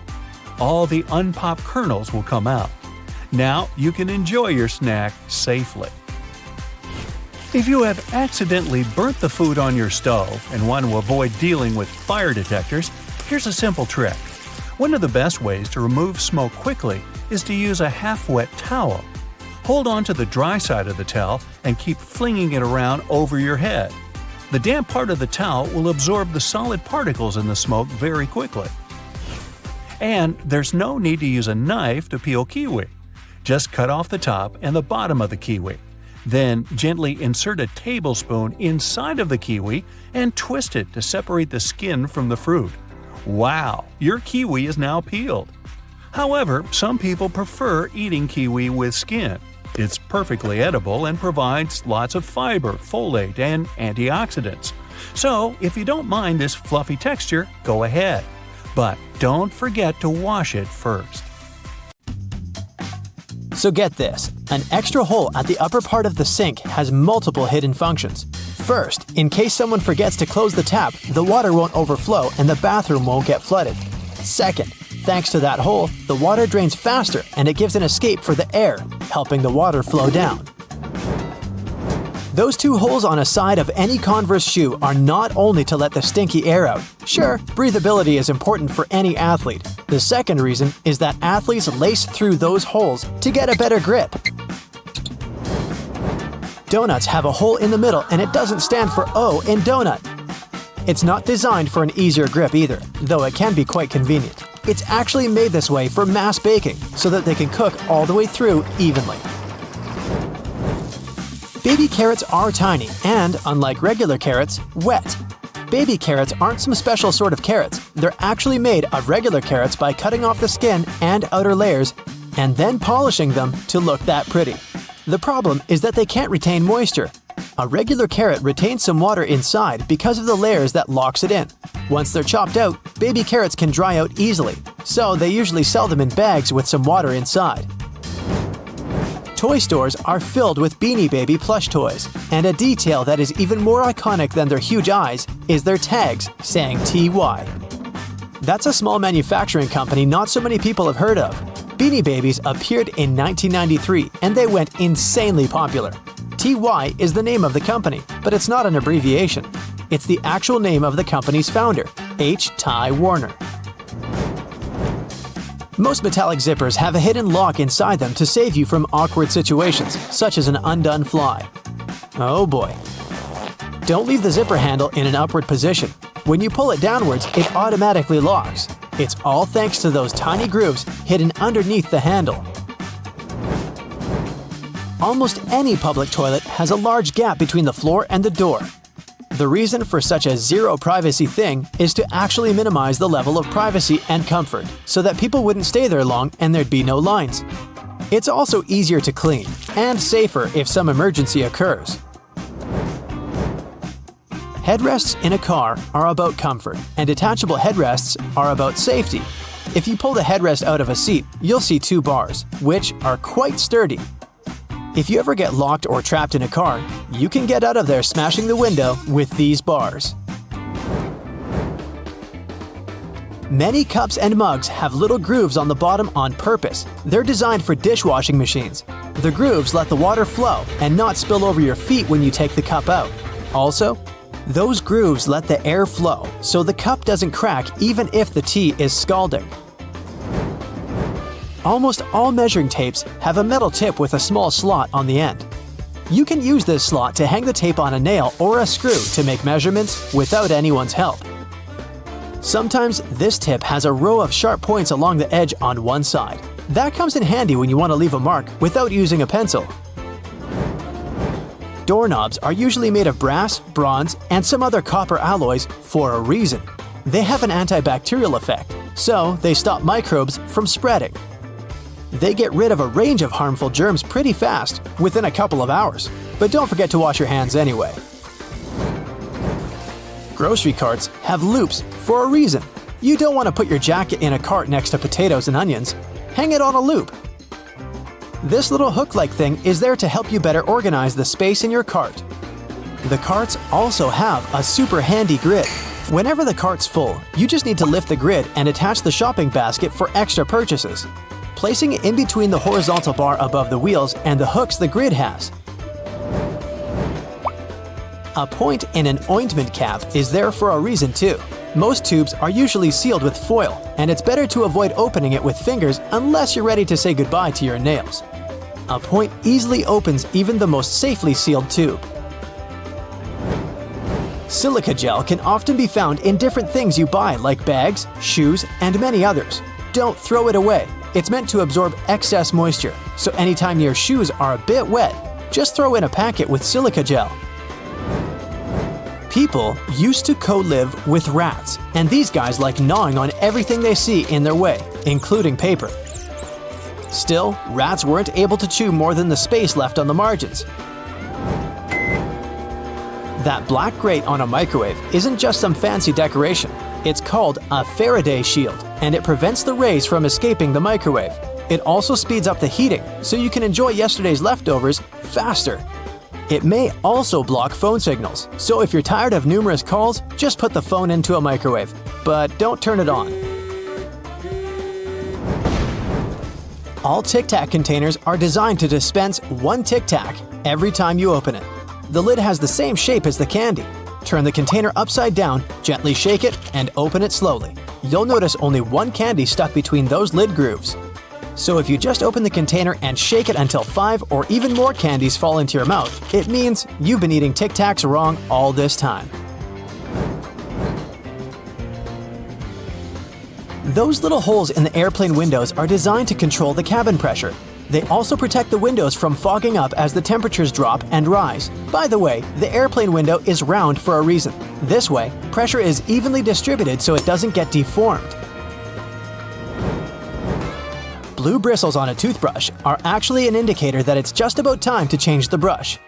All the unpopped kernels will come out. Now you can enjoy your snack safely. If you have accidentally burnt the food on your stove and want to avoid dealing with fire detectors, here's a simple trick. One of the best ways to remove smoke quickly is to use a half-wet towel. Hold on to the dry side of the towel and keep flinging it around over your head. The damp part of the towel will absorb the solid particles in the smoke very quickly. And there's no need to use a knife to peel kiwi. Just cut off the top and the bottom of the kiwi. Then gently insert a tablespoon inside of the kiwi and twist it to separate the skin from the fruit. Wow, your kiwi is now peeled. However, some people prefer eating kiwi with skin. It's perfectly edible and provides lots of fiber, folate, and antioxidants. So, if you don't mind this fluffy texture, go ahead. But don't forget to wash it first. So get this, an extra hole at the upper part of the sink has multiple hidden functions. First, in case someone forgets to close the tap, the water won't overflow and the bathroom won't get flooded. Second, thanks to that hole, the water drains faster and it gives an escape for the air, helping the water flow down. Those two holes on a side of any Converse shoe are not only to let the stinky air out. Sure, breathability is important for any athlete. The second reason is that athletes lace through those holes to get a better grip. Donuts have a hole in the middle and it doesn't stand for O in donut. It's not designed for an easier grip either, though it can be quite convenient. It's actually made this way for mass baking, so that they can cook all the way through evenly. Baby carrots are tiny and, unlike regular carrots, wet. Baby carrots aren't some special sort of carrots. They're actually made of regular carrots by cutting off the skin and outer layers and then polishing them to look that pretty. The problem is that they can't retain moisture. A regular carrot retains some water inside because of the layers that locks it in. Once they're chopped out, baby carrots can dry out easily, so they usually sell them in bags with some water inside. Toy stores are filled with Beanie Baby plush toys, and a detail that is even more iconic than their huge eyes is their tags saying TY. That's a small manufacturing company not so many people have heard of. Beanie Babies appeared in 1993 and they went insanely popular. TY is the name of the company, but it's not an abbreviation. It's the actual name of the company's founder, H. Ty Warner. Most metallic zippers have a hidden lock inside them to save you from awkward situations, such as an undone fly. Oh boy. Don't leave the zipper handle in an upward position. When you pull it downwards, it automatically locks. It's all thanks to those tiny grooves hidden underneath the handle. Almost any public toilet has a large gap between the floor and the door. The reason for such a zero privacy thing is to actually minimize the level of privacy and comfort, so that people wouldn't stay there long and there'd be no lines. It's also easier to clean, and safer if some emergency occurs. Headrests in a car are about comfort, and detachable headrests are about safety. If you pull the headrest out of a seat, you'll see two bars, which are quite sturdy. If you ever get locked or trapped in a car, you can get out of there smashing the window with these bars. Many cups and mugs have little grooves on the bottom on purpose. They're designed for dishwashing machines. The grooves let the water flow and not spill over your feet when you take the cup out. Also, those grooves let the air flow, so the cup doesn't crack even if the tea is scalding. Almost all measuring tapes have a metal tip with a small slot on the end. You can use this slot to hang the tape on a nail or a screw to make measurements without anyone's help. Sometimes this tip has a row of sharp points along the edge on one side. That comes in handy when you want to leave a mark without using a pencil. Doorknobs are usually made of brass, bronze, and some other copper alloys for a reason. They have an antibacterial effect, so they stop microbes from spreading. They get rid of a range of harmful germs pretty fast, within a couple of hours. But don't forget to wash your hands anyway. Grocery carts have loops for a reason. You don't want to put your jacket in a cart next to potatoes and onions. Hang it on a loop. This little hook-like thing is there to help you better organize the space in your cart. The carts also have a super handy grid. Whenever the cart's full, you just need to lift the grid and attach the shopping basket for extra purchases, placing it in between the horizontal bar above the wheels and the hooks the grid has. A point in an ointment cap is there for a reason too. Most tubes are usually sealed with foil, and it's better to avoid opening it with fingers unless you're ready to say goodbye to your nails. A point easily opens even the most safely sealed tube. Silica gel can often be found in different things you buy, like bags, shoes, and many others. Don't throw it away. It's meant to absorb excess moisture, so anytime your shoes are a bit wet, just throw in a packet with silica gel. People used to co-live with rats, and these guys like gnawing on everything they see in their way, including paper. Still, rats weren't able to chew more than the space left on the margins. That black grate on a microwave isn't just some fancy decoration. It's called a Faraday shield, and it prevents the rays from escaping the microwave. It also speeds up the heating, so you can enjoy yesterday's leftovers faster. It may also block phone signals, so if you're tired of numerous calls, just put the phone into a microwave. But don't turn it on. All Tic Tac containers are designed to dispense one Tic Tac every time you open it. The lid has the same shape as the candy. Turn the container upside down, gently shake it, and open it slowly. You'll notice only one candy stuck between those lid grooves. So if you just open the container and shake it until 5 or even more candies fall into your mouth, it means you've been eating Tic Tacs wrong all this time. Those little holes in the airplane windows are designed to control the cabin pressure. They also protect the windows from fogging up as the temperatures drop and rise. By the way, the airplane window is round for a reason. This way, pressure is evenly distributed so it doesn't get deformed. Blue bristles on a toothbrush are actually an indicator that it's just about time to change the brush.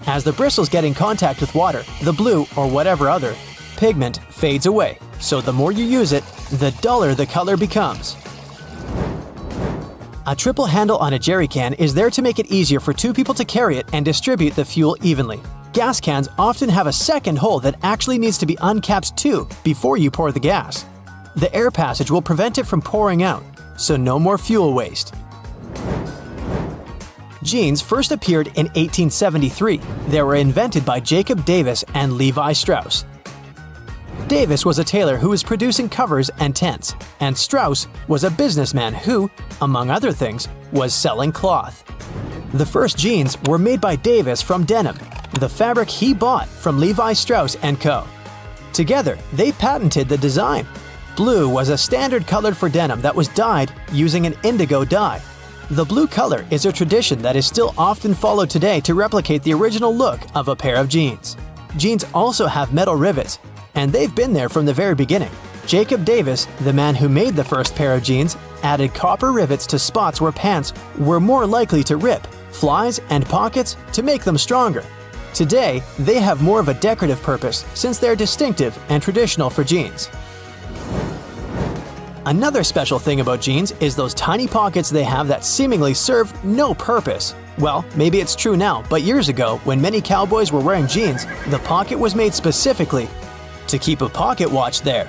As the bristles get in contact with water, the blue, or whatever other, pigment fades away, so the more you use it, the duller the color becomes. A triple handle on a jerry can is there to make it easier for 2 people to carry it and distribute the fuel evenly. Gas cans often have a second hole that actually needs to be uncapped too before you pour the gas. The air passage will prevent it from pouring out, so no more fuel waste. Jeans first appeared in 1873. They were invented by Jacob Davis and Levi Strauss. Davis was a tailor who was producing covers and tents, and Strauss was a businessman who, among other things, was selling cloth. The first jeans were made by Davis from denim, the fabric he bought from Levi Strauss & Co. Together, they patented the design. Blue was a standard color for denim that was dyed using an indigo dye. The blue color is a tradition that is still often followed today to replicate the original look of a pair of jeans. Jeans also have metal rivets, and they've been there from the very beginning. Jacob Davis, the man who made the first pair of jeans, added copper rivets to spots where pants were more likely to rip, flies, and pockets to make them stronger. Today, they have more of a decorative purpose since they're distinctive and traditional for jeans. Another special thing about jeans is those tiny pockets they have that seemingly serve no purpose. Well, maybe it's true now, but years ago, when many cowboys were wearing jeans, the pocket was made specifically to keep a pocket watch there.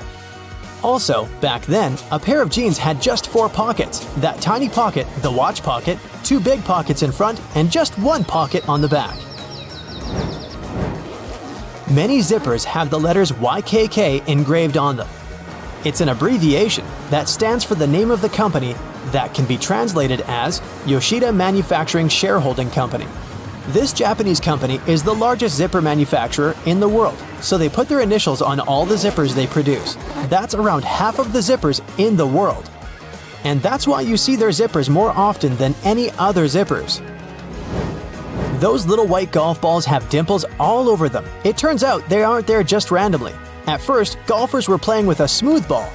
Also, back then, a pair of jeans had just 4 pockets. That tiny pocket, the watch pocket, 2 big pockets in front, and just 1 pocket on the back. Many zippers have the letters YKK engraved on them. It's an abbreviation that stands for the name of the company that can be translated as Yoshida Manufacturing Shareholding Company. This Japanese company is the largest zipper manufacturer in the world, so they put their initials on all the zippers they produce. That's around half of the zippers in the world. And that's why you see their zippers more often than any other zippers. Those little white golf balls have dimples all over them. It turns out they aren't there just randomly. At first, golfers were playing with a smooth ball.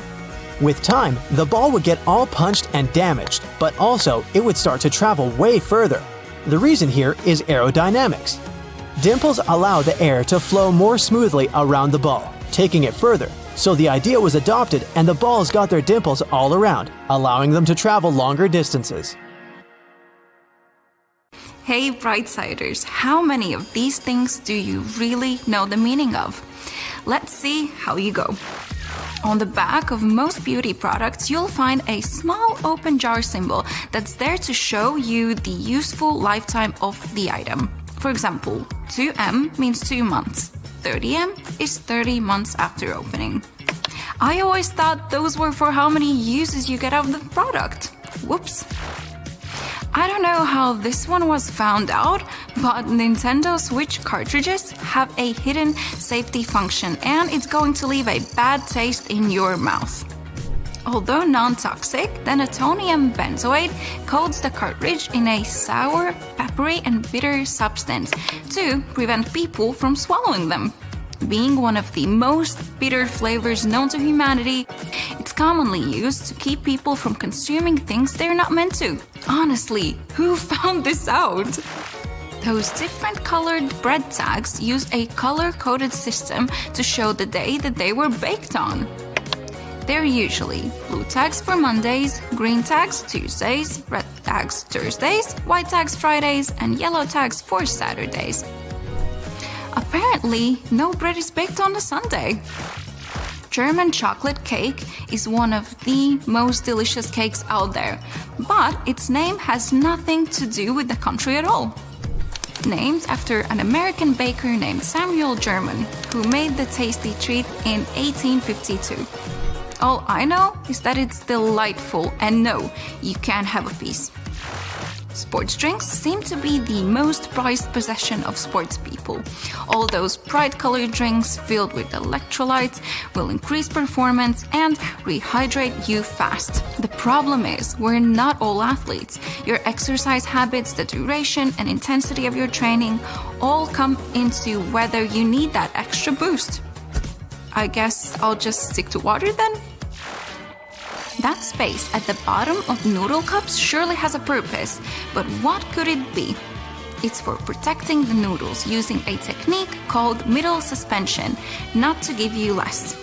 With time, the ball would get all punched and damaged, but also it would start to travel way further. The reason here is aerodynamics. Dimples allow the air to flow more smoothly around the ball, taking it further. So the idea was adopted and the balls got their dimples all around, allowing them to travel longer distances. Hey Brightsiders, how many of these things do you really know the meaning of? Let's see how you go. On the back of most beauty products, you'll find a small open jar symbol that's there to show you the useful lifetime of the item. For example, 2M means 2 months. 30M is 30 months after opening. I always thought those were for how many uses you get out of the product. Whoops. I don't know how this one was found out, but Nintendo Switch cartridges have a hidden safety function and it's going to leave a bad taste in your mouth. Although non-toxic, the natonium benzoate coats the cartridge in a sour, peppery, and bitter substance to prevent people from swallowing them. Being one of the most bitter flavors known to humanity, it's commonly used to keep people from consuming things they're not meant to. Honestly, who found this out? Those different colored bread tags use a color-coded system to show the day that they were baked on. They're usually blue tags for Mondays, green tags Tuesdays, red tags Thursdays, white tags Fridays, and yellow tags for Saturdays. Apparently, no bread is baked on a Sunday. German chocolate cake is one of the most delicious cakes out there, but its name has nothing to do with the country at all. Named after an American baker named Samuel German, who made the tasty treat in 1852. All I know is that it's delightful, and no, you can't have a piece. Sports drinks seem to be the most prized possession of sports people. All those bright-colored drinks filled with electrolytes will increase performance and rehydrate you fast. The problem is, we're not all athletes. Your exercise habits, the duration and intensity of your training all come into whether you need that extra boost. I guess I'll just stick to water then? That space at the bottom of noodle cups surely has a purpose, but what could it be? It's for protecting the noodles using a technique called middle suspension, not to give you less.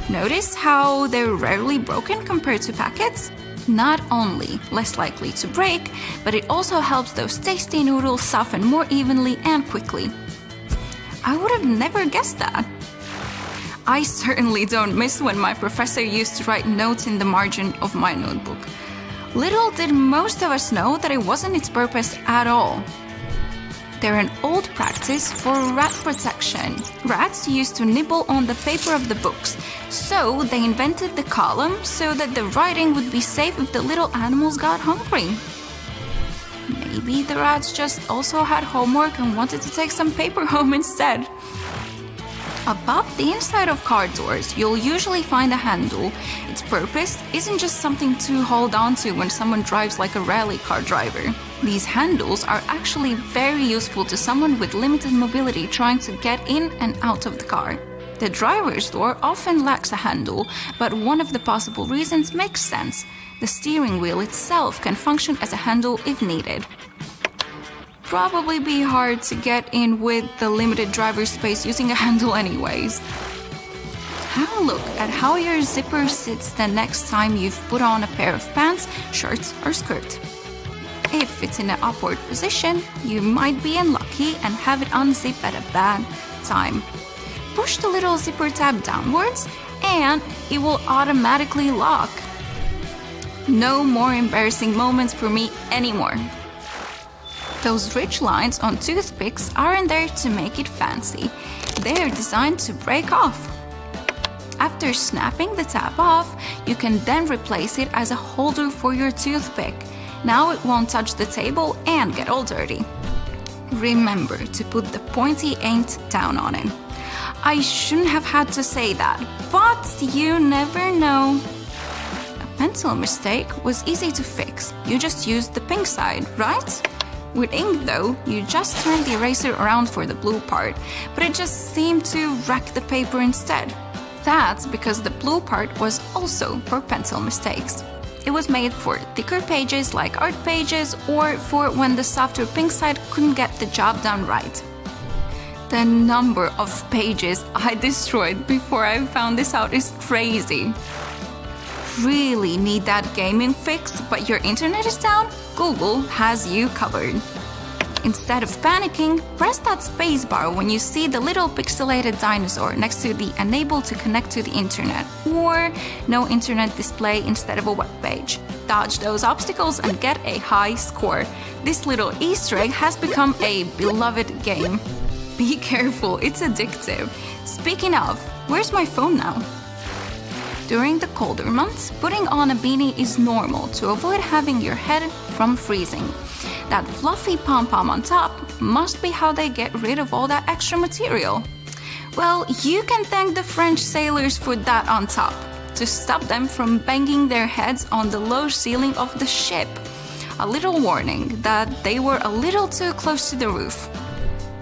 Notice how they're rarely broken compared to packets? Not only less likely to break, but it also helps those tasty noodles soften more evenly and quickly. I would have never guessed that. I certainly don't miss when my professor used to write notes in the margin of my notebook. Little did most of us know that it wasn't its purpose at all. They're an old practice for rat protection. Rats used to nibble on the paper of the books, so they invented the column so that the writing would be safe if the little animals got hungry. Maybe the rats just also had homework and wanted to take some paper home instead. Above the inside of car doors, you'll usually find a handle. Its purpose isn't just something to hold on to when someone drives like a rally car driver. These handles are actually very useful to someone with limited mobility trying to get in and out of the car. The driver's door often lacks a handle, but one of the possible reasons makes sense. The steering wheel itself can function as a handle if needed. Probably be hard to get in with the limited driver space using a handle anyways. Have a look at how your zipper sits the next time you've put on a pair of pants, shirts, or skirt. If it's in an upward position, you might be unlucky and have it unzip at a bad time. Push the little zipper tab downwards and it will automatically lock. No more embarrassing moments for me anymore. Those ridge lines on toothpicks aren't there to make it fancy. They're designed to break off. After snapping the tab off, you can then replace it as a holder for your toothpick. Now it won't touch the table and get all dirty. Remember to put the pointy end down on it. I shouldn't have had to say that, but you never know. A pencil mistake was easy to fix. You just used the pink side, right? With ink though, you just turned the eraser around for the blue part, but it just seemed to wreck the paper instead. That's because the blue part was also for pencil mistakes. It was made for thicker pages like art pages or for when the softer pink side couldn't get the job done right. The number of pages I destroyed before I found this out is crazy. Really need that gaming fix, but your internet is down? Google has you covered. Instead of panicking, press that spacebar when you see the little pixelated dinosaur next to the unable to connect to the internet or no internet display instead of a web page. Dodge those obstacles and get a high score. This little Easter egg has become a beloved game. Be careful, it's addictive. Speaking of, where's my phone now? During the colder months, putting on a beanie is normal to avoid having your head from freezing. That fluffy pom-pom on top must be how they get rid of all that extra material. Well, you can thank the French sailors for that on top, to stop them from banging their heads on the low ceiling of the ship. A little warning that they were a little too close to the roof.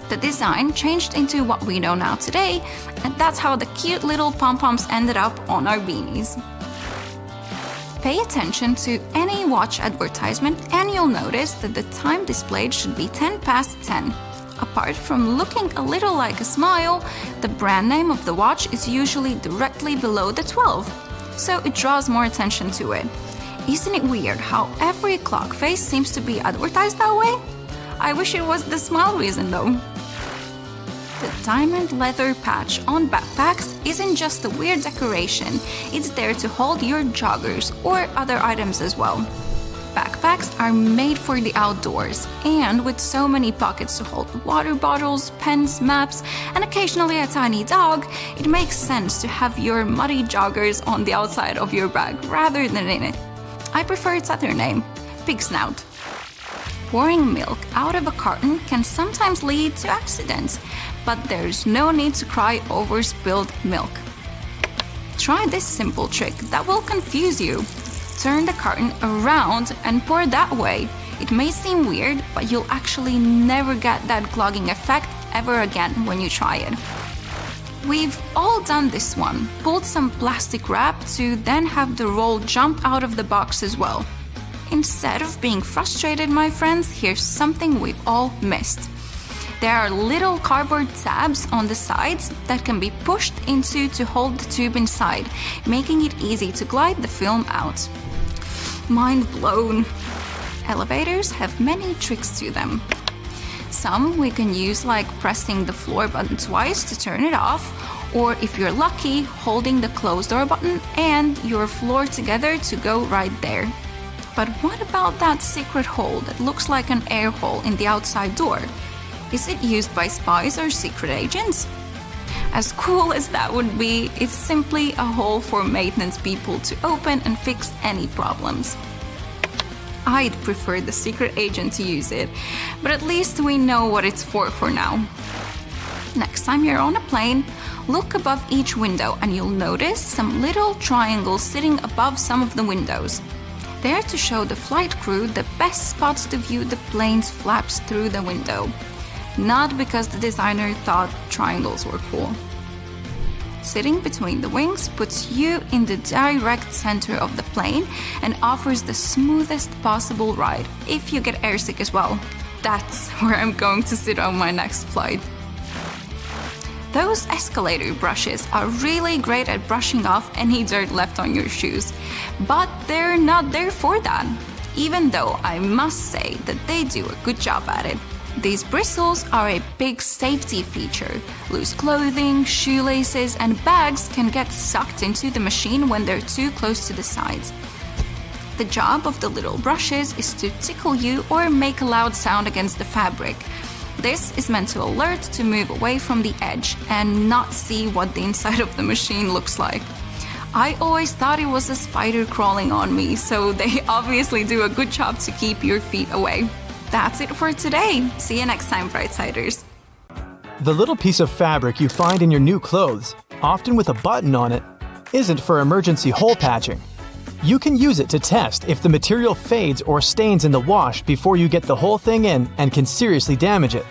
The design changed into what we know now today, and that's how the cute little pom-poms ended up on our beanies. Pay attention to any watch advertisement and you'll notice that the time displayed should be 10 past 10. Apart from looking a little like a smile, the brand name of the watch is usually directly below the 12, so it draws more attention to it. Isn't it weird how every clock face seems to be advertised that way? I wish it was the smile reason though. The diamond leather patch on backpacks isn't just a weird decoration, it's there to hold your joggers or other items as well. Backpacks are made for the outdoors, and with so many pockets to hold water bottles, pens, maps, and occasionally a tiny dog, it makes sense to have your muddy joggers on the outside of your bag rather than in it. I prefer its other name, pig snout. Pouring milk out of a carton can sometimes lead to accidents, but there's no need to cry over spilled milk. Try this simple trick that will confuse you. Turn the carton around and pour that way. It may seem weird, but you'll actually never get that clogging effect ever again when you try it. We've all done this one. Pulled some plastic wrap to then have the roll jump out of the box as well. Instead of being frustrated, my friends, here's something we've all missed. There are little cardboard tabs on the sides that can be pushed into to hold the tube inside, making it easy to glide the film out. Mind blown. Elevators have many tricks to them. Some we can use like pressing the floor button twice to turn it off, or if you're lucky, holding the closed door button and your floor together to go right there. But what about that secret hole that looks like an air hole in the outside door? Is it used by spies or secret agents? As cool as that would be, it's simply a hole for maintenance people to open and fix any problems. I'd prefer the secret agent to use it, but at least we know what it's for now. Next time you're on a plane, look above each window and you'll notice some little triangles sitting above some of the windows. They're to show the flight crew the best spots to view the plane's flaps through the window. Not because the designer thought triangles were cool. Sitting between the wings puts you in the direct center of the plane and offers the smoothest possible ride if you get airsick as well. That's where I'm going to sit on my next flight. Those escalator brushes are really great at brushing off any dirt left on your shoes, but they're not there for that, even though I must say that they do a good job at it. These bristles are a big safety feature. Loose clothing, shoelaces, and bags can get sucked into the machine when they're too close to the sides. The job of the little brushes is to tickle you or make a loud sound against the fabric. This is meant to alert to move away from the edge and not see what the inside of the machine looks like. I always thought it was a spider crawling on me, so they obviously do a good job to keep your feet away. That's it for today. See you next time, Brightsiders. The little piece of fabric you find in your new clothes, often with a button on it, isn't for emergency hole patching. You can use it to test if the material fades or stains in the wash before you get the whole thing in and can seriously damage it.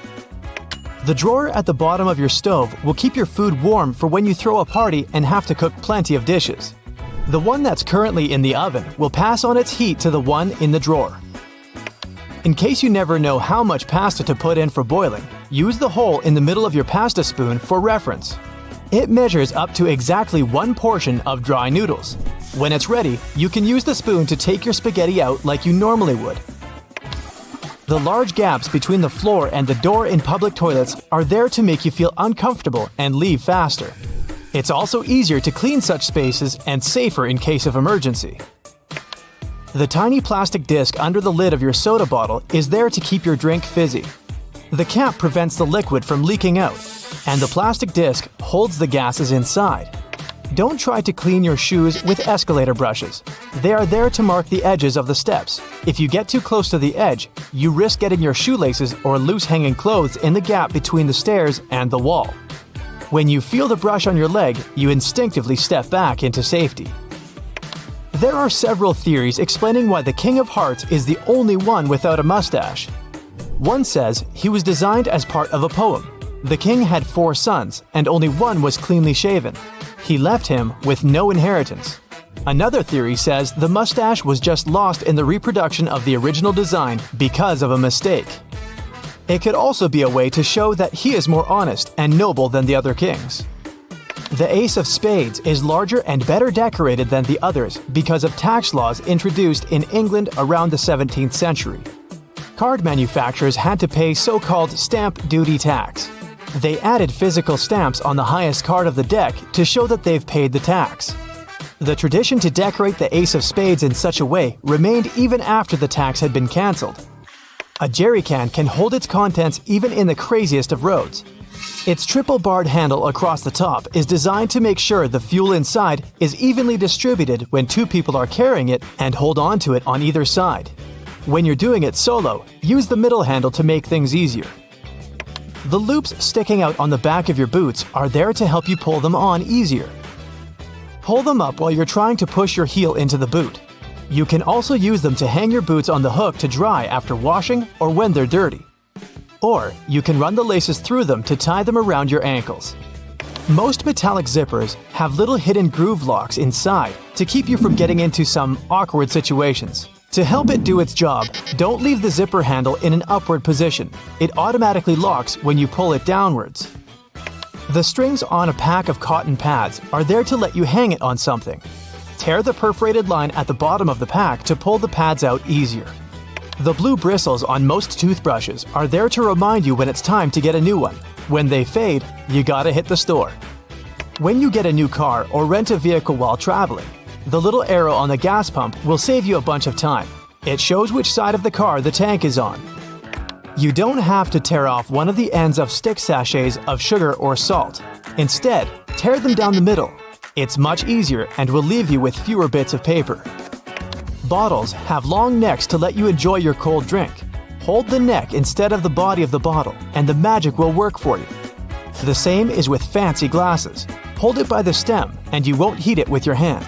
The drawer at the bottom of your stove will keep your food warm for when you throw a party and have to cook plenty of dishes. The one that's currently in the oven will pass on its heat to the one in the drawer. In case you never know how much pasta to put in for boiling, use the hole in the middle of your pasta spoon for reference. It measures up to exactly 1 portion of dry noodles. When it's ready, you can use the spoon to take your spaghetti out like you normally would. The large gaps between the floor and the door in public toilets are there to make you feel uncomfortable and leave faster. It's also easier to clean such spaces and safer in case of emergency. The tiny plastic disc under the lid of your soda bottle is there to keep your drink fizzy. The cap prevents the liquid from leaking out, and the plastic disc holds the gases inside. Don't try to clean your shoes with escalator brushes. They are there to mark the edges of the steps. If you get too close to the edge, you risk getting your shoelaces or loose hanging clothes in the gap between the stairs and the wall. When you feel the brush on your leg, you instinctively step back into safety. There are several theories explaining why the King of Hearts is the only one without a mustache. One says he was designed as part of a poem. The king had 4 sons, and only one was cleanly shaven. He left him with no inheritance. Another theory says the mustache was just lost in the reproduction of the original design because of a mistake. It could also be a way to show that he is more honest and noble than the other kings. The Ace of Spades is larger and better decorated than the others because of tax laws introduced in England around the 17th century. Card manufacturers had to pay so-called stamp duty tax. They added physical stamps on the highest card of the deck to show that they've paid the tax. The tradition to decorate the Ace of Spades in such a way remained even after the tax had been cancelled. A jerry can hold its contents even in the craziest of roads. Its triple-barred handle across the top is designed to make sure the fuel inside is evenly distributed when two people are carrying it and hold on to it on either side. When you're doing it solo, use the middle handle to make things easier. The loops sticking out on the back of your boots are there to help you pull them on easier. Pull them up while you're trying to push your heel into the boot. You can also use them to hang your boots on the hook to dry after washing or when they're dirty. Or you can run the laces through them to tie them around your ankles. Most metallic zippers have little hidden groove locks inside to keep you from getting into some awkward situations. To help it do its job, don't leave the zipper handle in an upward position. It automatically locks when you pull it downwards. The strings on a pack of cotton pads are there to let you hang it on something. Tear the perforated line at the bottom of the pack to pull the pads out easier. The blue bristles on most toothbrushes are there to remind you when it's time to get a new one. When they fade, you gotta hit the store. When you get a new car or rent a vehicle while traveling, the little arrow on the gas pump will save you a bunch of time. It shows which side of the car the tank is on. You don't have to tear off one of the ends of stick sachets of sugar or salt. Instead, tear them down the middle. It's much easier and will leave you with fewer bits of paper. Bottles have long necks to let you enjoy your cold drink. Hold the neck instead of the body of the bottle, and the magic will work for you. The same is with fancy glasses. Hold it by the stem, and you won't heat it with your hand.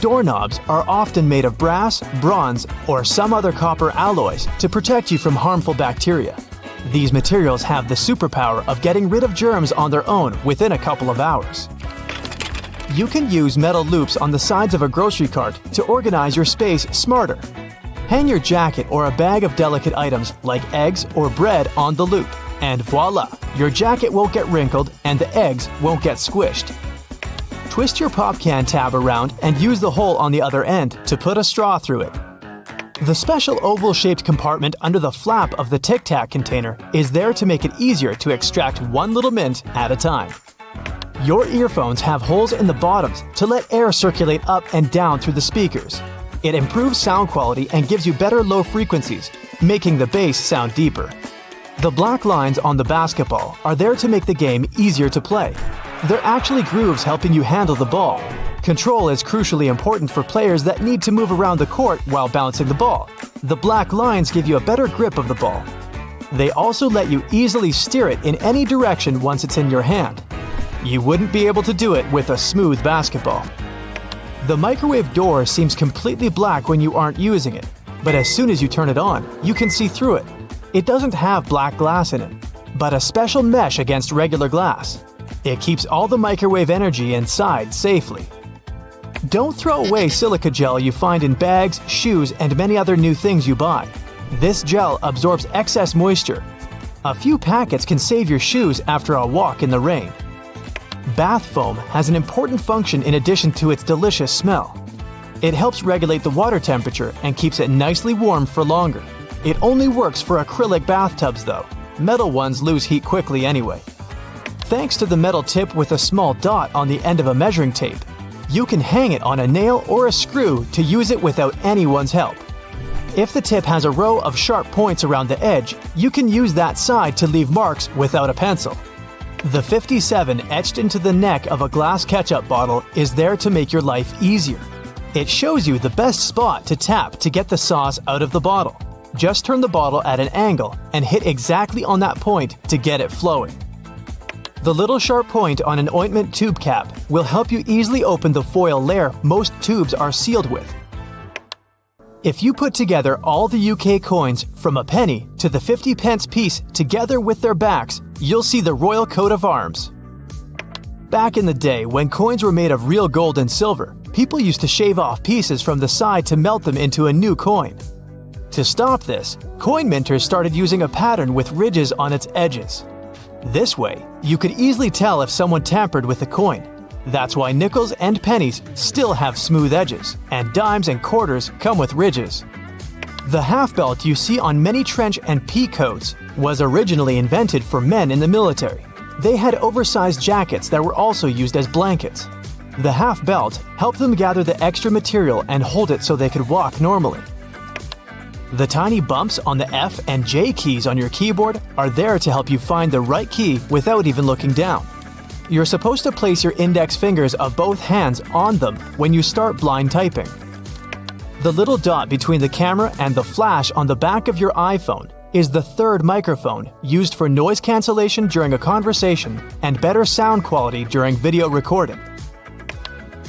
Doorknobs are often made of brass, bronze, or some other copper alloys to protect you from harmful bacteria. These materials have the superpower of getting rid of germs on their own within a couple of hours. You can use metal loops on the sides of a grocery cart to organize your space smarter. Hang your jacket or a bag of delicate items like eggs or bread on the loop, and voila! Your jacket won't get wrinkled and the eggs won't get squished. Twist your pop can tab around and use the hole on the other end to put a straw through it. The special oval-shaped compartment under the flap of the Tic Tac container is there to make it easier to extract one little mint at a time. Your earphones have holes in the bottoms to let air circulate up and down through the speakers. It improves sound quality and gives you better low frequencies, making the bass sound deeper. The black lines on the basketball are there to make the game easier to play. They're actually grooves helping you handle the ball. Control is crucially important for players that need to move around the court while bouncing the ball. The black lines give you a better grip of the ball. They also let you easily steer it in any direction once it's in your hand. You wouldn't be able to do it with a smooth basketball. The microwave door seems completely black when you aren't using it, but as soon as you turn it on, you can see through it. It doesn't have black glass in it, but a special mesh against regular glass. It keeps all the microwave energy inside safely. Don't throw away silica gel you find in bags, shoes, and many other new things you buy. This gel absorbs excess moisture. A few packets can save your shoes after a walk in the rain. Bath foam has an important function in addition to its delicious smell. It helps regulate the water temperature and keeps it nicely warm for longer. It only works for acrylic bathtubs though. Metal ones lose heat quickly anyway. Thanks to the metal tip with a small dot on the end of a measuring tape, you can hang it on a nail or a screw to use it without anyone's help. If the tip has a row of sharp points around the edge, you can use that side to leave marks without a pencil. The 57 etched into the neck of a glass ketchup bottle is there to make your life easier. It shows you the best spot to tap to get the sauce out of the bottle. Just turn the bottle at an angle and hit exactly on that point to get it flowing. The little sharp point on an ointment tube cap will help you easily open the foil layer most tubes are sealed with. If you put together all the UK coins from a penny to the 50p piece together with their backs, you'll see the royal coat of arms. Back in the day, when coins were made of real gold and silver, people used to shave off pieces from the side to melt them into a new coin. To stop this, coin minters started using a pattern with ridges on its edges. This way, you could easily tell if someone tampered with the coin. That's why nickels and pennies still have smooth edges, and dimes and quarters come with ridges. The half belt you see on many trench and pea coats was originally invented for men in the military. They had oversized jackets that were also used as blankets. The half belt helped them gather the extra material and hold it so they could walk normally. The tiny bumps on the F and J keys on your keyboard are there to help you find the right key without even looking down. You're supposed to place your index fingers of both hands on them when you start blind typing. The little dot between the camera and the flash on the back of your iPhone is the third microphone used for noise cancellation during a conversation and better sound quality during video recording.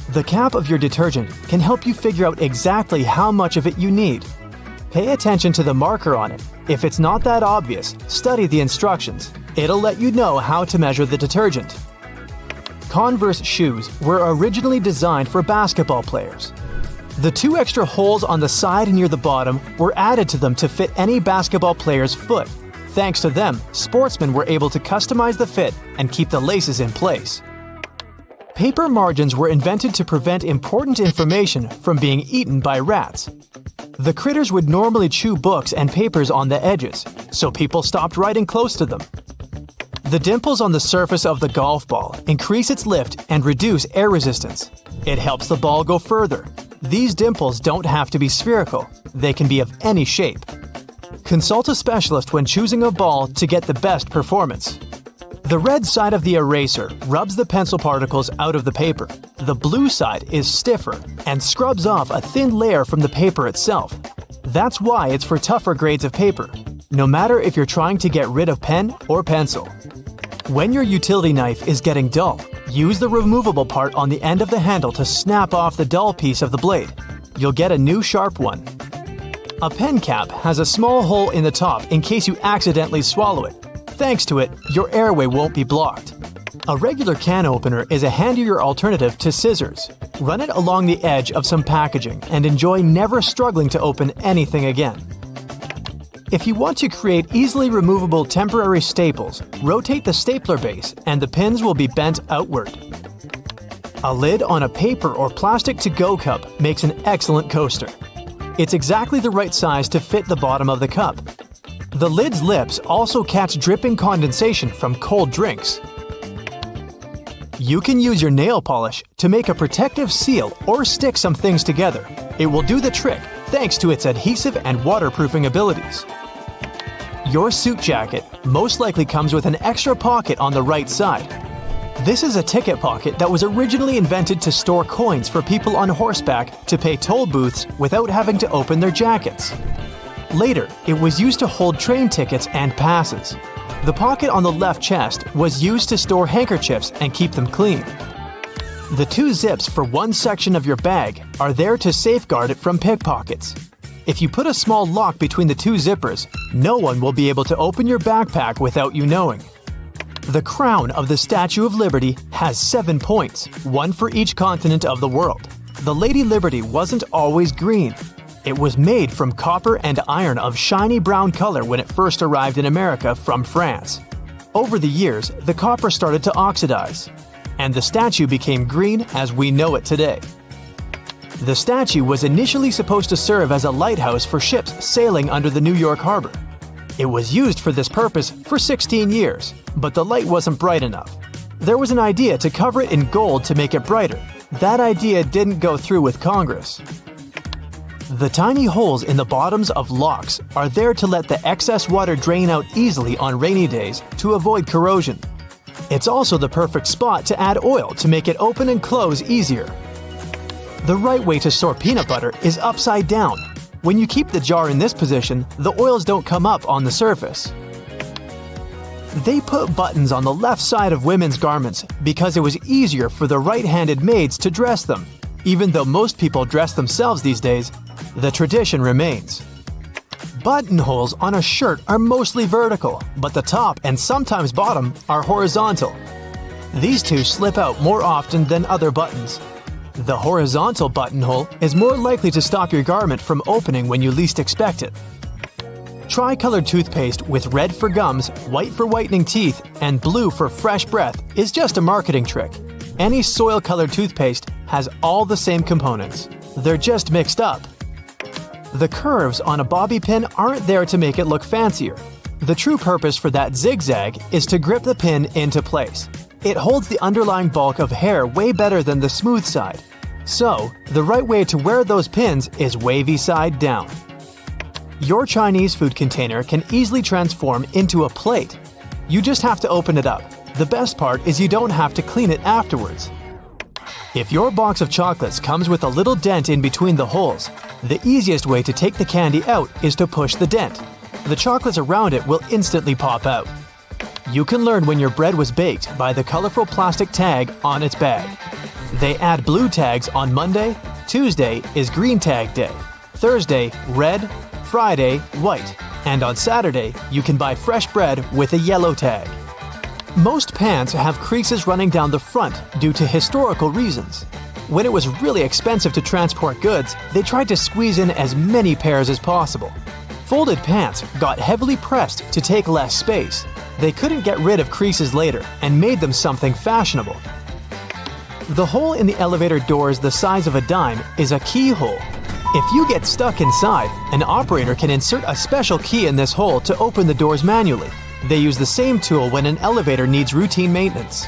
The cap of your detergent can help you figure out exactly how much of it you need. Pay attention to the marker on it. If it's not that obvious, study the instructions. It'll let you know how to measure the detergent. Converse shoes were originally designed for basketball players. The 2 extra holes on the side near the bottom were added to them to fit any basketball player's foot. Thanks to them, sportsmen were able to customize the fit and keep the laces in place. Paper margins were invented to prevent important information from being eaten by rats. The critters would normally chew books and papers on the edges, so people stopped writing close to them. The dimples on the surface of the golf ball increase its lift and reduce air resistance. It helps the ball go further. These dimples don't have to be spherical. They can be of any shape. Consult a specialist when choosing a ball to get the best performance. The red side of the eraser rubs the pencil particles out of the paper. The blue side is stiffer and scrubs off a thin layer from the paper itself. That's why it's for tougher grades of paper, no matter if you're trying to get rid of pen or pencil. When your utility knife is getting dull, use the removable part on the end of the handle to snap off the dull piece of the blade. You'll get a new sharp one. A pen cap has a small hole in the top in case you accidentally swallow it. Thanks to it, your airway won't be blocked. A regular can opener is a handier alternative to scissors. Run it along the edge of some packaging and enjoy never struggling to open anything again. If you want to create easily removable temporary staples, rotate the stapler base and the pins will be bent outward. A lid on a paper or plastic to-go cup makes an excellent coaster. It's exactly the right size to fit the bottom of the cup. The lid's lips also catch dripping condensation from cold drinks. You can use your nail polish to make a protective seal or stick some things together. It will do the trick thanks to its adhesive and waterproofing abilities. Your suit jacket most likely comes with an extra pocket on the right side. This is a ticket pocket that was originally invented to store coins for people on horseback to pay toll booths without having to open their jackets. Later, it was used to hold train tickets and passes. The pocket on the left chest was used to store handkerchiefs and keep them clean. The 2 zips for one section of your bag are there to safeguard it from pickpockets. If you put a small lock between the 2 zippers, no one will be able to open your backpack without you knowing. The crown of the Statue of Liberty has 7 points, one for each continent of the world. The Lady Liberty wasn't always green. It was made from copper and iron of shiny brown color when it first arrived in America from France. Over the years, the copper started to oxidize, and the statue became green as we know it today. The statue was initially supposed to serve as a lighthouse for ships sailing under the New York harbor. It was used for this purpose for 16 years, but the light wasn't bright enough. There was an idea to cover it in gold to make it brighter. That idea didn't go through with Congress. The tiny holes in the bottoms of locks are there to let the excess water drain out easily on rainy days to avoid corrosion. It's also the perfect spot to add oil to make it open and close easier. The right way to store peanut butter is upside down. When you keep the jar in this position, the oils don't come up on the surface. They put buttons on the left side of women's garments because it was easier for the right-handed maids to dress them. Even though most people dress themselves these days, the tradition remains. Buttonholes on a shirt are mostly vertical, but the top and sometimes bottom are horizontal. These 2 slip out more often than other buttons. The horizontal buttonhole is more likely to stop your garment from opening when you least expect it. Tri-colored toothpaste with red for gums, white for whitening teeth, and blue for fresh breath is just a marketing trick. Any soil-colored toothpaste has all the same components. They're just mixed up. The curves on a bobby pin aren't there to make it look fancier. The true purpose for that zigzag is to grip the pin into place. It holds the underlying bulk of hair way better than the smooth side. So, the right way to wear those pins is wavy side down. Your Chinese food container can easily transform into a plate. You just have to open it up. The best part is you don't have to clean it afterwards. If your box of chocolates comes with a little dent in between the holes, the easiest way to take the candy out is to push the dent. The chocolates around it will instantly pop out. You can learn when your bread was baked by the colorful plastic tag on its bag. They add blue tags on Monday, Tuesday is green tag day, Thursday, red, Friday, white, and on Saturday, you can buy fresh bread with a yellow tag. Most pants have creases running down the front due to historical reasons. When it was really expensive to transport goods, they tried to squeeze in as many pairs as possible. Folded pants got heavily pressed to take less space. They couldn't get rid of creases later and made them something fashionable. The hole in the elevator doors the size of a dime is a keyhole. If you get stuck inside, an operator can insert a special key in this hole to open the doors manually. They use the same tool when an elevator needs routine maintenance.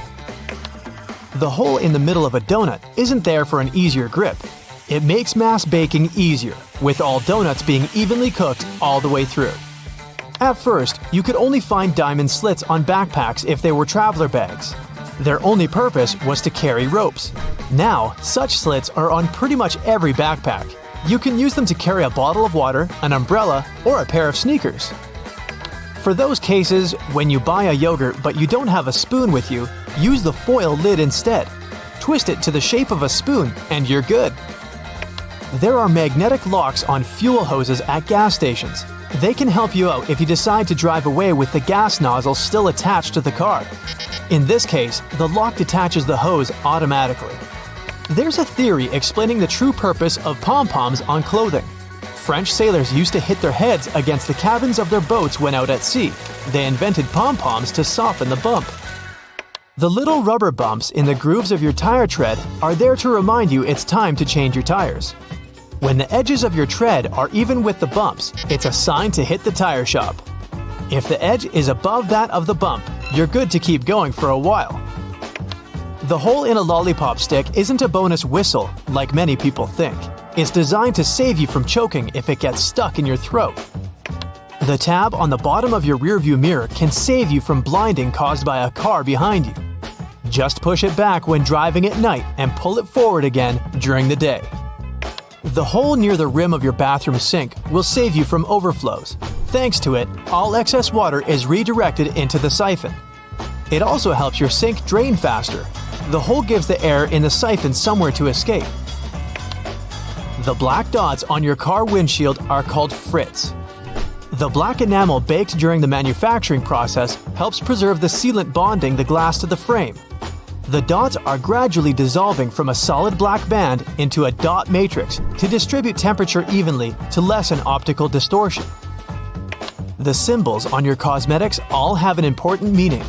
The hole in the middle of a donut isn't there for an easier grip. It makes mass baking easier, with all donuts being evenly cooked all the way through. At first, you could only find diamond slits on backpacks if they were traveler bags. Their only purpose was to carry ropes. Now, such slits are on pretty much every backpack. You can use them to carry a bottle of water, an umbrella, or a pair of sneakers. For those cases, when you buy a yogurt but you don't have a spoon with you, use the foil lid instead. Twist it to the shape of a spoon and you're good. There are magnetic locks on fuel hoses at gas stations. They can help you out if you decide to drive away with the gas nozzle still attached to the car. In this case, the lock detaches the hose automatically. There's a theory explaining the true purpose of pom-poms on clothing. French sailors used to hit their heads against the cabins of their boats when out at sea. They invented pom-poms to soften the bump. The little rubber bumps in the grooves of your tire tread are there to remind you it's time to change your tires. When the edges of your tread are even with the bumps, it's a sign to hit the tire shop. If the edge is above that of the bump, you're good to keep going for a while. The hole in a lollipop stick isn't a bonus whistle, like many people think. It's designed to save you from choking if it gets stuck in your throat. The tab on the bottom of your rearview mirror can save you from blinding caused by a car behind you. Just push it back when driving at night and pull it forward again during the day. The hole near the rim of your bathroom sink will save you from overflows. Thanks to it, all excess water is redirected into the siphon. It also helps your sink drain faster. The hole gives the air in the siphon somewhere to escape. The black dots on your car windshield are called frits. The black enamel baked during the manufacturing process helps preserve the sealant bonding the glass to the frame. The dots are gradually dissolving from a solid black band into a dot matrix to distribute temperature evenly to lessen optical distortion. The symbols on your cosmetics all have an important meaning.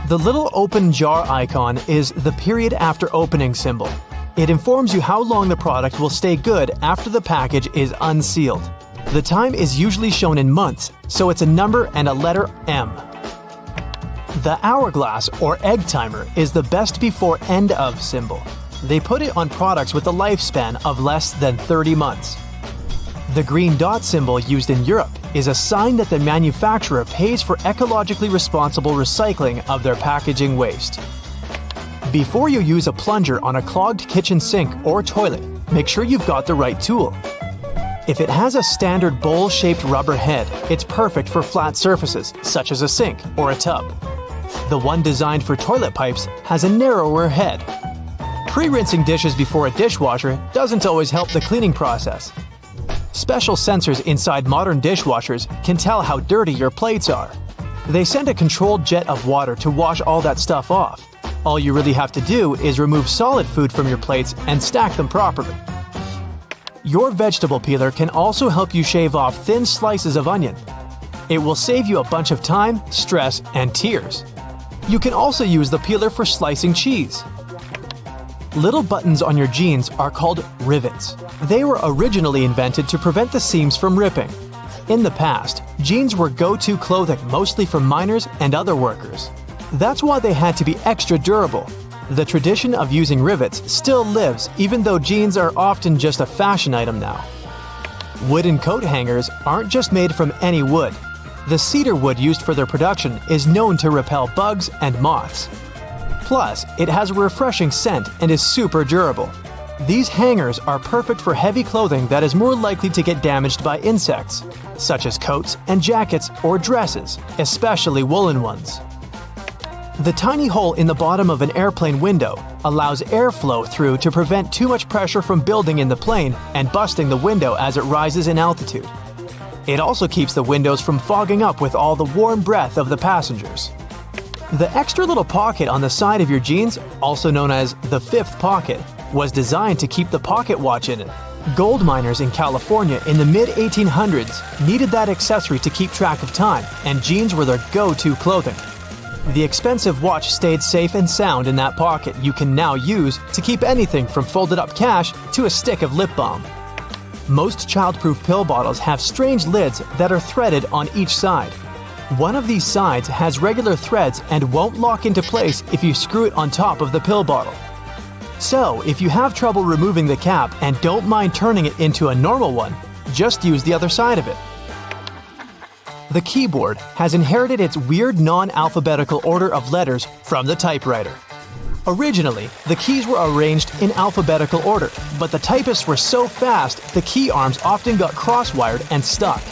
The little open jar icon is the period after opening symbol. It informs you how long the product will stay good after the package is unsealed. The time is usually shown in months, so it's a number and a letter M. The hourglass or egg timer is the best before end of symbol. They put it on products with a lifespan of less than 30 months. The green dot symbol used in Europe is a sign that the manufacturer pays for ecologically responsible recycling of their packaging waste. Before you use a plunger on a clogged kitchen sink or toilet, make sure you've got the right tool. If it has a standard bowl-shaped rubber head, it's perfect for flat surfaces, such as a sink or a tub. The one designed for toilet pipes has a narrower head. Pre-rinsing dishes before a dishwasher doesn't always help the cleaning process. Special sensors inside modern dishwashers can tell how dirty your plates are. They send a controlled jet of water to wash all that stuff off. All you really have to do is remove solid food from your plates and stack them properly. Your vegetable peeler can also help you shave off thin slices of onion. It will save you a bunch of time, stress, and tears. You can also use the peeler for slicing cheese. Little buttons on your jeans are called rivets. They were originally invented to prevent the seams from ripping. In the past, jeans were go-to clothing mostly for miners and other workers. That's why they had to be extra durable. The tradition of using rivets still lives even though jeans are often just a fashion item now. Wooden coat hangers aren't just made from any wood. The cedar wood used for their production is known to repel bugs and moths. Plus, it has a refreshing scent and is super durable. These hangers are perfect for heavy clothing that is more likely to get damaged by insects, such as coats and jackets or dresses, especially woolen ones. The tiny hole in the bottom of an airplane window allows airflow through to prevent too much pressure from building in the plane and busting the window as it rises in altitude. It also keeps the windows from fogging up with all the warm breath of the passengers. The extra little pocket on the side of your jeans, also known as the fifth pocket, was designed to keep the pocket watch in it. Gold miners in California in the mid-1800s needed that accessory to keep track of time, and jeans were their go-to clothing. The expensive watch stayed safe and sound in that pocket you can now use to keep anything from folded up cash to a stick of lip balm. Most childproof pill bottles have strange lids that are threaded on each side. One of these sides has regular threads and won't lock into place if you screw it on top of the pill bottle. So, if you have trouble removing the cap and don't mind turning it into a normal one, just use the other side of it. The keyboard has inherited its weird non-alphabetical order of letters from the typewriter. Originally, the keys were arranged in alphabetical order, but the typists were so fast the key arms often got cross-wired and stuck.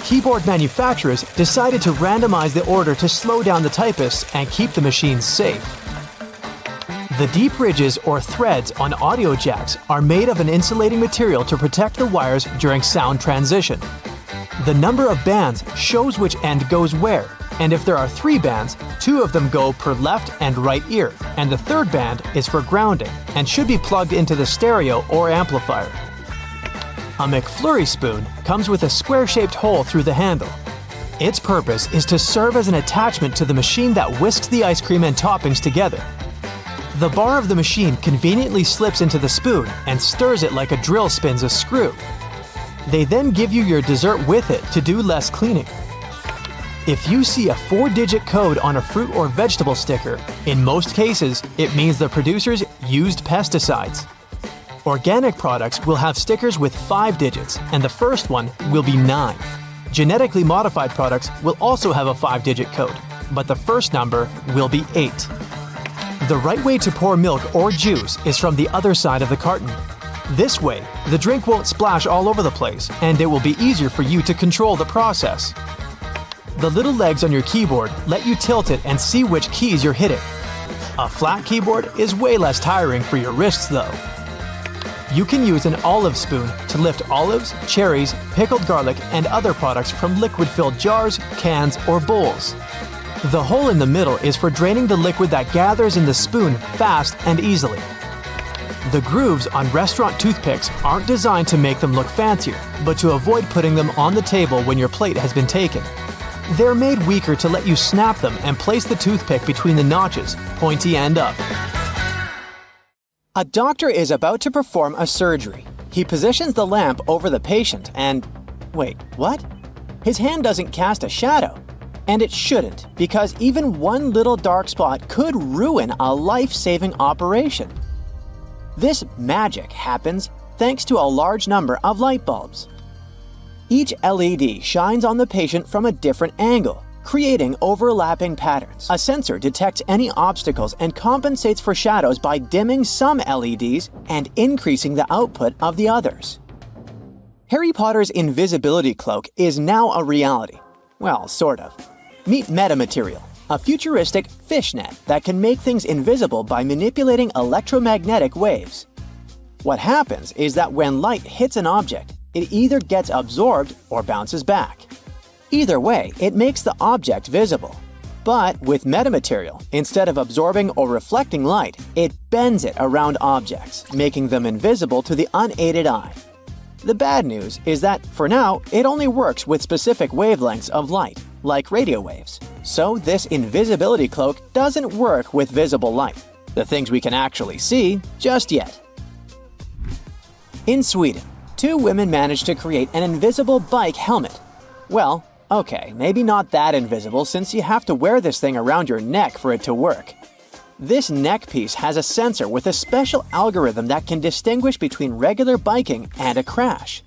Keyboard manufacturers decided to randomize the order to slow down the typists and keep the machines safe. The deep ridges or threads on audio jacks are made of an insulating material to protect the wires during sound transition. The number of bands shows which end goes where, and if there are 3 bands, 2 of them go per left and right ear, and the third band is for grounding and should be plugged into the stereo or amplifier. A McFlurry spoon comes with a square-shaped hole through the handle. Its purpose is to serve as an attachment to the machine that whisks the ice cream and toppings together. The bar of the machine conveniently slips into the spoon and stirs it like a drill spins a screw. They then give you your dessert with it to do less cleaning. If you see a 4-digit code on a fruit or vegetable sticker, in most cases, it means the producers used pesticides. Organic products will have stickers with 5 digits, and the first one will be 9. Genetically modified products will also have a 5-digit code, but the first number will be 8. The right way to pour milk or juice is from the other side of the carton. This way, the drink won't splash all over the place, and it will be easier for you to control the process. The little legs on your keyboard let you tilt it and see which keys you're hitting. A flat keyboard is way less tiring for your wrists though. You can use an olive spoon to lift olives, cherries, pickled garlic, and other products from liquid-filled jars, cans, or bowls. The hole in the middle is for draining the liquid that gathers in the spoon fast and easily. The grooves on restaurant toothpicks aren't designed to make them look fancier, but to avoid putting them on the table when your plate has been taken. They're made weaker to let you snap them and place the toothpick between the notches, pointy end up. A doctor is about to perform a surgery. He positions the lamp over the patient and... Wait, what? His hand doesn't cast a shadow. And it shouldn't, because even one little dark spot could ruin a life-saving operation. This magic happens thanks to a large number of light bulbs. Each LED shines on the patient from a different angle, creating overlapping patterns. A sensor detects any obstacles and compensates for shadows by dimming some LEDs and increasing the output of the others. Harry Potter's invisibility cloak is now a reality. Well, sort of. Meet metamaterial, a futuristic fishnet that can make things invisible by manipulating electromagnetic waves. What happens is that when light hits an object, it either gets absorbed or bounces back. Either way, it makes the object visible. But with metamaterial, instead of absorbing or reflecting light, it bends it around objects, making them invisible to the unaided eye. The bad news is that, for now, it only works with specific wavelengths of light, like radio waves. So this invisibility cloak doesn't work with visible light, the things we can actually see, just yet. In Sweden, 2 women managed to create an invisible bike helmet. Well, okay, maybe not that invisible since you have to wear this thing around your neck for it to work. This neck piece has a sensor with a special algorithm that can distinguish between regular biking and a crash.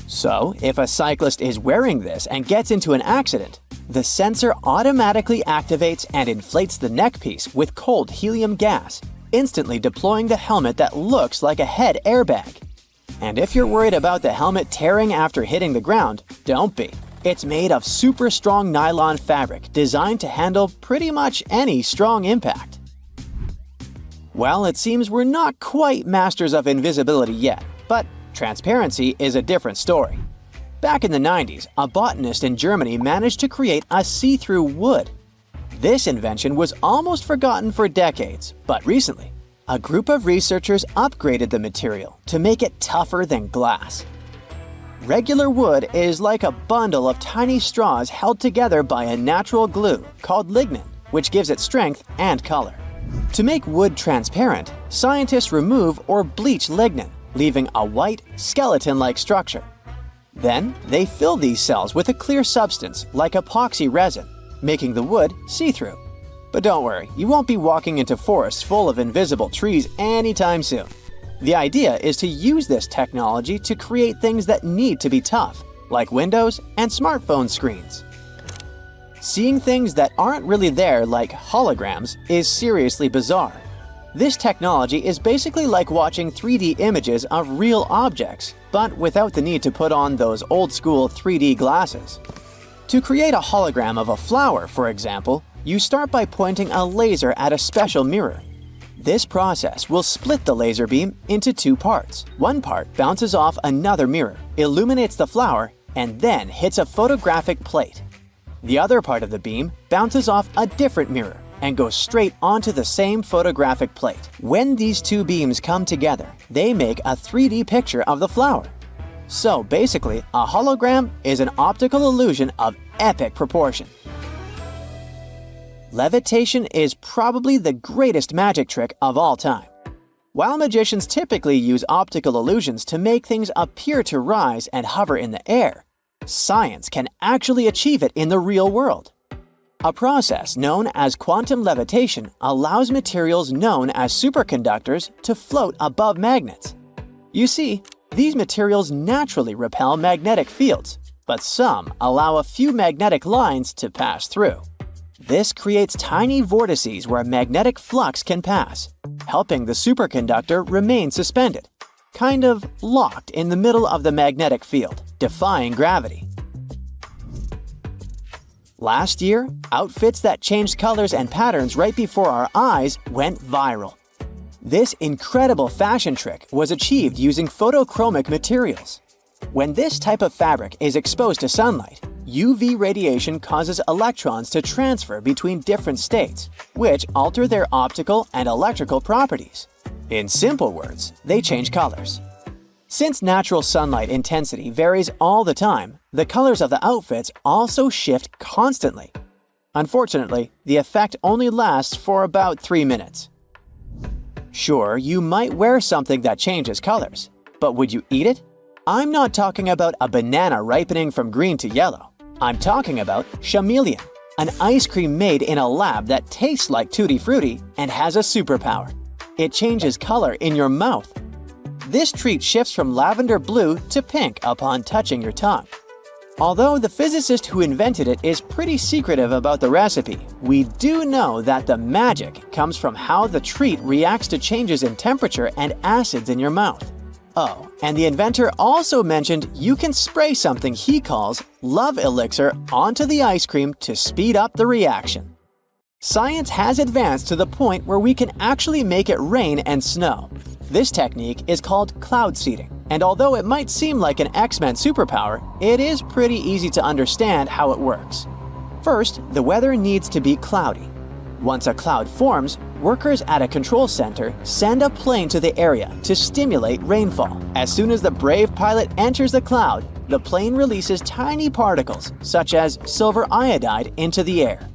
So, if a cyclist is wearing this and gets into an accident, the sensor automatically activates and inflates the neck piece with cold helium gas, instantly deploying the helmet that looks like a head airbag. And if you're worried about the helmet tearing after hitting the ground, don't be. It's made of super strong nylon fabric designed to handle pretty much any strong impact. Well, it seems we're not quite masters of invisibility yet, but transparency is a different story. Back in the 90s, a botanist in Germany managed to create a see-through wood. This invention was almost forgotten for decades, but recently, a group of researchers upgraded the material to make it tougher than glass. Regular wood is like a bundle of tiny straws held together by a natural glue called lignin, which gives it strength and color. To make wood transparent, scientists remove or bleach lignin, leaving a white, skeleton-like structure. Then, they fill these cells with a clear substance like epoxy resin, making the wood see-through. But don't worry, you won't be walking into forests full of invisible trees anytime soon. The idea is to use this technology to create things that need to be tough, like windows and smartphone screens. Seeing things that aren't really there, like holograms, is seriously bizarre. This technology is basically like watching 3D images of real objects, but without the need to put on those old-school 3D glasses. To create a hologram of a flower, for example, you start by pointing a laser at a special mirror. This process will split the laser beam into 2 parts. One part bounces off another mirror, illuminates the flower, and then hits a photographic plate. The other part of the beam bounces off a different mirror and goes straight onto the same photographic plate. When these 2 beams come together, they make a 3D picture of the flower. So basically, a hologram is an optical illusion of epic proportion. Levitation is probably the greatest magic trick of all time. While magicians typically use optical illusions to make things appear to rise and hover in the air, science can actually achieve it in the real world. A process known as quantum levitation allows materials known as superconductors to float above magnets. You see, these materials naturally repel magnetic fields, but some allow a few magnetic lines to pass through. This creates tiny vortices where magnetic flux can pass, helping the superconductor remain suspended, kind of locked in the middle of the magnetic field, defying gravity. Last year, outfits that changed colors and patterns right before our eyes went viral. This incredible fashion trick was achieved using photochromic materials. When this type of fabric is exposed to sunlight, UV radiation causes electrons to transfer between different states, which alter their optical and electrical properties. In simple words, they change colors. Since natural sunlight intensity varies all the time, the colors of the outfits also shift constantly. Unfortunately, the effect only lasts for about 3 minutes. Sure, you might wear something that changes colors, but would you eat it? I'm not talking about a banana ripening from green to yellow. I'm talking about chameleon, an ice cream made in a lab that tastes like Tutti Frutti and has a superpower. It changes color in your mouth. This treat shifts from lavender blue to pink upon touching your tongue. Although the physicist who invented it is pretty secretive about the recipe, we do know that the magic comes from how the treat reacts to changes in temperature and acids in your mouth. Oh, and the inventor also mentioned you can spray something he calls love elixir onto the ice cream to speed up the reaction. Science has advanced to the point where we can actually make it rain and snow. This technique is called cloud seeding, and although it might seem like an X-Men superpower, it is pretty easy to understand how it works. First, the weather needs to be cloudy. Once a cloud forms, workers at a control center send a plane to the area to stimulate rainfall. As soon as the brave pilot enters the cloud, the plane releases tiny particles, such as silver iodide, into the air.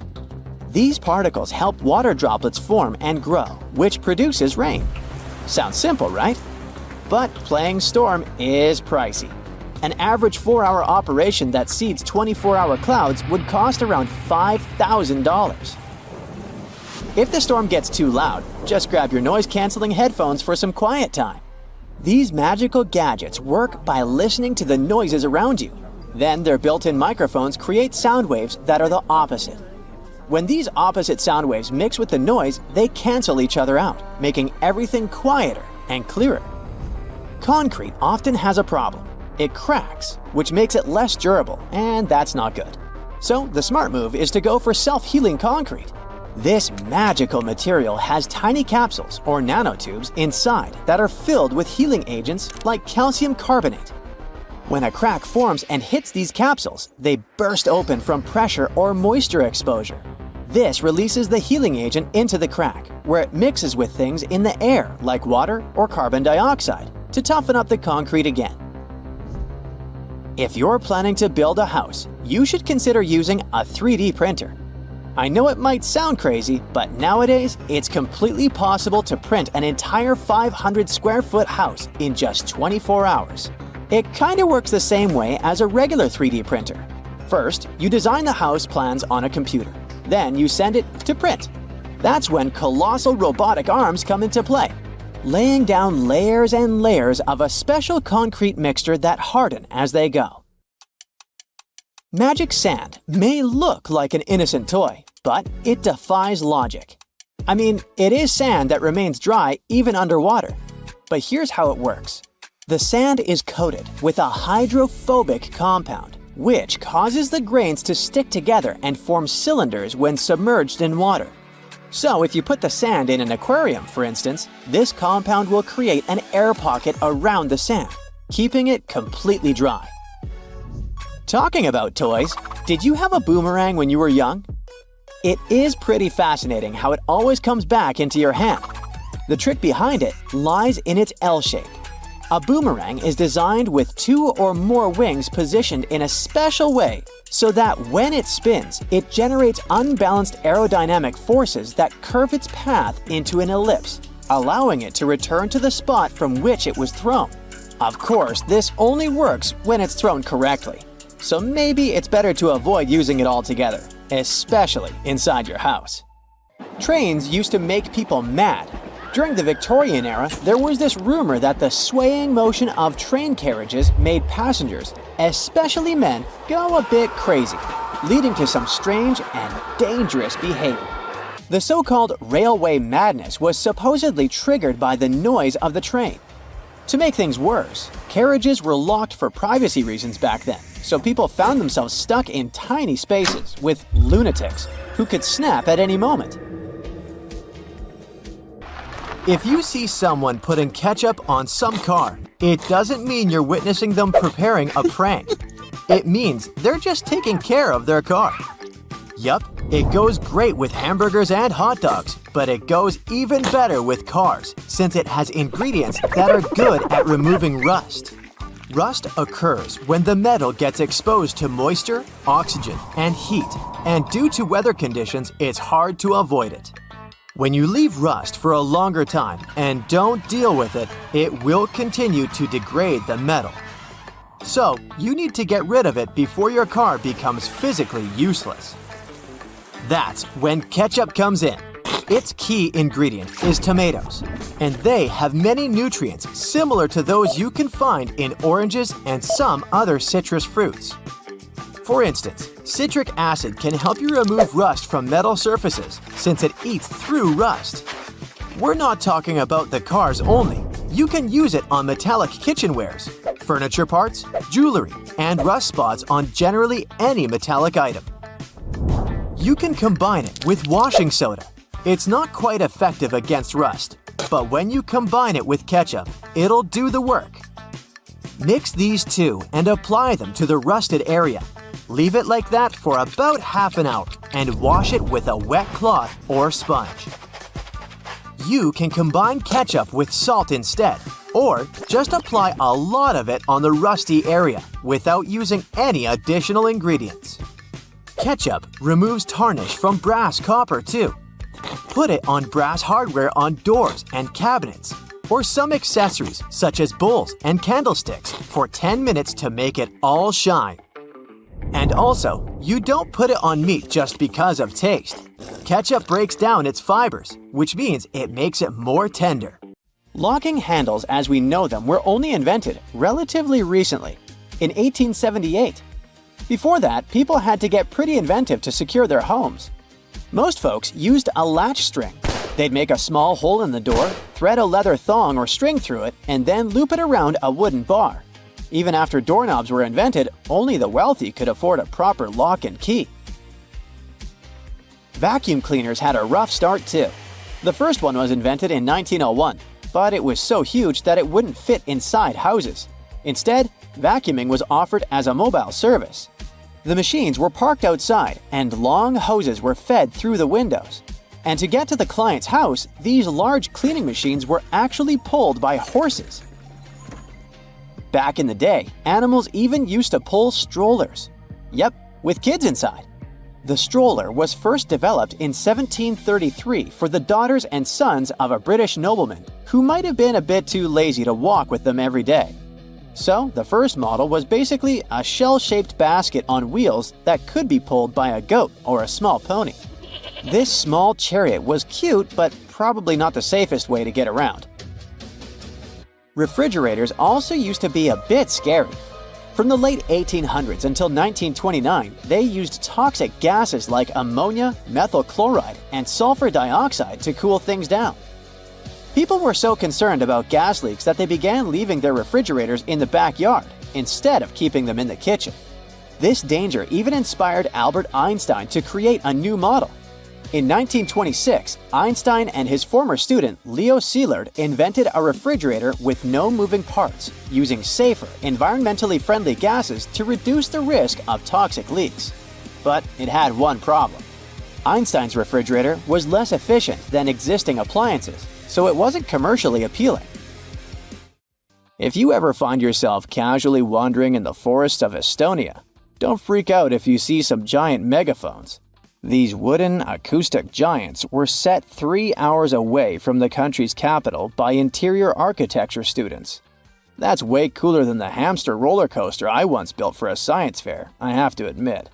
These particles help water droplets form and grow, which produces rain. Sounds simple, right? But playing storm is pricey. An average 4-hour operation that seeds 24-hour clouds would cost around $5,000. If the storm gets too loud, just grab your noise-canceling headphones for some quiet time. These magical gadgets work by listening to the noises around you. Then their built-in microphones create sound waves that are the opposite. When these opposite sound waves mix with the noise, they cancel each other out, making everything quieter and clearer. Concrete often has a problem. It cracks, which makes it less durable, and that's not good. So the smart move is to go for self-healing concrete. This magical material has tiny capsules or nanotubes inside that are filled with healing agents like calcium carbonate. When a crack forms and hits these capsules, they burst open from pressure or moisture exposure. This releases the healing agent into the crack, where it mixes with things in the air like water or carbon dioxide to toughen up the concrete again. If you're planning to build a house, you should consider using a 3D printer. I know it might sound crazy, but nowadays it's completely possible to print an entire 500 square foot house in just 24 hours. It kinda works the same way as a regular 3D printer. First, you design the house plans on a computer. Then you send it to print. That's when colossal robotic arms come into play, laying down layers and layers of a special concrete mixture that harden as they go. Magic sand may look like an innocent toy, but it defies logic. I mean, it is sand that remains dry even underwater. But here's how it works. The sand is coated with a hydrophobic compound, which causes the grains to stick together and form cylinders when submerged in water. So if you put the sand in an aquarium, for instance, this compound will create an air pocket around the sand, keeping it completely dry. Talking about toys, did you have a boomerang when you were young? It is pretty fascinating how it always comes back into your hand. The trick behind it lies in its L shape. A boomerang is designed with 2 or more wings positioned in a special way so that when it spins, it generates unbalanced aerodynamic forces that curve its path into an ellipse, allowing it to return to the spot from which it was thrown. Of course, this only works when it's thrown correctly, so maybe it's better to avoid using it altogether, especially inside your house. Trains used to make people mad. During the Victorian era, there was this rumor that the swaying motion of train carriages made passengers, especially men, go a bit crazy, leading to some strange and dangerous behavior. The so-called railway madness was supposedly triggered by the noise of the train. To make things worse, carriages were locked for privacy reasons back then, so people found themselves stuck in tiny spaces with lunatics who could snap at any moment. If you see someone putting ketchup on some car, it doesn't mean you're witnessing them preparing a prank. It means they're just taking care of their car. Yup, it goes great with hamburgers and hot dogs, but it goes even better with cars since it has ingredients that are good at removing rust. Rust occurs when the metal gets exposed to moisture, oxygen, and heat, and due to weather conditions, it's hard to avoid it. When you leave rust for a longer time and don't deal with it, it will continue to degrade the metal. So, you need to get rid of it before your car becomes physically useless. That's when ketchup comes in. Its key ingredient is tomatoes, and they have many nutrients similar to those you can find in oranges and some other citrus fruits. For instance, citric acid can help you remove rust from metal surfaces since it eats through rust. We're not talking about the cars only. You can use it on metallic kitchenwares, furniture parts, jewelry, and rust spots on generally any metallic item. You can combine it with washing soda. It's not quite effective against rust, but when you combine it with ketchup, it'll do the work. Mix these two and apply them to the rusted area. Leave it like that for about half an hour and wash it with a wet cloth or sponge. You can combine ketchup with salt instead, or just apply a lot of it on the rusty area without using any additional ingredients. Ketchup removes tarnish from brass copper too. Put it on brass hardware on doors and cabinets, or some accessories such as bowls and candlesticks for 10 minutes to make it all shine. And also, you don't put it on meat just because of taste. Ketchup breaks down its fibers, which means it makes it more tender. Locking handles as we know them were only invented relatively recently, in 1878. Before that, people had to get pretty inventive to secure their homes. Most folks used a latch string. They'd make a small hole in the door, thread a leather thong or string through it, and then loop it around a wooden bar. Even after doorknobs were invented, only the wealthy could afford a proper lock and key. Vacuum cleaners had a rough start too. The first one was invented in 1901, but it was so huge that it wouldn't fit inside houses. Instead, vacuuming was offered as a mobile service. The machines were parked outside, and long hoses were fed through the windows. And to get to the client's house, these large cleaning machines were actually pulled by horses. Back in the day, animals even used to pull strollers. Yep, with kids inside. The stroller was first developed in 1733 for the daughters and sons of a British nobleman who might have been a bit too lazy to walk with them every day. So, the first model was basically a shell-shaped basket on wheels that could be pulled by a goat or a small pony. This small chariot was cute, but probably not the safest way to get around. Refrigerators also used to be a bit scary. From the late 1800s until 1929, they used toxic gases like ammonia, methyl chloride, and sulfur dioxide to cool things down. People were so concerned about gas leaks that they began leaving their refrigerators in the backyard instead of keeping them in the kitchen. This danger even inspired Albert Einstein to create a new model. In 1926, Einstein and his former student Leo Szilard invented a refrigerator with no moving parts, using safer, environmentally friendly gases to reduce the risk of toxic leaks. But it had one problem. Einstein's refrigerator was less efficient than existing appliances, so it wasn't commercially appealing. If you ever find yourself casually wandering in the forests of Estonia, don't freak out if you see some giant megaphones. These wooden acoustic giants were set 3 hours away from the country's capital by interior architecture students. That's way cooler than the hamster roller coaster I once built for a science fair, I have to admit.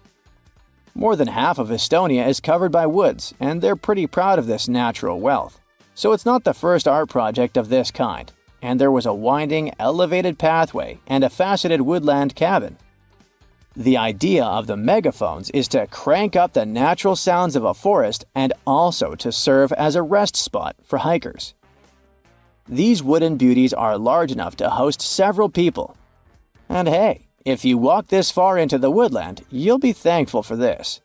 More than half of Estonia is covered by woods, and they're pretty proud of this natural wealth. So it's not the first art project of this kind, and there was a winding, elevated pathway and a faceted woodland cabin. The idea of the megaphones is to crank up the natural sounds of a forest and also to serve as a rest spot for hikers. These wooden beauties are large enough to host several people. And hey, if you walk this far into the woodland, you'll be thankful for this.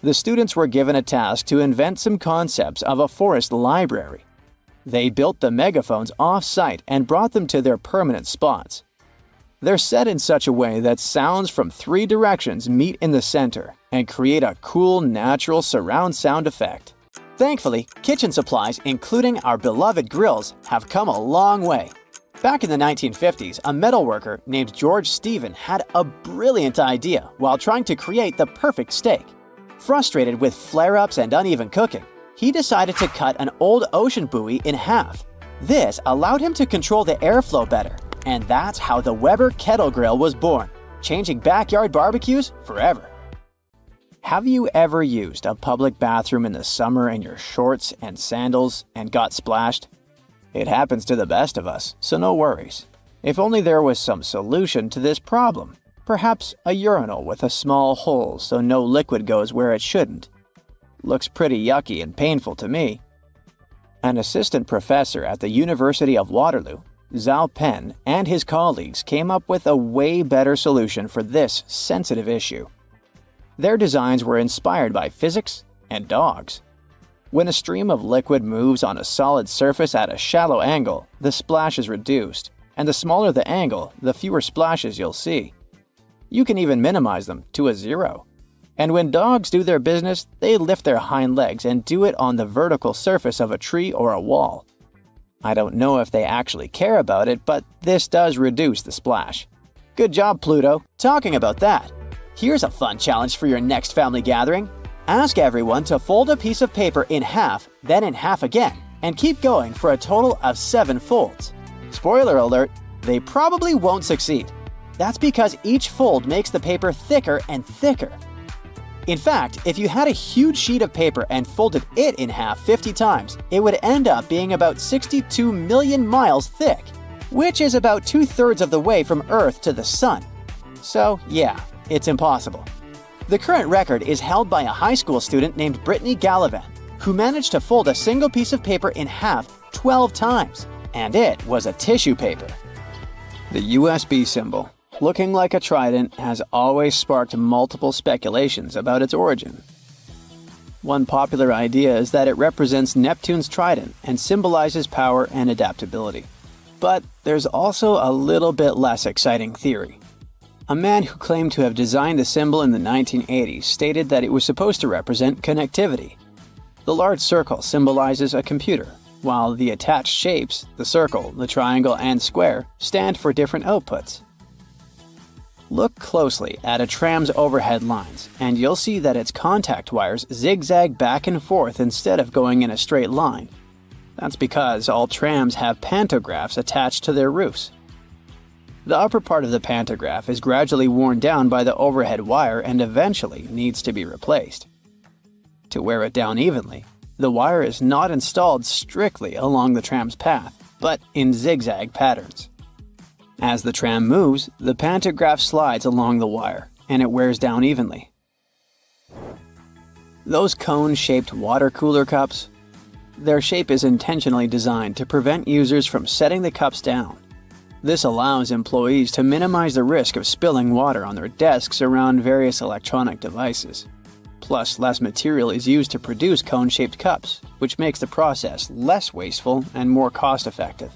The students were given a task to invent some concepts of a forest library. They built the megaphones off-site and brought them to their permanent spots. They're set in such a way that sounds from 3 directions meet in the center and create a cool, natural surround sound effect. Thankfully, kitchen supplies, including our beloved grills, have come a long way. Back in the 1950s, a metalworker named George Stephen had a brilliant idea while trying to create the perfect steak. Frustrated with flare-ups and uneven cooking, he decided to cut an old ocean buoy in half. This allowed him to control the airflow better. And that's how the Weber Kettle Grill was born, changing backyard barbecues forever. Have you ever used a public bathroom in the summer in your shorts and sandals and got splashed? It happens to the best of us, so no worries. If only there was some solution to this problem. Perhaps a urinal with a small hole so no liquid goes where it shouldn't. Looks pretty yucky and painful to me. An assistant professor at the University of Waterloo, Zhao Pen, and his colleagues came up with a way better solution for this sensitive issue. Their designs were inspired by physics and dogs. When a stream of liquid moves on a solid surface at a shallow angle, the splash is reduced, and the smaller the angle, the fewer splashes you'll see. You can even minimize them to a 0. And when dogs do their business, they lift their hind legs and do it on the vertical surface of a tree or a wall. I don't know if they actually care about it, but this does reduce the splash. Good job, Pluto. Talking about that, here's a fun challenge for your next family gathering. Ask everyone to fold a piece of paper in half, then in half again, and keep going for a total of 7 folds. Spoiler alert, they probably won't succeed. That's because each fold makes the paper thicker and thicker. In fact, if you had a huge sheet of paper and folded it in half 50 times, it would end up being about 62 million miles thick, which is about 2/3 of the way from Earth to the Sun. So yeah, it's impossible. The current record is held by a high school student named Brittany Gallivan, who managed to fold a single piece of paper in half 12 times, and it was a tissue paper. The USB symbol, looking like a trident, has always sparked multiple speculations about its origin. One popular idea is that it represents Neptune's trident and symbolizes power and adaptability. But there's also a little bit less exciting theory. A man who claimed to have designed the symbol in the 1980s stated that it was supposed to represent connectivity. The large circle symbolizes a computer, while the attached shapes, the circle, the triangle, and square, stand for different outputs. Look closely at a tram's overhead lines, and you'll see that its contact wires zigzag back and forth instead of going in a straight line. That's because all trams have pantographs attached to their roofs. The upper part of the pantograph is gradually worn down by the overhead wire and eventually needs to be replaced. To wear it down evenly, the wire is not installed strictly along the tram's path, but in zigzag patterns. As the tram moves, the pantograph slides along the wire, and it wears down evenly. Those cone-shaped water cooler cups? Their shape is intentionally designed to prevent users from setting the cups down. This allows employees to minimize the risk of spilling water on their desks around various electronic devices. Plus, less material is used to produce cone-shaped cups, which makes the process less wasteful and more cost-effective.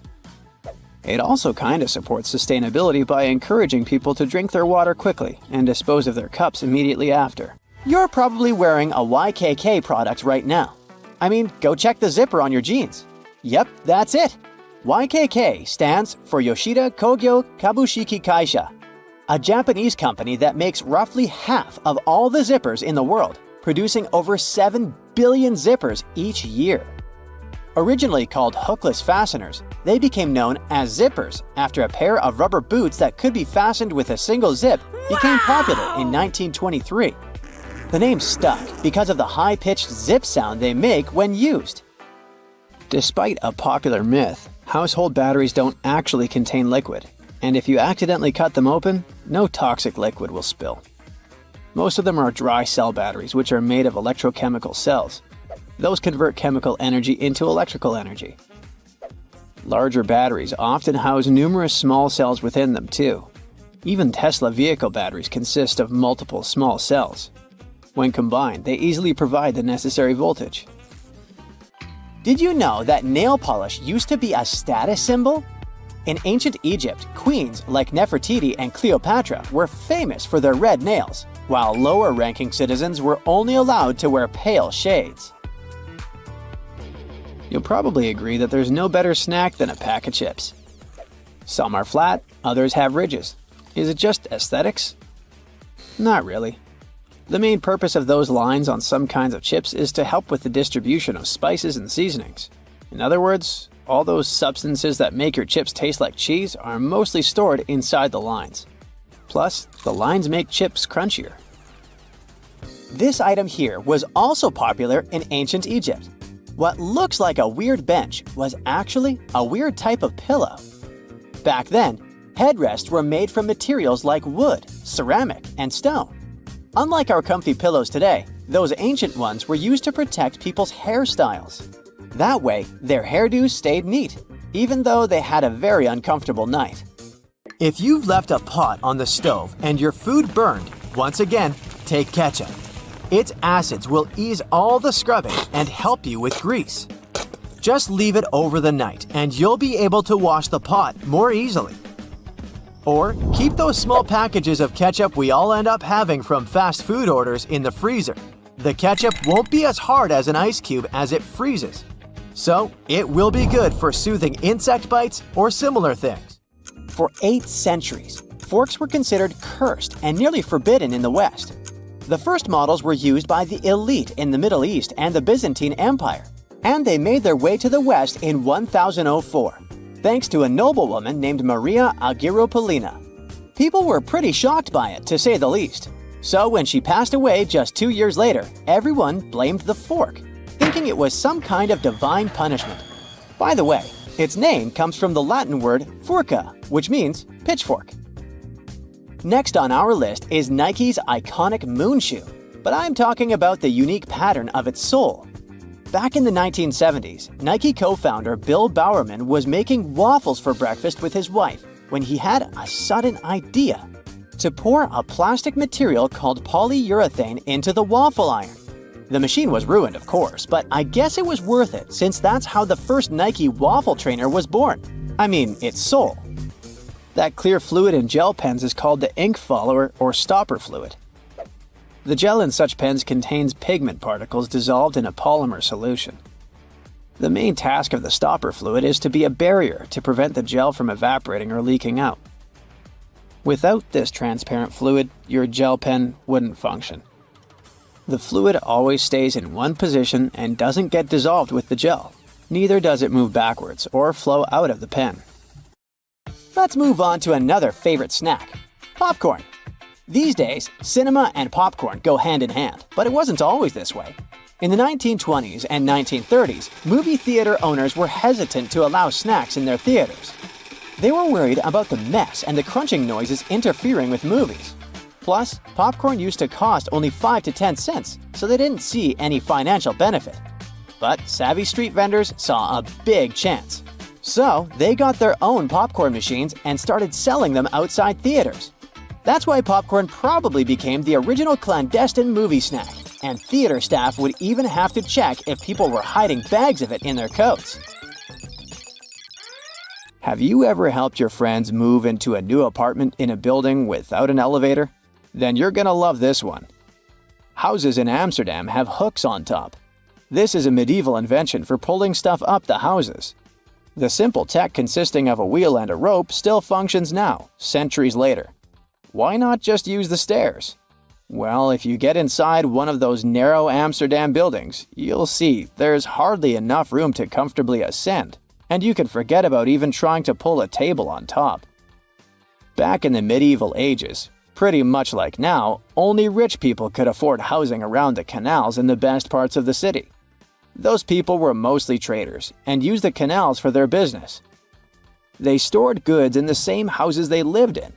It also kinda supports sustainability by encouraging people to drink their water quickly and dispose of their cups immediately after. You're probably wearing a YKK product right now. I mean, go check the zipper on your jeans. Yep, that's it. YKK stands for Yoshida Kogyo Kabushiki Kaisha, a Japanese company that makes roughly half of all the zippers in the world, producing over 7 billion zippers each year. Originally called hookless fasteners, they became known as zippers after a pair of rubber boots that could be fastened with a single zip became popular in 1923. The name stuck because of the high-pitched zip sound they make when used. Despite a popular myth, household batteries don't actually contain liquid, and if you accidentally cut them open, no toxic liquid will spill. Most of them are dry cell batteries, which are made of electrochemical cells. Those convert chemical energy into electrical energy. Larger batteries often house numerous small cells within them too. Even Tesla vehicle batteries consist of multiple small cells. When combined, they easily provide the necessary voltage. Did you know that nail polish used to be a status symbol? In ancient Egypt, queens like Nefertiti and Cleopatra were famous for their red nails, while lower-ranking citizens were only allowed to wear pale shades. You'll probably agree that there's no better snack than a pack of chips. Some are flat, others have ridges. Is it just aesthetics? Not really. The main purpose of those lines on some kinds of chips is to help with the distribution of spices and seasonings. In other words, all those substances that make your chips taste like cheese are mostly stored inside the lines. Plus, the lines make chips crunchier. This item here was also popular in ancient Egypt. What looks like a weird bench was actually a weird type of pillow. Back then, headrests were made from materials like wood, ceramic, and stone. Unlike our comfy pillows today, those ancient ones were used to protect people's hairstyles. That way, their hairdos stayed neat, even though they had a very uncomfortable night. If you've left a pot on the stove and your food burned, once again, take ketchup. Its acids will ease all the scrubbing and help you with grease. Just leave it over the night and you'll be able to wash the pot more easily. Or keep those small packages of ketchup we all end up having from fast food orders in the freezer. The ketchup won't be as hard as an ice cube as it freezes. So, it will be good for soothing insect bites or similar things. For 8 centuries, forks were considered cursed and nearly forbidden in the West. The first models were used by the elite in the Middle East and the Byzantine Empire, and they made their way to the West in 1004, thanks to a noblewoman named Maria Agrippina. People were pretty shocked by it, to say the least. So when she passed away just 2 years later, everyone blamed the fork, thinking it was some kind of divine punishment. By the way, its name comes from the Latin word furca, which means pitchfork. Next on our list is Nike's iconic moon shoe, but I'm talking about the unique pattern of its sole. Back in the 1970s, Nike co-founder Bill Bowerman was making waffles for breakfast with his wife when he had a sudden idea: to pour a plastic material called polyurethane into the waffle iron. The machine was ruined, of course, but I guess it was worth it since that's how the first Nike waffle trainer was born. I mean, its sole. That clear fluid in gel pens is called the ink follower or stopper fluid. The gel in such pens contains pigment particles dissolved in a polymer solution. The main task of the stopper fluid is to be a barrier to prevent the gel from evaporating or leaking out. Without this transparent fluid, your gel pen wouldn't function. The fluid always stays in one position and doesn't get dissolved with the gel. Neither does it move backwards or flow out of the pen. Let's move on to another favorite snack: popcorn. These days, cinema and popcorn go hand in hand, but it wasn't always this way. In the 1920s and 1930s, movie theater owners were hesitant to allow snacks in their theaters. They were worried about the mess and the crunching noises interfering with movies. Plus, popcorn used to cost only 5 to 10 cents, so they didn't see any financial benefit. But savvy street vendors saw a big chance. So, they got their own popcorn machines and started selling them outside theaters. That's why popcorn probably became the original clandestine movie snack, and theater staff would even have to check if people were hiding bags of it in their coats. Have you ever helped your friends move into a new apartment in a building without an elevator? Then you're gonna love this one. Houses in Amsterdam have hooks on top. This is a medieval invention for pulling stuff up the houses. The simple tech consisting of a wheel and a rope still functions now, centuries later. Why not just use the stairs? Well, if you get inside one of those narrow Amsterdam buildings, you'll see there's hardly enough room to comfortably ascend, and you can forget about even trying to pull a table on top. Back in the medieval ages, pretty much like now, only rich people could afford housing around the canals in the best parts of the city. Those people were mostly traders and used the canals for their business. They stored goods in the same houses they lived in,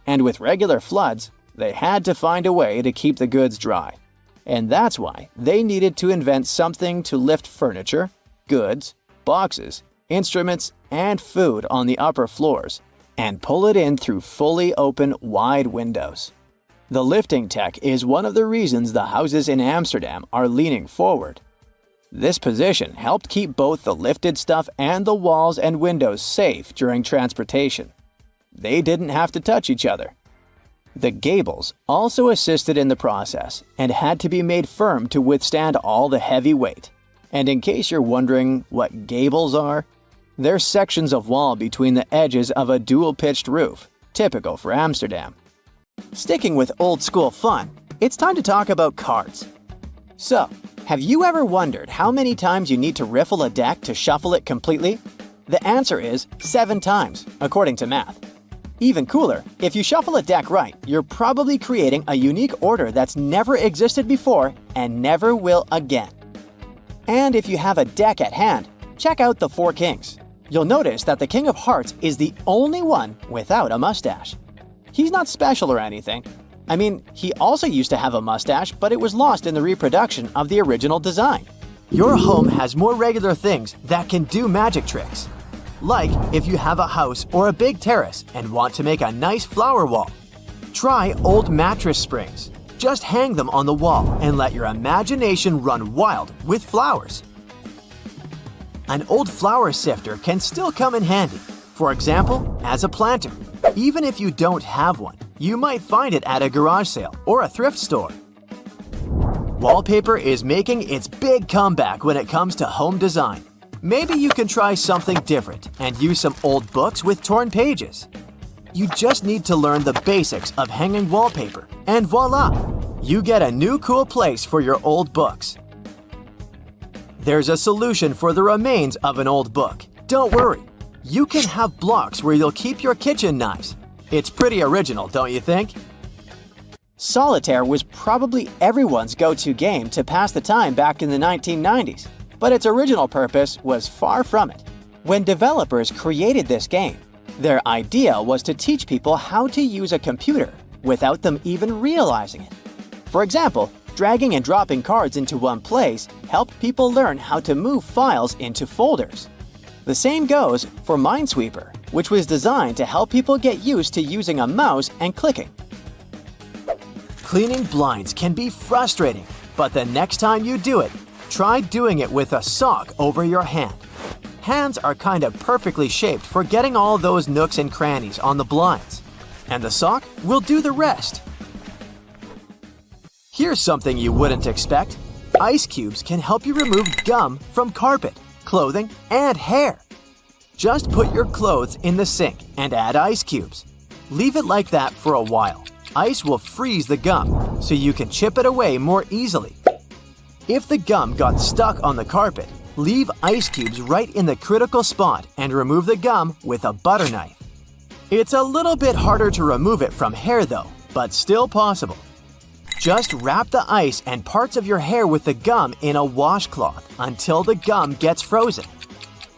and with regular floods, they had to find a way to keep the goods dry. And that's why they needed to invent something to lift furniture, goods, boxes, instruments, and food on the upper floors, and pull it in through fully open, wide windows. The lifting tech is one of the reasons the houses in Amsterdam are leaning forward. This position helped keep both the lifted stuff and the walls and windows safe during transportation. They didn't have to touch each other. The gables also assisted in the process and had to be made firm to withstand all the heavy weight. And in case you're wondering what gables are, they're sections of wall between the edges of a dual-pitched roof, typical for Amsterdam. Sticking with old-school fun, it's time to talk about cards. So, have you ever wondered how many times you need to riffle a deck to shuffle it completely? The answer is 7 times, according to math. Even cooler, if you shuffle a deck right, you're probably creating a unique order that's never existed before and never will again. And if you have a deck at hand, check out the 4 Kings. You'll notice that the King of Hearts is the only one without a mustache. He's not special or anything. I mean, he also used to have a mustache, but it was lost in the reproduction of the original design. Your home has more regular things that can do magic tricks. Like if you have a house or a big terrace and want to make a nice flower wall. Try old mattress springs. Just hang them on the wall and let your imagination run wild with flowers. An old flower sifter can still come in handy, for example, as a planter. Even if you don't have one, you might find it at a garage sale or a thrift store. Wallpaper is making its big comeback when it comes to home design. Maybe you can try something different and use some old books with torn pages. You just need to learn the basics of hanging wallpaper, and voila! You get a new cool place for your old books. There's a solution for the remains of an old book. Don't worry. You can have blocks where you'll keep your kitchen knives. It's pretty original, don't you think? Solitaire was probably everyone's go-to game to pass the time back in the 1990s, but its original purpose was far from it. When developers created this game, their idea was to teach people how to use a computer without them even realizing it. For example, dragging and dropping cards into one place helped people learn how to move files into folders. The same goes for Minesweeper, which was designed to help people get used to using a mouse and clicking. Cleaning blinds can be frustrating, but the next time you do it, try doing it with a sock over your hand. Hands are kind of perfectly shaped for getting all those nooks and crannies on the blinds, and the sock will do the rest. Here's something you wouldn't expect. Ice cubes can help you remove gum from carpet, clothing, and hair. Just put your clothes in the sink and add ice cubes. Leave it like that for a while. Ice will freeze the gum, so you can chip it away more easily. If the gum got stuck on the carpet, leave ice cubes right in the critical spot and remove the gum with a butter knife. It's a little bit harder to remove it from hair though, but still possible. Just wrap the ice and parts of your hair with the gum in a washcloth until the gum gets frozen.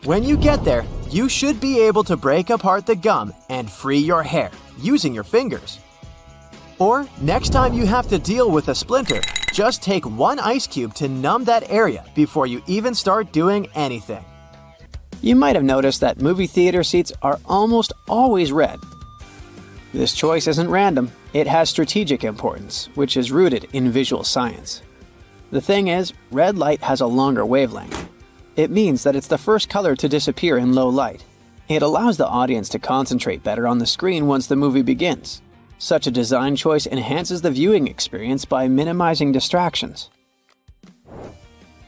When you get there, you should be able to break apart the gum and free your hair using your fingers. Or, next time you have to deal with a splinter, just take one ice cube to numb that area before you even start doing anything. You might have noticed that movie theater seats are almost always red. This choice isn't random. It has strategic importance, which is rooted in visual science. The thing is, red light has a longer wavelength. It means that it's the first color to disappear in low light. It allows the audience to concentrate better on the screen once the movie begins. Such a design choice enhances the viewing experience by minimizing distractions.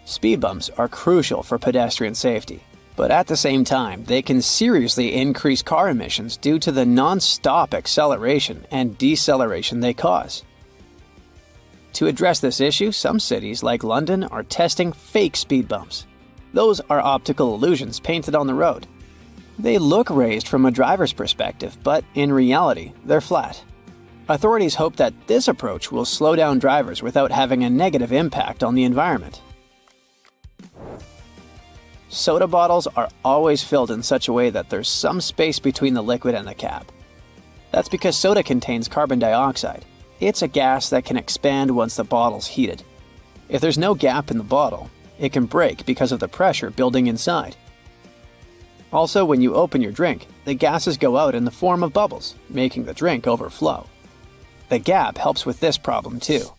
Speed bumps are crucial for pedestrian safety, but at the same time, they can seriously increase car emissions due to the non-stop acceleration and deceleration they cause. To address this issue, some cities like London are testing fake speed bumps. Those are optical illusions painted on the road. They look raised from a driver's perspective, but in reality, they're flat. Authorities hope that this approach will slow down drivers without having a negative impact on the environment. Soda bottles are always filled in such a way that there's some space between the liquid and the cap. That's because soda contains carbon dioxide. It's a gas that can expand once the bottle's heated. If there's no gap in the bottle, it can break because of the pressure building inside. Also, when you open your drink, the gases go out in the form of bubbles, making the drink overflow. The gap helps with this problem too.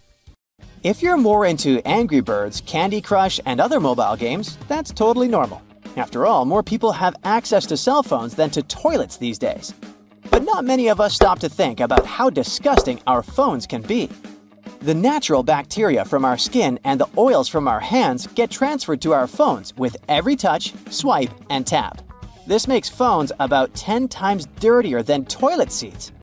If you're more into Angry Birds, Candy Crush, and other mobile games, that's totally normal. After all, more people have access to cell phones than to toilets these days. But not many of us stop to think about how disgusting our phones can be. The natural bacteria from our skin and the oils from our hands get transferred to our phones with every touch, swipe, and tap. This makes phones about 10 times dirtier than toilet seats.